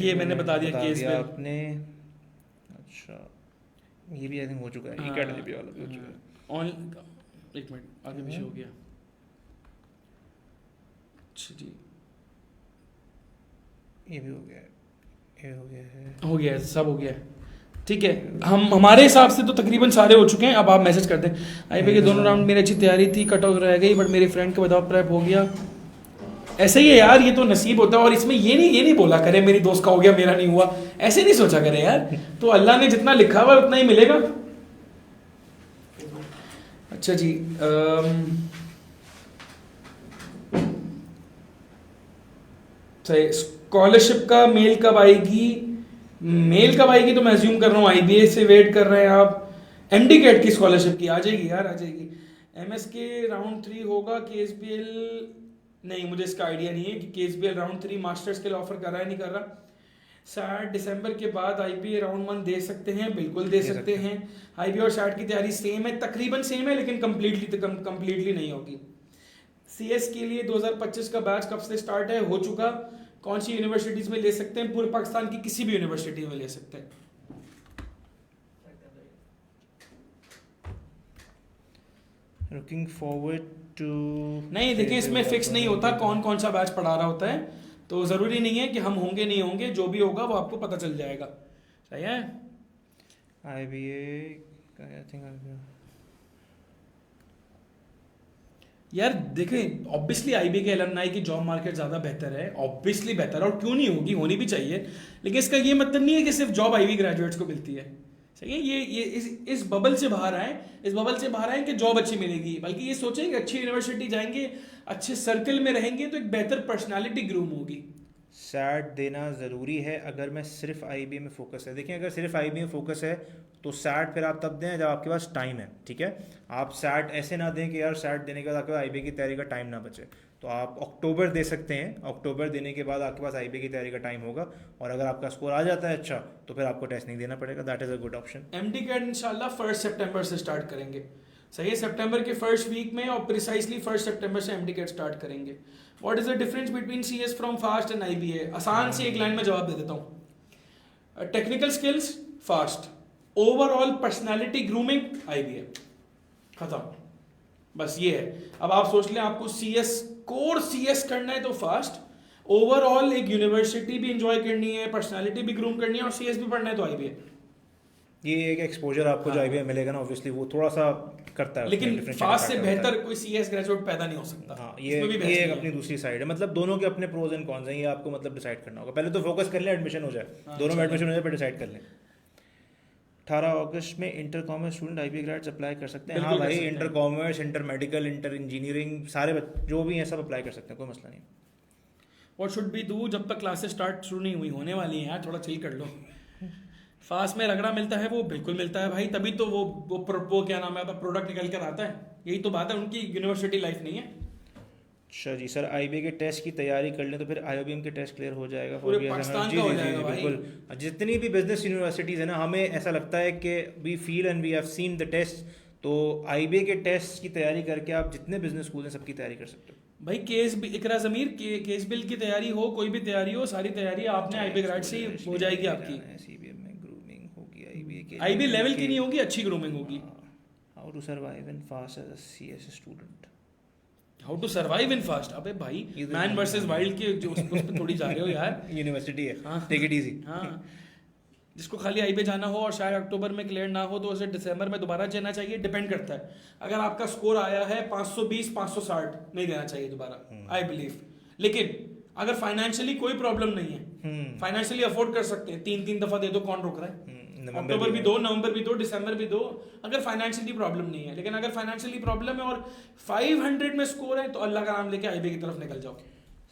ये मैंने बता दिया केएसबीएल आपने। अच्छा ये भी आई थिंक हो चुका है, एकेडमी वाला भी हो चुका है। ऑन एक मिनट आगे पीछे हो गया। अच्छा जी, ये भी हो गया है, ये हो गया है, हो गया है, सब हो गया है। ठीक है, हम हमारे हिसाब से तो तकरीबन सारे हो चुके हैं। अब आप मैसेज कर दें। आईबीए के दोनों राउंड मेरी अच्छी तैयारी थी, कट ऑफ रह गई, बट मेरे फ्रेंड के बदौलत प्रेप हो गया। ऐसे ही है यार, ये तो नसीब होता है। और इसमें ये नहीं बोला करे मेरी दोस्त का हो गया मेरा नहीं हुआ, ऐसे नहीं सोचा करे यार। तो अल्लाह ने जितना लिखा हुआ उतना ही मिलेगा। अच्छा जी, स्कॉलरशिप का मेल कब आएगी? मेल कब आएगी तो मैं अज्यूम कर रहा हूँ आईबीए से वेट कर रहे हैं आप। एमडी कैट की स्कॉलरशिप की आ जाएगी यार, आ जाएगी। एमएस के राउंड 3 होगा, केएसबीएल नहीं, मुझे इसका आइडिया नहीं है कि केएसबीएल राउंड 3 मास्टर्स के लिए ऑफर कर रहा है नहीं कर रहा। सैट दिसंबर के बाद आईपीए राउंड 1 दे सकते हैं, बिल्कुल दे सकते हैं। आईबीए और सैट की तैयारी सेम है, तकरीबन सेम है, लेकिन कंप्लीटली नहीं होगी। सीएस के लिए 2025 का बैच कब से स्टार्ट है? हो चुका। कौन सी यूनिवर्सिटीज में ले सकते हैं? पूरे पाकिस्तान की किसी भी यूनिवर्सिटी में ले सकते हैं। Looking forward to. नहीं देखिए, इसमें फिक्स नहीं होता कौन कौन सा बैच पढ़ा रहा होता है, तो ज़रूरी नहीं है कि हम होंगे नहीं होंगे, जो भी होगा वो आपको पता चल जाएगा। सही है। आईबीए आई थिंक यार देखें, ऑब्वियसली आईबीए के एलमनाई की जॉब मार्केट ज़्यादा बेहतर है, ऑब्वियसली बेहतर है, और क्यों नहीं होगी, होनी भी चाहिए। लेकिन इसका ये मतलब नहीं है कि सिर्फ जॉब आईबी ग्रेजुएट्स को मिलती है। सही है, ये इस बबल से बाहर आए, इस बबल से बाहर आए कि जॉब अच्छी मिलेगी, बल्कि ये सोचें कि अच्छी यूनिवर्सिटी जाएंगे, अच्छे सर्कल में रहेंगे तो एक बेहतर पर्सनालिटी ग्रूम होगी। सैट देना ज़रूरी है अगर मैं सिर्फ आईबीए में फोकस है? देखिए अगर सिर्फ आईबीए में फोकस है तो सैट फिर आप तब दें जब आपके पास टाइम है, ठीक है। आप सैट ऐसे ना दें कि यार सैट देने के बाद आपके पास आईबीए की तैयारी का टाइम ना बचे। तो आप अक्टूबर दे सकते हैं, अक्टूबर देने के बाद आपके पास आईबीए की तैयारी का टाइम होगा, और अगर आपका स्कोर आ जाता है अच्छा तो फिर आपको टेस्ट नहीं देना पड़ेगा। That is a good option. MD CAT इंशाल्लाह 1 सितंबर से स्टार्ट करेंगे। सही है, सितंबर के फर्स्ट वीक में, और प्रिसाइसली 1 सितंबर से एमडी कैट स्टार्ट करेंगे। What is the difference between CS from fast and IBA? आसान से एक लाइन में जवाब दे देता हूँ। Technical skills fast, overall personality grooming IBA. खत्म, बस ये है। अब आप सोच लें आपको सीएस कोर सीएस करना है तो फास्ट, ओवरऑल एक यूनिवर्सिटी भी एंजॉय करनी है, पर्सनालिटी भी ग्रूम करनी है, और सीएस भी पढ़ना है तो आईबीए। ये एक एक्सपोजर आपको जो आईबीए मिलेगा ना, ऑब्वियसली वो थोड़ा सा करता है, लेकिन फास्ट से बेहतर कोई सीएस ग्रेजुएट पैदा नहीं हो सकता। हाँ, ये एक अपनी दूसरी साइड है। मतलब दोनों के अपने प्रोज एंड कॉन्स हैं, ये आपको मतलब डिसाइड करना होगा। पहले तो फोकस कर लें, एडमिशन हो जाए, दोनों में एडमिशन हो जाए, फिर डिसाइड कर लें। 18 अगस्त में inter commerce student IBA grades apply कर सकते हैं। हाँ भाई, inter commerce, inter medical, inter engineering, सारे जो भी हैं सब अप्लाई कर सकते हैं, कोई मसला नहीं। What should be do? जब तक क्लासेस स्टार्ट शुरू नहीं हुई, होने वाली हैं यार, थोड़ा चिल कर लो। फास्ट में रगड़ा मिलता है, वो बिल्कुल मिलता है भाई, तभी तो वो क्या नाम है, प्रोडक्ट निकल कर आता है। यही तो बात है, उनकी यूनिवर्सिटी लाइफ नहीं है। अच्छा जी सर, आईबीए के टेस्ट की तैयारी कर लें तो फिर आईओबीएम के टेस्ट क्लियर हो जाएगा? पूरे पाकिस्तान का हो जाएगा भाई। बिल्कुल, जितनी भी बिजनेस यूनिवर्सिटीज़ है ना, हमें ऐसा लगता है कि we feel and we have seen the test, तो आईबीए के टेस्ट की तैयारी करके आप जितने बिजनेस स्कूल हैं सबकी तैयारी कर सकते हो भाई। केस इकरा ज़मीर केस बिल की तैयारी हो, कोई भी तैयारी हो, सारी तैयारी आपने आईबीए ग्रेड से हो जाएगी आपकी। सीबीएम में ग्रूमिंग होगी, आईबीए के आईबीए लेवल की नहीं होगी, अच्छी ग्रूमिंग होगी। How to survive in FAST as a CS student? How to survive in FAST. अबे भाई ये तो मैन वर्सेस वाइल्ड के जो उसमें थोड़ी जा रहे हो यार। यूनिवर्सिटी है, हाँ। Take it easy. हाँ, जिसको खाली आईबी जाना हो और शायद अक्टूबर में क्लियर ना हो तो उसे दिसंबर में दोबारा देना चाहिए, डिपेंड करता है। अगर आपका स्कोर आया है 520 560 नहीं देना चाहिए दोबारा, आई बिलीव। लेकिन अगर फाइनेंशियली कोई प्रॉब्लम नहीं है, फाइनेंशियली अफोर्ड कर सकते हैं, 3 दफा दे दो, कौन रोक रहा है। अक्टूबर भी दो, नवंबर भी दो, दिसंबर भी दो, अगर फाइनेंशियली प्रॉब्लम नहीं है। लेकिन अगर फाइनेंशियली प्रॉब्लम है और 500 में स्कोर है तो अल्लाह का नाम लेके आईबी की तरफ निकल जाओ।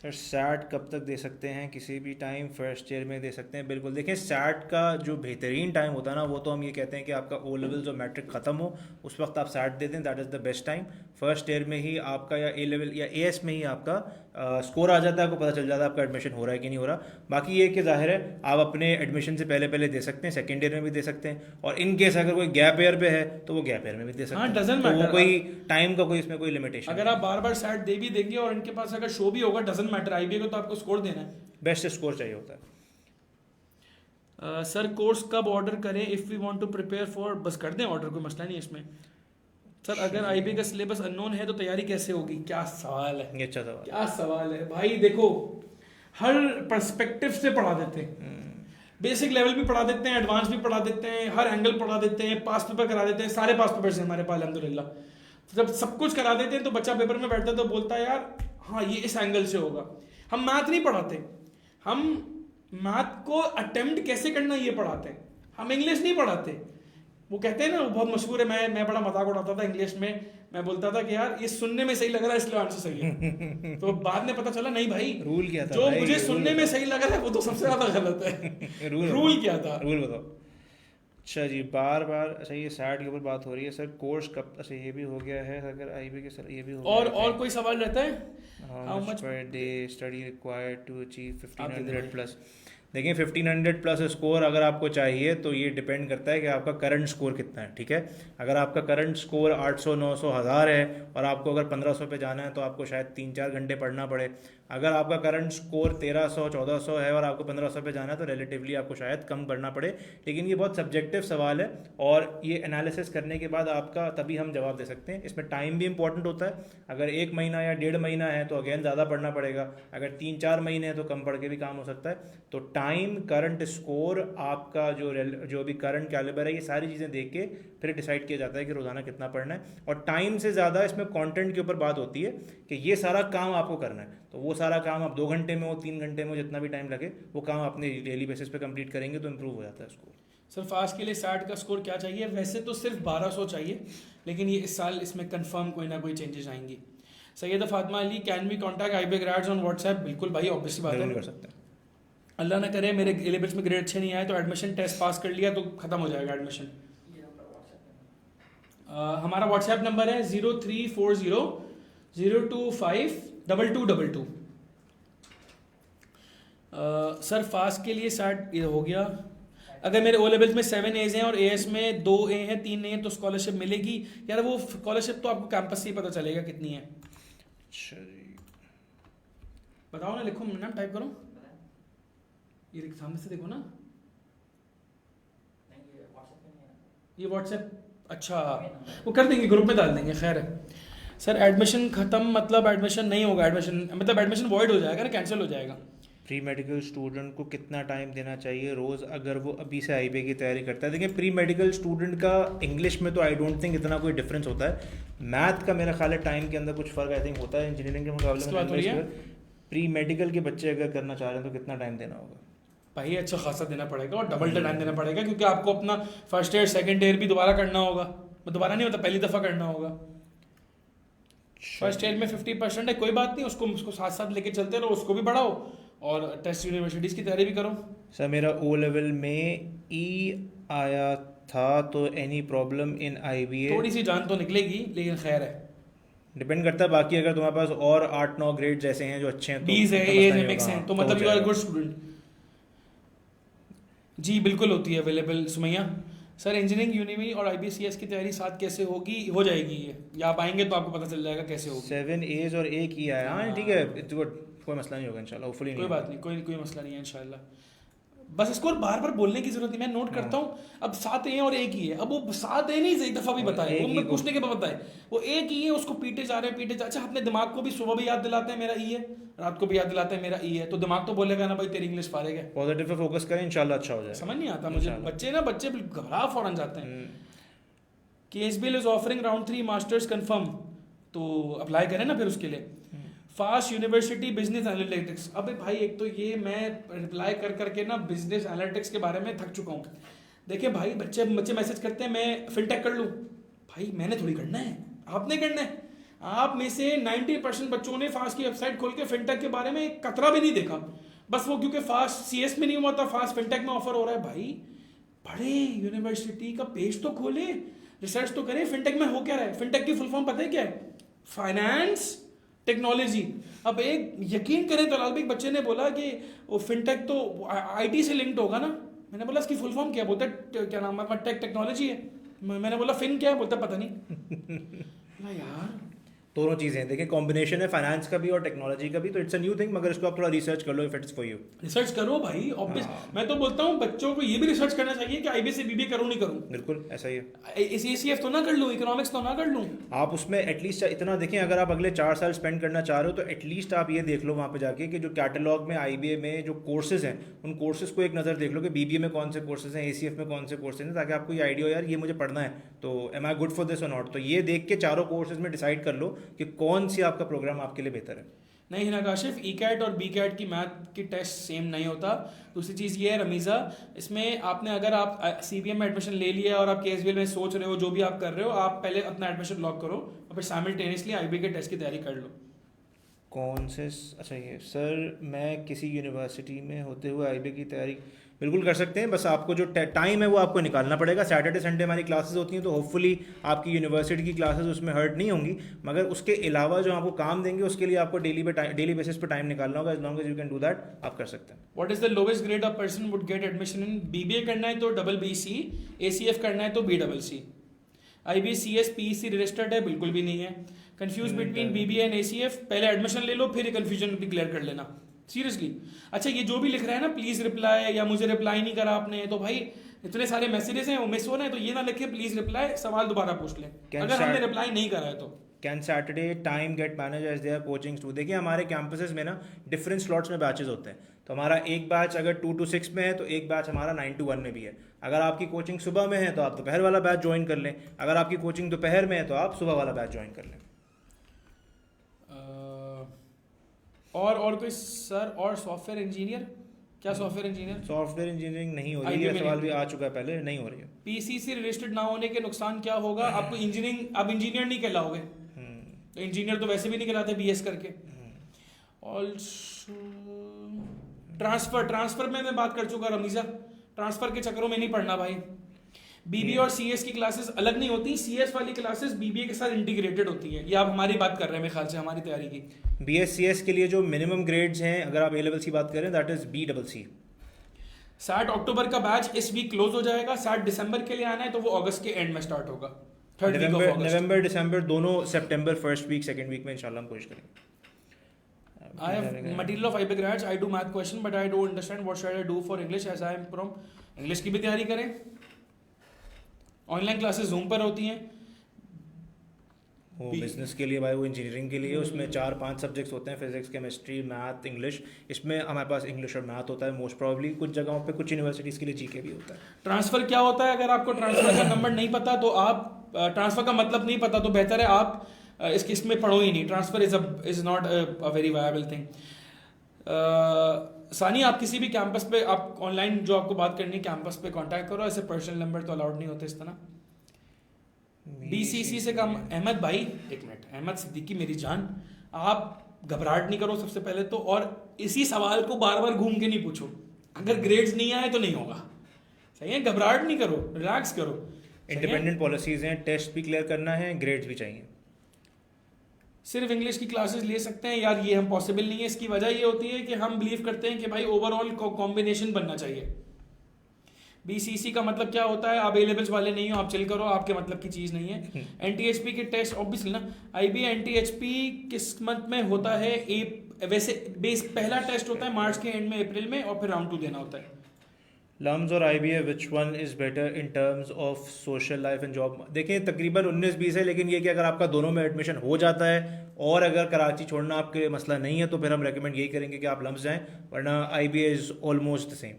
सर सैट कब तक दे सकते हैं? किसी भी टाइम फर्स्ट ईयर में दे सकते हैं, बिल्कुल। देखिए सैट का जो बेहतरीन टाइम होता है ना, वो तो हम ये कहते हैं कि आपका ओ लेवल्स और मैट्रिक ख़त्म हो उस वक्त आप सैट दे दें, that is the best time. First year में ही आपका या ए लेवल या एएस में ही आपका स्कोर आ जाता है, आपको पता चल जाता है आपका एडमिशन हो रहा है कि नहीं हो रहा। बाकी ये कि जाहिर है आप अपने एडमिशन से पहले पहले दे सकते हैं, सेकेंड ईयर में भी दे सकते हैं, और इन केस अगर कोई गैप ईयर पे है तो वो गैप ईयर में भी दे सकते हैं। doesn't तो वो matter। कोई टाइम का कोई इसमें कोई लिमिटेशन, अगर आप बार बार सैट दे भी देंगे और इनके पास अगर शो भी होगा, डजंट मैटर, आईबी को तो आपको स्कोर देना है। बेस्ट स्कोर चाहिए होता है। सर कोर्स कब ऑर्डर करें if we want to prepare for? बस कर दें ऑर्डर, कोई मसला नहीं है इसमें। सर अगर आईबी का सिलेबस अननोन है तो तैयारी कैसे होगी? क्या सवाल है, ये अच्छा सवाल, क्या सवाल है भाई। देखो हर पर्सपेक्टिव से पढ़ा देते हैं, बेसिक लेवल भी पढ़ा देते हैं, एडवांस भी पढ़ा देते हैं, हर एंगल पढ़ा देते हैं, पास पेपर करा देते हैं, सारे पास पेपर्स हैं हमारे पास अल्हम्दुलिल्लाह। जब सब कुछ करा देते हैं तो बच्चा पेपर में बैठता है तो बोलता है यार हाँ ये इस एंगल से होगा। हम मैथ नहीं पढ़ाते, हम मैथ को अटेम्प्ट कैसे करना ये पढ़ाते हैं, हम इंग्लिश नहीं पढ़ाते। वो कहते हैं ना, वो बहुत मशहूर है, मैं बड़ा मजाक उड़ाता था इंग्लिश में, मैं बोलता था कि यार ये सुनने में सही लग रहा है इसलिए आंसर सही है। तो बाद में पता चला नहीं भाई, रूल क्या था जो भाई, मुझे सुनने में सही लग रहा है वो तो सबसे ज्यादा गलत है। रूल क्या था, रूल बताओ। अच्छा जी, बार बार अच्छा ये सैट के ऊपर बात हो रही है सर, कोर्स कब, अच्छा ये भी हो गया है, अगर आईबी के सर ये भी हो और गया और कोई सवाल रहता है? How much per day study required to achieve आप दे 1500 दो। प्लस? देखिए 1500 प्लस स्कोर अगर आपको चाहिए तो ये डिपेंड करता है कि आपका करंट स्कोर कितना है, ठीक है। अगर आपका करंट स्कोर 800 900 1000 है और आपको अगर 1500 पे जाना है तो आपको शायद 3-4 घंटे पढ़ना पड़े। अगर आपका करंट स्कोर 1300 1400 है और आपको 1500 पे जाना है तो रिलेटिवली आपको शायद कम पढ़ना पड़े। लेकिन ये बहुत सब्जेक्टिव सवाल है और ये एनालिसिस करने के बाद आपका तभी हम जवाब दे सकते हैं। इसमें टाइम भी इंपॉर्टेंट होता है, अगर 1 महीना या 1.5 महीना है तो अगेन ज़्यादा पढ़ना पड़ेगा, अगर 3-4 महीने हैं तो कम पढ़ के भी काम हो सकता है। तो टाइम, करंट स्कोर, आपका जो भी करंट कैलिबर है, ये सारी चीज़ें देख के फिर डिसाइड किया जाता है कि रोज़ाना कितना पढ़ना है। और टाइम से ज़्यादा इसमें कंटेंट के ऊपर बात होती है कि ये सारा काम आपको करना है, तो वो सारा काम आप 2 घंटे में हो, 3 घंटे में हो, जितना भी टाइम लगे वो काम अपने डेली बेसिस पे कंप्लीट करेंगे तो इम्प्रूव हो जाता है स्कोर। सर फास्ट के लिए सैट का स्कोर क्या चाहिए? वैसे तो सिर्फ 1200 चाहिए, लेकिन ये इस साल इसमें कंफर्म कोई ना कोई चेंजेस आएंगी। Syeda Fatima Ali, can we contact IB grades on WhatsApp? बिल्कुल भाई, ऑब्वियसली बात है, कर सकते हैं। अल्लाह ना करे मेरे ए लेवल्स में ग्रेड अच्छे नहीं आए तो एडमिशन टेस्ट पास कर लिया तो खत्म हो जाएगा एडमिशन। हमारा व्हाट्सएप नंबर है 0340 025 2222। सर फास्ट के लिए सैट ये हो गया। अगर मेरे ओ लेवल्स में 7 A's हैं और एएस में 2 A हैं 3 A हैं तो स्कॉलरशिप मिलेगी? यार वो स्कॉलरशिप तो आपको कैंपस से ही पता चलेगा कितनी है। अच्छा जी, बताओ ना, लिखो ना, टाइप करो, ये सामने से देखो ना, ये व्हाट्सएप, अच्छा वो कर देंगे, ग्रुप में डाल देंगे, खैर है। सर एडमिशन ख़त्म मतलब एडमिशन नहीं होगा, एडमिशन मतलब एडमिशन वॉइड हो जाएगा ना, कैंसिल हो जाएगा। प्री मेडिकल स्टूडेंट को कितना टाइम देना चाहिए रोज़ अगर वो अभी से आईबी की तैयारी करता है? देखिए प्री मेडिकल स्टूडेंट का इंग्लिश में तो आई डोंट थिंक इतना कोई डिफरेंस होता है, मैथ का मेरा ख्याल है टाइम के अंदर कुछ फ़र्क आई थिंक होता है इंजीनियरिंग के मुकाबले में। प्री मेडिकल के बच्चे अगर करना चाह रहे हैं तो कितना टाइम देना होगा? भाई अच्छा खासा देना पड़ेगा और डबल टाइम देना पड़ेगा, क्योंकि आपको अपना फर्स्ट ईयर सेकंड ईयर भी दोबारा करना होगा, दोबारा नहीं होता, पहली दफ़ा करना होगा। फर्स्ट ईयर में 50% है, कोई बात नहीं, उसको साथ साथ लेके चलते रहो, उसको भी बढ़ाओ और टेस्ट यूनिवर्सिटीज़ की तैयारी भी करो। सर मेरा ओ लेवल में ई आया था तो एनी प्रॉब्लम इन IBA? थोड़ी सी जान तो निकलेगी लेकिन खैर है, डिपेंड करता है। बाकी अगर तुम्हारे पास और 8-9 ग्रेड जैसे हैं जो अच्छे हैं, B's है, A's है, मिक्स हैं, तो मतलब यू आर गुड स्टूडेंट। जी बिल्कुल होती है अवेलेबल सुमैया। सर इंजीनियरिंग यूनिवी और IBCS की तैयारी साथ कैसे होगी? हो जाएगी ये, या आप आएंगे तो आपको पता चल जाएगा कैसे होगी। 7 A's और 1 E आया, हाँ ठीक है, इट्स गुड, कोई मसला नहीं होगा इंशाल्लाह, होपफुली कोई बात नहीं, कोई मसला नहीं है इंशाल्लाह। बस इसको और बार बार बोलने की जरूरत नहीं, मैं नोट करता हूँ। अब 7 ए और एक ही है, अब वो 7 ए नहीं एक दफा भी बताए, वो मैं पूछने के बाद बताए, वो एक ही है, उसको पीटे जा रहे हैं पीटे जा। अच्छा, अपने दिमाग को भी सुबह भी याद दिलाते हैं मेरा ई है, रात को भी याद दिलाते हैं मेरा ई है, तो दिमाग तो बोलेगा ना भाई तेरी इंग्लिश फारेग है। पॉजिटिव पे फोकस करें, इंशाल्लाह अच्छा हो जाए। समझ नहीं आता मुझे, बच्चे घबरा फौरन जाते हैं। KSBL is offering round 3 masters confirm, तो अप्लाई करें ना फिर उसके लिए। फास्ट यूनिवर्सिटी बिजनेस एनालिटिक्स, अबे भाई एक तो ये मैं रिप्लाई कर करके ना बिजनेस एनालिटिक्स के बारे में थक चुका हूँ। देखिए भाई, बच्चे मैसेज करते हैं मैं फिनटेक कर लूँ, भाई मैंने थोड़ी करना है, आपने करना है। आप में से 90% बच्चों ने फास्ट की वेबसाइट खोल के फिनटेक के बारे में एक कतरा भी नहीं देखा, बस वो क्योंकि फास्ट सीएस में नहीं हुआ था, फास्ट फिनटेक में ऑफर हो रहा है। भाई बड़े यूनिवर्सिटी का पेज तो खोले, रिसर्च तो करें, फिनटेक में हो क्या रहा है। फिनटेक की फुल फॉर्म पता है क्या है? Finance technology. अब एक यकीन करें तो लाल भाई, बच्चे ने बोला कि वो फिनटेक तो आईटी से लिंक्ड होगा ना। मैंने बोला इसकी फुल फॉर्म क्या? बोलता क्या नाम है, टेक्नोलॉजी है। मैंने बोला फिन क्या है? बोलता पता नहीं। यार दोनों चीज़ें देखिए, कॉम्बिनेशन है फाइनेंस का भी और टेक्नोलॉजी का भी, तो इट्स अ न्यू थिंग, मगर इसको आप थोड़ा रिसर्च कर लो if it's for you. Research करो भाई, ऑब्वियस। मैं तो बोलता हूँ बच्चों को ये भी रिसर्च करना चाहिए कि आईबी से बीबीए करूँ नहीं करूँ। बिल्कुल ऐसा ही है। एसीएफ तो ना कर लूँ, इकोनॉमिक्स तो ना कर लूँ। आप उसमें एटलीस्ट इतना देखें, अगर आप अगले 4 साल स्पेंड करना चाह रहे हो तो एटलीस्ट आप ये देख लो वहाँ पे जाके कि जो कैटलॉग में आईबीए में जो कोर्सेज हैं, उन कोर्सेज को एक नज़र देख लो कि बीबीए में कौन से कोर्सेज हैं, एसीएफ में कौन से कोर्सेज हैं, ताकि आपको ये आइडिया हो यार ये मुझे पढ़ना है, तो am I good for this और नॉट। तो ये देख के चारों कोर्सेज में डिसाइड कर लो कि कौन सी आपका प्रोग्राम आपके लिए बेहतर है। नहीं हिना काशिफ, ई कैट और बी कैट की मैथ की टेस्ट सेम नहीं होता। दूसरी चीज़ ये है रमीज़ा, इसमें आपने अगर आप सीबीएम में एडमिशन ले लिया और आप केएसबीएल में सोच रहे हो, जो भी आप कर रहे हो, आप पहले अपना एडमिशन लॉक करो और फिर साइमल्टेनियसली आईबी के टेस्ट की तैयारी कर लो। कौन से? अच्छा ये सर, मैं किसी यूनिवर्सिटी में होते हुए आईबी की तैयारी बिल्कुल कर सकते हैं, बस आपको जो टाइम है वो आपको निकालना पड़ेगा। सैटरडे संडे हमारी क्लासेस होती हैं, तो होपफुली आपकी यूनिवर्सिटी की क्लासेस उसमें हर्ट नहीं होंगी, मगर उसके अलावा जो आपको काम देंगे उसके लिए आपको डेली बेसिस पे टाइम निकालना होगा। As long as you can do that, आप कर सकते हैं। What is the lowest grade a person would get admission in? BBA करना है तो BBC, एसीएफ करना है तो BCC। IBCS PEC रजिस्टर्ड है? बिल्कुल भी नहीं है। Confuse between BBA and ACF? पहले एडमिशन ले लो फिर कंफ्यूजन भी क्लियर कर लेना, सीरियसली। अच्छा, ये जो भी लिख रहा है ना प्लीज रिप्लाई या मुझे रिप्लाई नहीं करा आपने, तो भाई इतने सारे मैसेजेस हैं वो मिस हो रहे हैं, तो ये ना लिखे प्लीज रिप्लाई, सवाल दोबारा पूछ लें अगर हमने रिप्लाई नहीं करा है तो। Can Saturday time get manage as there coachings too? देखिए हमारे कैंपसेस में ना डिफरेंट स्लॉट्स में बैचेस होते हैं, तो हमारा एक बैच अगर 2 to 6 में है तो एक बैच हमारा 9 to 1 में भी है। अगर आपकी कोचिंग सुबह में है तो आप दोपहर वाला बैच ज्वाइन कर लें, अगर आपकी कोचिंग दोपहर में है तो आप सुबह वाला बैच ज्वाइन कर लें। और कोई सर? और सॉफ्टवेयर इंजीनियर? क्या सॉफ्टवेयर इंजीनियर? सॉफ्टवेयर इंजीनियरिंग नहीं हो रही है, सवाल भी आ चुका है पहले, नहीं हो रही है। पीसीसी रजिस्टर्ड ना होने के नुकसान क्या होगा? आपको इंजीनियरिंग, आप इंजीनियर नहीं कहलाओगे, तो इंजीनियर तो वैसे भी नहीं कहलाते बीएस करके। ऑल्सो ट्रांसफर में मैं बात कर चुका रमीजा, ट्रांसफर के चक्करों में नहीं पढ़ना भाई। बीबीए और सीएस की क्लासेस अलग नहीं होती, सीएस वाली क्लासेस बीबीए के साथ इंटीग्रेटेड होती है। ये आप हमारी बात कर रहे हैं मेरे ख्याल से, हमारी तैयारी की। बीएससीएस के लिए जो मिनिमम ग्रेड्स हैं, अगर आप ए लेवल्स की बात करें, दैट इज BCC। 60 अक्टूबर का बैच इस वीक क्लोज हो जाएगा, 60 दिसंबर के लिए आना है तो वो अगस्त के एंड में स्टार्ट होगा। नवंबर दिसंबर दोनों, सितंबर फर्स्ट वीक सेकंड वीक में इंशाल्लाह हम कोशिश करेंगे। I have material of IB grads. I do math question, but I don't understand what should I do for English as I am from English की भी तैयारी करें। ऑनलाइन क्लासेस जूम पर होती हैं। वो बिजनेस के लिए भाई, वो इंजीनियरिंग के लिए, उसमें 4-5 सब्जेक्ट्स होते हैं, फिजिक्स केमिस्ट्री मैथ इंग्लिश। इसमें हमारे पास इंग्लिश और मैथ होता है मोस्ट प्रॉब्ली, कुछ जगहों पे कुछ यूनिवर्सिटीज़ के लिए जीके भी होता है। ट्रांसफ़र क्या होता है? अगर आपको ट्रांसफ़र का नंबर नहीं पता तो आप, ट्रांसफ़र का मतलब नहीं पता तो बेहतर है आप इसमें पढ़ो ही नहीं। Transfer is not a very viable thing. सानी, आप किसी भी कैंपस पे, आप ऑनलाइन जो आपको बात करनी है कैंपस पे कांटेक्ट करो, ऐसे पर्सनल नंबर तो अलाउड नहीं होते इस तरह। BCC से कम। अहमद भाई, एक मिनट, अहमद सिद्दीकी मेरी जान, आप घबराहट नहीं करो सबसे पहले तो, और इसी सवाल को बार बार घूम के नहीं पूछो। अगर ग्रेड्स नहीं आए तो नहीं होगा, सही है? घबराहट नहीं करो, रिलैक्स करो। इंडिपेंडेंट पॉलिसीज हैं, टेस्ट भी क्लियर करना है, ग्रेड्स भी चाहिए। सिर्फ इंग्लिश की क्लासेस ले सकते हैं यार, ये हम पॉसिबल नहीं है। इसकी वजह ये होती है कि हम बिलीव करते हैं कि भाई ओवरऑल कॉम्बिनेशन बनना चाहिए। BCC का मतलब क्या होता है? आप ए लेवल्स वाले नहीं हो, आप चिल करो, आपके मतलब की चीज़ नहीं है। NTHP के टेस्ट ऑब्वियसली ना, IB NTHP किस मंथ में होता है? वैसे बेस पहला टेस्ट होता है मार्च के एंड में, अप्रैल में, और फिर राउंड 2 देना होता है। लम्स और IBA which one is better in terms of social life and job? देखिए तकरीबन 19-20 है, लेकिन ये कि अगर आपका दोनों में एडमिशन हो जाता है और अगर कराची छोड़ना आपके मसला नहीं है तो फिर हम रेकमेंड यही करेंगे कि आप लम्स जाएं, वरना IBA is almost the same.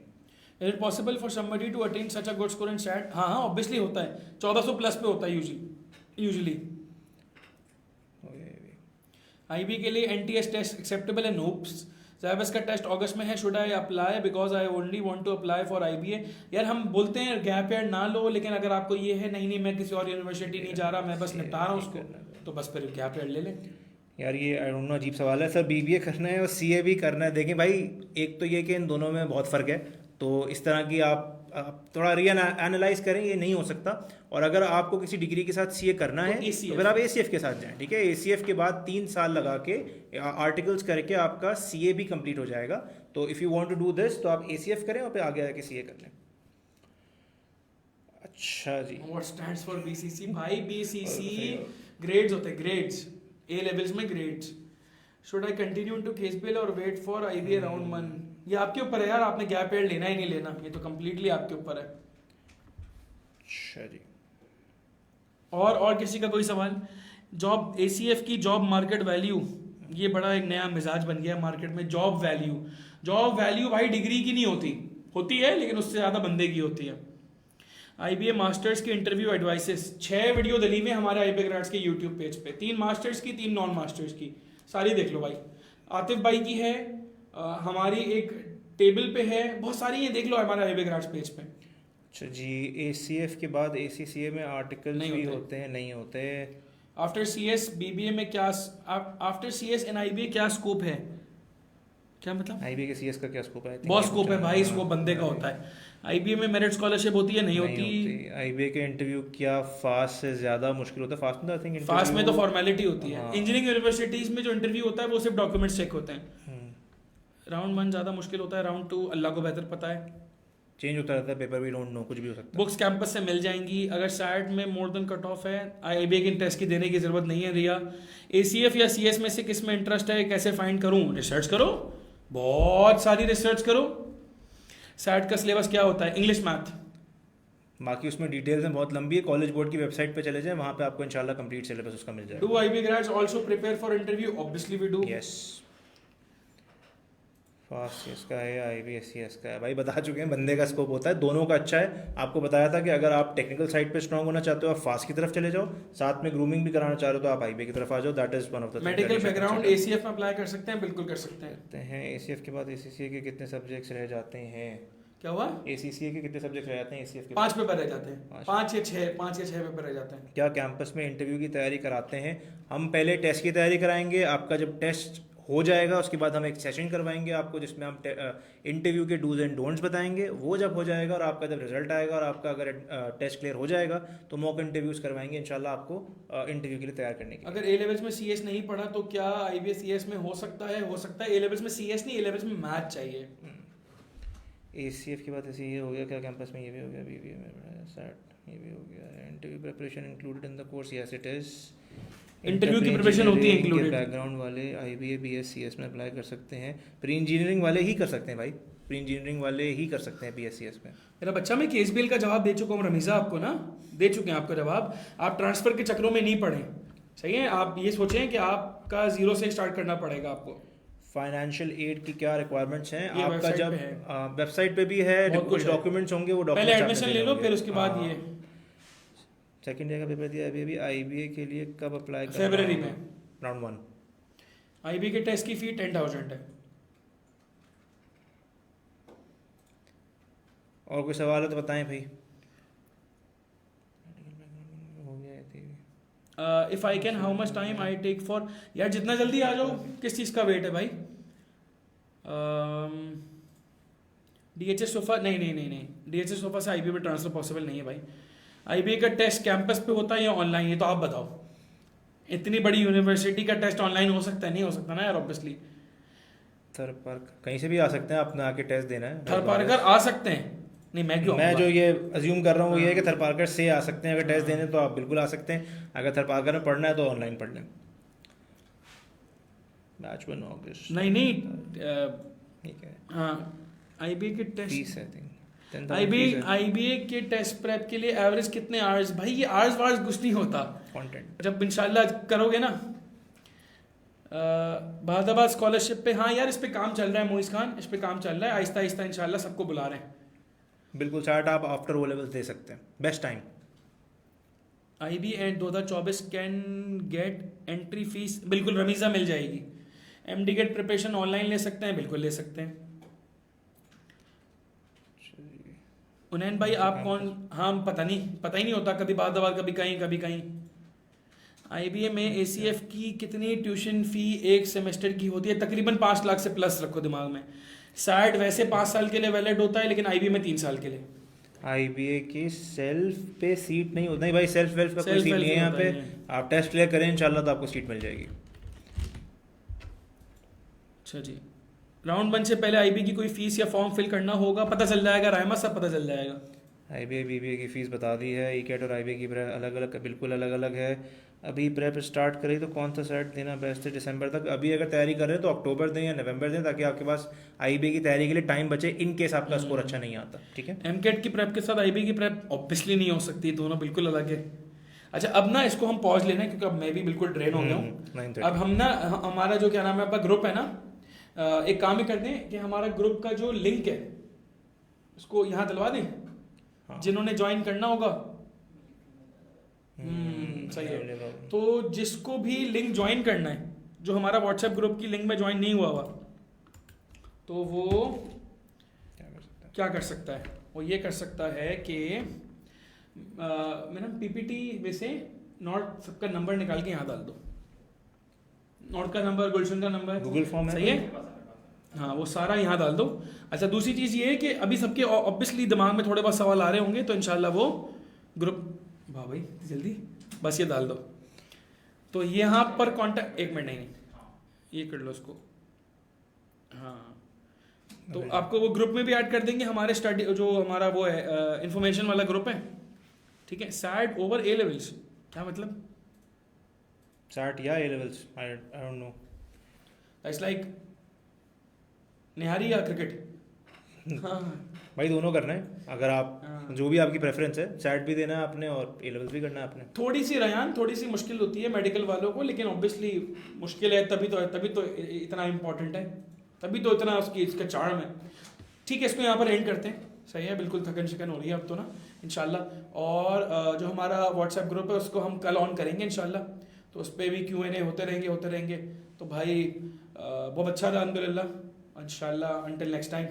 Is it possible for somebody to attain such a good score in SAT? हाँ हाँ ऑब्वियसली होता है, 1400 प्लस पे होता है यूजुअली। आईबी के लिए एनटीएस टेस्ट एक्सेप्टेबल है? नोप्स। जायबस का टेस्ट अगस्त में है, should I apply because I only want to apply for IBA? यार हम बोलते हैं गैप ईयर ना लो, लेकिन अगर आपको ये है नहीं मैं किसी और यूनिवर्सिटी नहीं जा रहा, मैं बस निपटा रहा हूँ उसको, तो बस फिर गैप ईयर ले लें। यार ये आई डोंट नो अजीब सवाल है सर। बीबीए करना है और सीए भी करना है। देखिए भाई, एक तो ये कि इन दोनों में बहुत फ़र्क है, तो इस तरह की आप थोड़ा एनालाइज करें, ये नहीं हो सकता। और अगर आपको किसी डिग्री के साथ सीए करना है तो फिर आप एसीएफ के साथ जाएं, ठीक है। एसीएफ के बाद 3 साल लगा के आर्टिकल्स करके आपका सीए भी कंप्लीट हो जाएगा। तो if you want to do this तो आप एसीएफ करें और फिर आगे आके सीए कर लें। अच्छा जी, व्हाट स्टैंड्स फॉर बीसीसी? भाई बीसीसी ग्रेड्स होते हैं, ग्रेड्स ए लेवल्स में grades. Should I continue to KSBL और वेट फॉर आईबीए राउंड 1? ये आपके ऊपर है यार, आपने गैप ईयर लेना ही नहीं लेना, ये तो कंप्लीटली आपके ऊपर है। अच्छा जी, और किसी का कोई सवाल? जॉब एसीएफ की जॉब मार्केट वैल्यू, ये बड़ा एक नया मिजाज बन गया मार्केट में। जॉब वैल्यू भाई डिग्री की नहीं होती है लेकिन उससे ज़्यादा बंदे की होती है। आईबीए मास्टर्स के इंटरव्यू एडवाइसेस, 6 वीडियो दली में हमारे आईबीए ग्रेड्स के यूट्यूब पेज पे, 3 मास्टर्स की 3 नॉन मास्टर्स की, सारी देख लो भाई। आतिफ भाई की है, हमारी एक टेबल पे है, बहुत सारी है, देख लो हमारे आईबीए ग्रेड्स पेज पे। अच्छा जी, एसीएफ के बाद एसीसीए में आर्टिकल नहीं भी होते। होते हैं? नहीं होते। आफ्टर सीएस बीबीए में क्या, आफ्टर सीएस इन आईबीए क्या स्कोप है? क्या मतलब? आईबी के सीएस का क्या स्कोप है? बहुत स्कोप है भाई, स्कोप बंदे का होता है। आईबीए में मेरिट स्कॉलरशिप होती है? नहीं होती। आईबी के इंटरव्यू क्या फास्ट से ज़्यादा मुश्किल होता है? फास्ट में आई थिंक फास्ट में तो फॉर्मेलिटी होती है। हाँ। इंजीनियरिंग यूनिवर्सिटीज में जो इंटरव्यू होता है वो सिर्फ डॉक्यूमेंट्स चेक होते हैं। राउंड 1 ज़्यादा मुश्किल होता है, राउंड 2 अल्लाह को बेहतर पता है, चेंज होता रहता है पेपर, भी डोंट नो, कुछ भी हो सकता है। बुक्स कैंपस से मिल जाएंगी। अगर सैट में मोर देन कट ऑफ है, आईबीए के टेस्ट की देने की जरूरत नहीं है। रिया, एसीएफ या सीएस में से किस में इंटरेस्ट है, कैसे फाइंड करूं? रिसर्च करो, बहुत सारी रिसर्च करो। सैट का सिलेबस क्या होता है? इंग्लिश मैथ, बाकी उसमें डिटेल्स में बहुत लंबी है, कॉलेज बोर्ड की वेबसाइट पे चले जाएं, वहाँ पे आपको इंशाल्लाह कंप्लीट सिलेबस उसका मिल जाएगा। Do IBA grades also prepare for interview? Obviously we do. Yes, FAST CS का है, आईबी सीएस का है, भाई बता चुके हैं, बंदे का स्कोप होता है, दोनों का अच्छा है। आपको बताया था कि अगर आप टेक्निकल साइड पे स्ट्रांग होना चाहते हो आप फास्ट की तरफ चले जाओ, साथ में ग्रूमिंग भी कराना चाह रहे हो तो आप आईबी की तरफ आ जाओ। That is one of the medical background ACF में अप्लाई कर सकते हैं? बिल्कुल कर सकते हैं। एसीएफ के बाद एसीसीए के कितने सब्जेक्ट्स रह जाते हैं? क्या हुआ? एसीसीए के कितने सब्जेक्ट रह जाते हैं एसीएफ के? 5 पेपर रह जाते हैं, 5 या 6 पेपर रह जाते हैं। क्या कैंपस में इंटरव्यू की तैयारी कराते हैं? हम पहले टेस्ट की तैयारी कराएंगे, आपका जब टेस्ट हो जाएगा उसके बाद हम एक सेशन करवाएंगे आपको, जिसमें हम इंटरव्यू के डूज एंड डोंट्स बताएंगे। वो जब हो जाएगा और आपका जब रिजल्ट आएगा और आपका अगर टेस्ट क्लियर हो जाएगा तो मॉक इंटरव्यूज करवाएंगे इंशाल्लाह आपको इंटरव्यू के लिए तैयार करने के लिए। अगर ए लेवल्स में सीएस नहीं पढ़ा तो क्या आईबीएस सीएस में हो सकता है? हो सकता है। ए लेवल्स में सीएस नहीं, ए लेवल्स में मैथ चाहिए। एसीएफ के बाद ऐसे ये हो गया, क्या कैंपस में ये भी हो गया, बीबीए में सैट ये भी हो गया, interview preparation included in the course? Yes it is. Interview की प्रिपरेशन होती है इंक्लूडेड। बैकग्राउंड वाले आईबीए बीएस सीएस में अप्लाई कर सकते हैं? प्री इंजीनियरिंग वाले ही कर सकते हैं भाई, प्री इंजीनियरिंग वाले ही कर सकते हैं बीएस सीएस में। मेरा बच्चा, मैं केसबीएल का जवाब दे चुका हूँ रमीज़ा आपको ना, दे चुके हैं आपका जवाब। आप ट्रांसफर के चक्रों में नहीं पड़े, सही है। आप ये सोचें कि आपका 0 से स्टार्ट करना पड़ेगा आपको। फाइनेंशियल एड की क्या रिक्वायरमेंट्स हैं ये आपका? वेबसाइट जब पे है। वेबसाइट पे भी है, बहुत कुछ कुछ है। डॉक्यूमेंट्स होंगे, वो पहले डॉक्यूमेंट्स एडमिशन ले लो, फिर उसके बाद ये सेकंड ईयर का पेपर दिया अभी आईबीए के लिए कब अप्लाई करना? फरवरी में राउंड 1। आईबी के टेस्ट की फी 10,000 है। और कोई सवाल है तो बताएं भाई। हो गया if I can how much time I take for? यार जितना जल्दी आ जाओ। किस चीज़ का वेट है भाई? डीएचएस सोफा नहीं, डीएचएस सोफा से आईबी में ट्रांसफर पॉसिबल नहीं है भाई। आईबी का टेस्ट कैंपस पे होता है या ऑनलाइन? ये तो आप बताओ। इतनी बड़ी यूनिवर्सिटी का टेस्ट ऑनलाइन हो सकता है? नहीं हो सकता ना यार, ऑब्वियसली। थर्ड पार्क कहीं से भी आ सकते हैं, आपने आके टेस्ट देना है। थर्ड पार्कर आ सकते हैं? नहीं, मैं क्यों? मैं जो ये अज्यूम कर रहा हूँ वो ये है कि थर्ड पार्कर से आ सकते हैं, अगर टेस्ट देने तो आप बिल्कुल आ सकते हैं। अगर थर्ड पार्कर में पढ़ना है तो ऑनलाइन पढ़ लें। बैच 1 अगस्त। नहीं ठीक है। हाँ, आईबी के test fees I think 10,000 fees है। आईबीए के टेस्ट प्रेप के लिए एवरेज कितने आवर्स? भाई ये आवर्स वार्स कुछ नहीं होता, कंटेंट जब इंशाल्लाह करोगे ना। बहादाबाद स्कॉलरशिप पे, हाँ यार इस पे काम चल रहा है मोइस खान, इस पे काम चल रहा है, आहिस्ता आहिस्ता इंशाल्लाह सबको बुला रहे हैं। बिल्कुल चार्ट आप आफ्टर ओ लेवल्स दे सकते हैं, best time. IB and 2024 can get entry fees, बिल्कुल रमीज़ा मिल जाएगी। एमडी गेट प्रिपरेशन ऑनलाइन ले सकते हैं, बिल्कुल ले सकते हैं। उनैन भाई आप कौन? हाँ पता ही नहीं होता, कभी बहादाबाद कभी कहीं कभी कहीं। आईबीए में एसीएफ की कितनी ट्यूशन फी एक सेमेस्टर की होती है? तकरीबन 5 लाख से प्लस रखो दिमाग में। सैट वैसे 5 साल के लिए वैलिड होता है, लेकिन आईबीए में 3 साल के लिए। आईबीए की सेल्फ पे सीट नहीं होती, नहीं भाई सेल्फ वेल्फ का कोई Self सीट वेल्फ नहीं है यहाँ नहीं पे। होता आप टेस्ट क्लियर करें इंशाल्लाह तो आपको सीट मिल जाएगी। अच्छा जी, राउंड 1 से पहले आईबी की कोई फीस या फॉर्म फिल करना होगा? पता चल जाएगा रहमत, सब पता चल जाएगा। आईबीए बीबीए की फ़ीस बता दी है। ई कैट और आईबीए की अलग अलग, बिल्कुल अलग अलग है। अभी प्रेप स्टार्ट करें तो कौन सा सेट देना बेस्ट है दिसंबर तक? अभी अगर तैयारी कर रहे हैं तो अक्टूबर दें या नवंबर दें, ताकि आपके पास आईबीए की तैयारी के लिए टाइम बचे इन केस आपका स्कोर अच्छा नहीं आता। ठीक है, एमकेट की प्रेप के साथ आईबी की प्रेप ऑब्वियसली नहीं हो सकती, दोनों बिल्कुल अलग है। अच्छा अब ना इसको हम पॉज लेना है, क्योंकि अब मैं भी बिल्कुल ड्रेन हो गया हूँ। 9:30। अब हम ना हमारा जो क्या नाम है आपका ग्रुप है ना, एक काम ही करते हैं कि हमारा ग्रुप का जो लिंक है उसको यहाँ डलवा दें। हाँ। जिन्होंने ज्वाइन करना होगा, सही है। तो जिसको भी लिंक ज्वाइन करना है, जो हमारा व्हाट्सएप ग्रुप की लिंक में ज्वाइन नहीं हुआ हुआ, तो वो क्या कर सकता है? वो ये कर सकता है कि मैडम पीपीटी में से नॉट सबका नंबर निकाल के यहाँ डाल दो। नॉट का नंबर, गुलशन का नंबर, गूगल फॉर्म है, सही है। हाँ वो सारा यहाँ डाल दो। अच्छा दूसरी चीज़ ये है कि अभी सबके ऑब्वियसली दिमाग में थोड़े बहुत सवाल आ रहे होंगे, तो इंशाल्लाह वो ग्रुप, वाह भाई जल्दी बस ये डाल दो। तो यहाँ पर कांटेक्ट, एक मिनट, नहीं ये कर लो इसको। हाँ तो आपको वो ग्रुप में भी ऐड कर देंगे, हमारे स्टडी जो हमारा वो है इंफॉर्मेशन वाला ग्रुप है, ठीक है। सैट ओवर ए लेवल्स क्या मतलब? चार्ट या A levels, I don't know. It's like nihari या क्रिकेट। हाँ भाई दोनों करना है, अगर आप हाँ। जो भी आपकी प्रेफरेंस है, सैट भी देना है आपने और ए लेवल्स भी करना है आपने। थोड़ी सी रयान, थोड़ी सी मुश्किल होती है मेडिकल वालों को, लेकिन ऑब्वियसली मुश्किल है तभी तो इतना इम्पोर्टेंट है, तभी तो इतना उसकी इसका चार्म है। ठीक है इसको यहाँ पर एंड करते हैं, सही है। बिल्कुल थकन शिकन हो रही है अब तो ना इंशाल्लाह। और जो हमारा व्हाट्सएप ग्रुप है उसको हम कल ऑन करेंगे इंशाल्लाह, तो उस पर भी Q&A होते रहेंगे। तो भाई बहुत अच्छा था अल्हम्दुलिल्लाह, इंशाल्लाह अंटिल नेक्स्ट टाइम।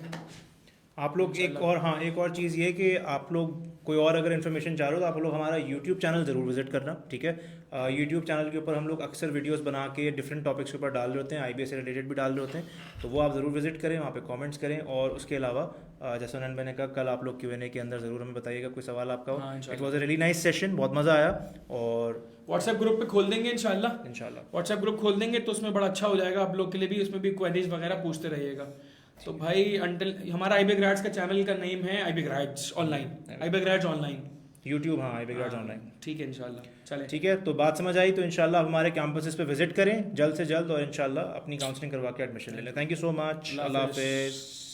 आप लोग एक और चीज़ ये कि आप लोग कोई और अगर इन्फॉर्मेशन चाह रहे हो तो आप लोग हमारा यूट्यूब चैनल ज़रूर विजिट करना, ठीक है। यूट्यूब चैनल के ऊपर हम लोग अक्सर वीडियोस बना के डिफरेंट टॉपिक्स के ऊपर डाल रहे होते हैं, आईबीए से रिलेटेड भी डाल रहे होते हैं, तो वो आप ज़रूर विजिट करें, वहाँ पे कमेंट्स करें। और उसके अलावा जैसे उन्होंने मैंने कहा, कल आप लोग Q&A के अंदर ज़रूर हमें बताइएगा कोई सवाल आपका हो। हाँ, it was a really nice session, बहुत मज़ा आया। और व्हाट्सएप ग्रुप पे खोल देंगे इंशाल्लाह व्हाट्सएप ग्रुप खोल देंगे तो उसमें बड़ा अच्छा हो जाएगा आप लोग के लिए भी, उसमें भी क्वेरीज वगैरह पूछते रहिएगा। तो भाई अंटिल हमारा आईबी ग्रेड्स का चैनल का नेम है IB grades online, IB grades online YouTube, हाँ आईबी ग्रेड्स ऑनलाइन, ठीक है इंशाल्लाह। चले ठीक है, तो बात समझ आई तो इंशाल्लाह आप हमारे कैंपसेस पे विजिट करें जल्द से जल्द, और इंशाल्लाह अपनी काउंसलिंग करवा के एडमिशन ले लें। थैंक यू सो मच, अल्लाह हाफिज़।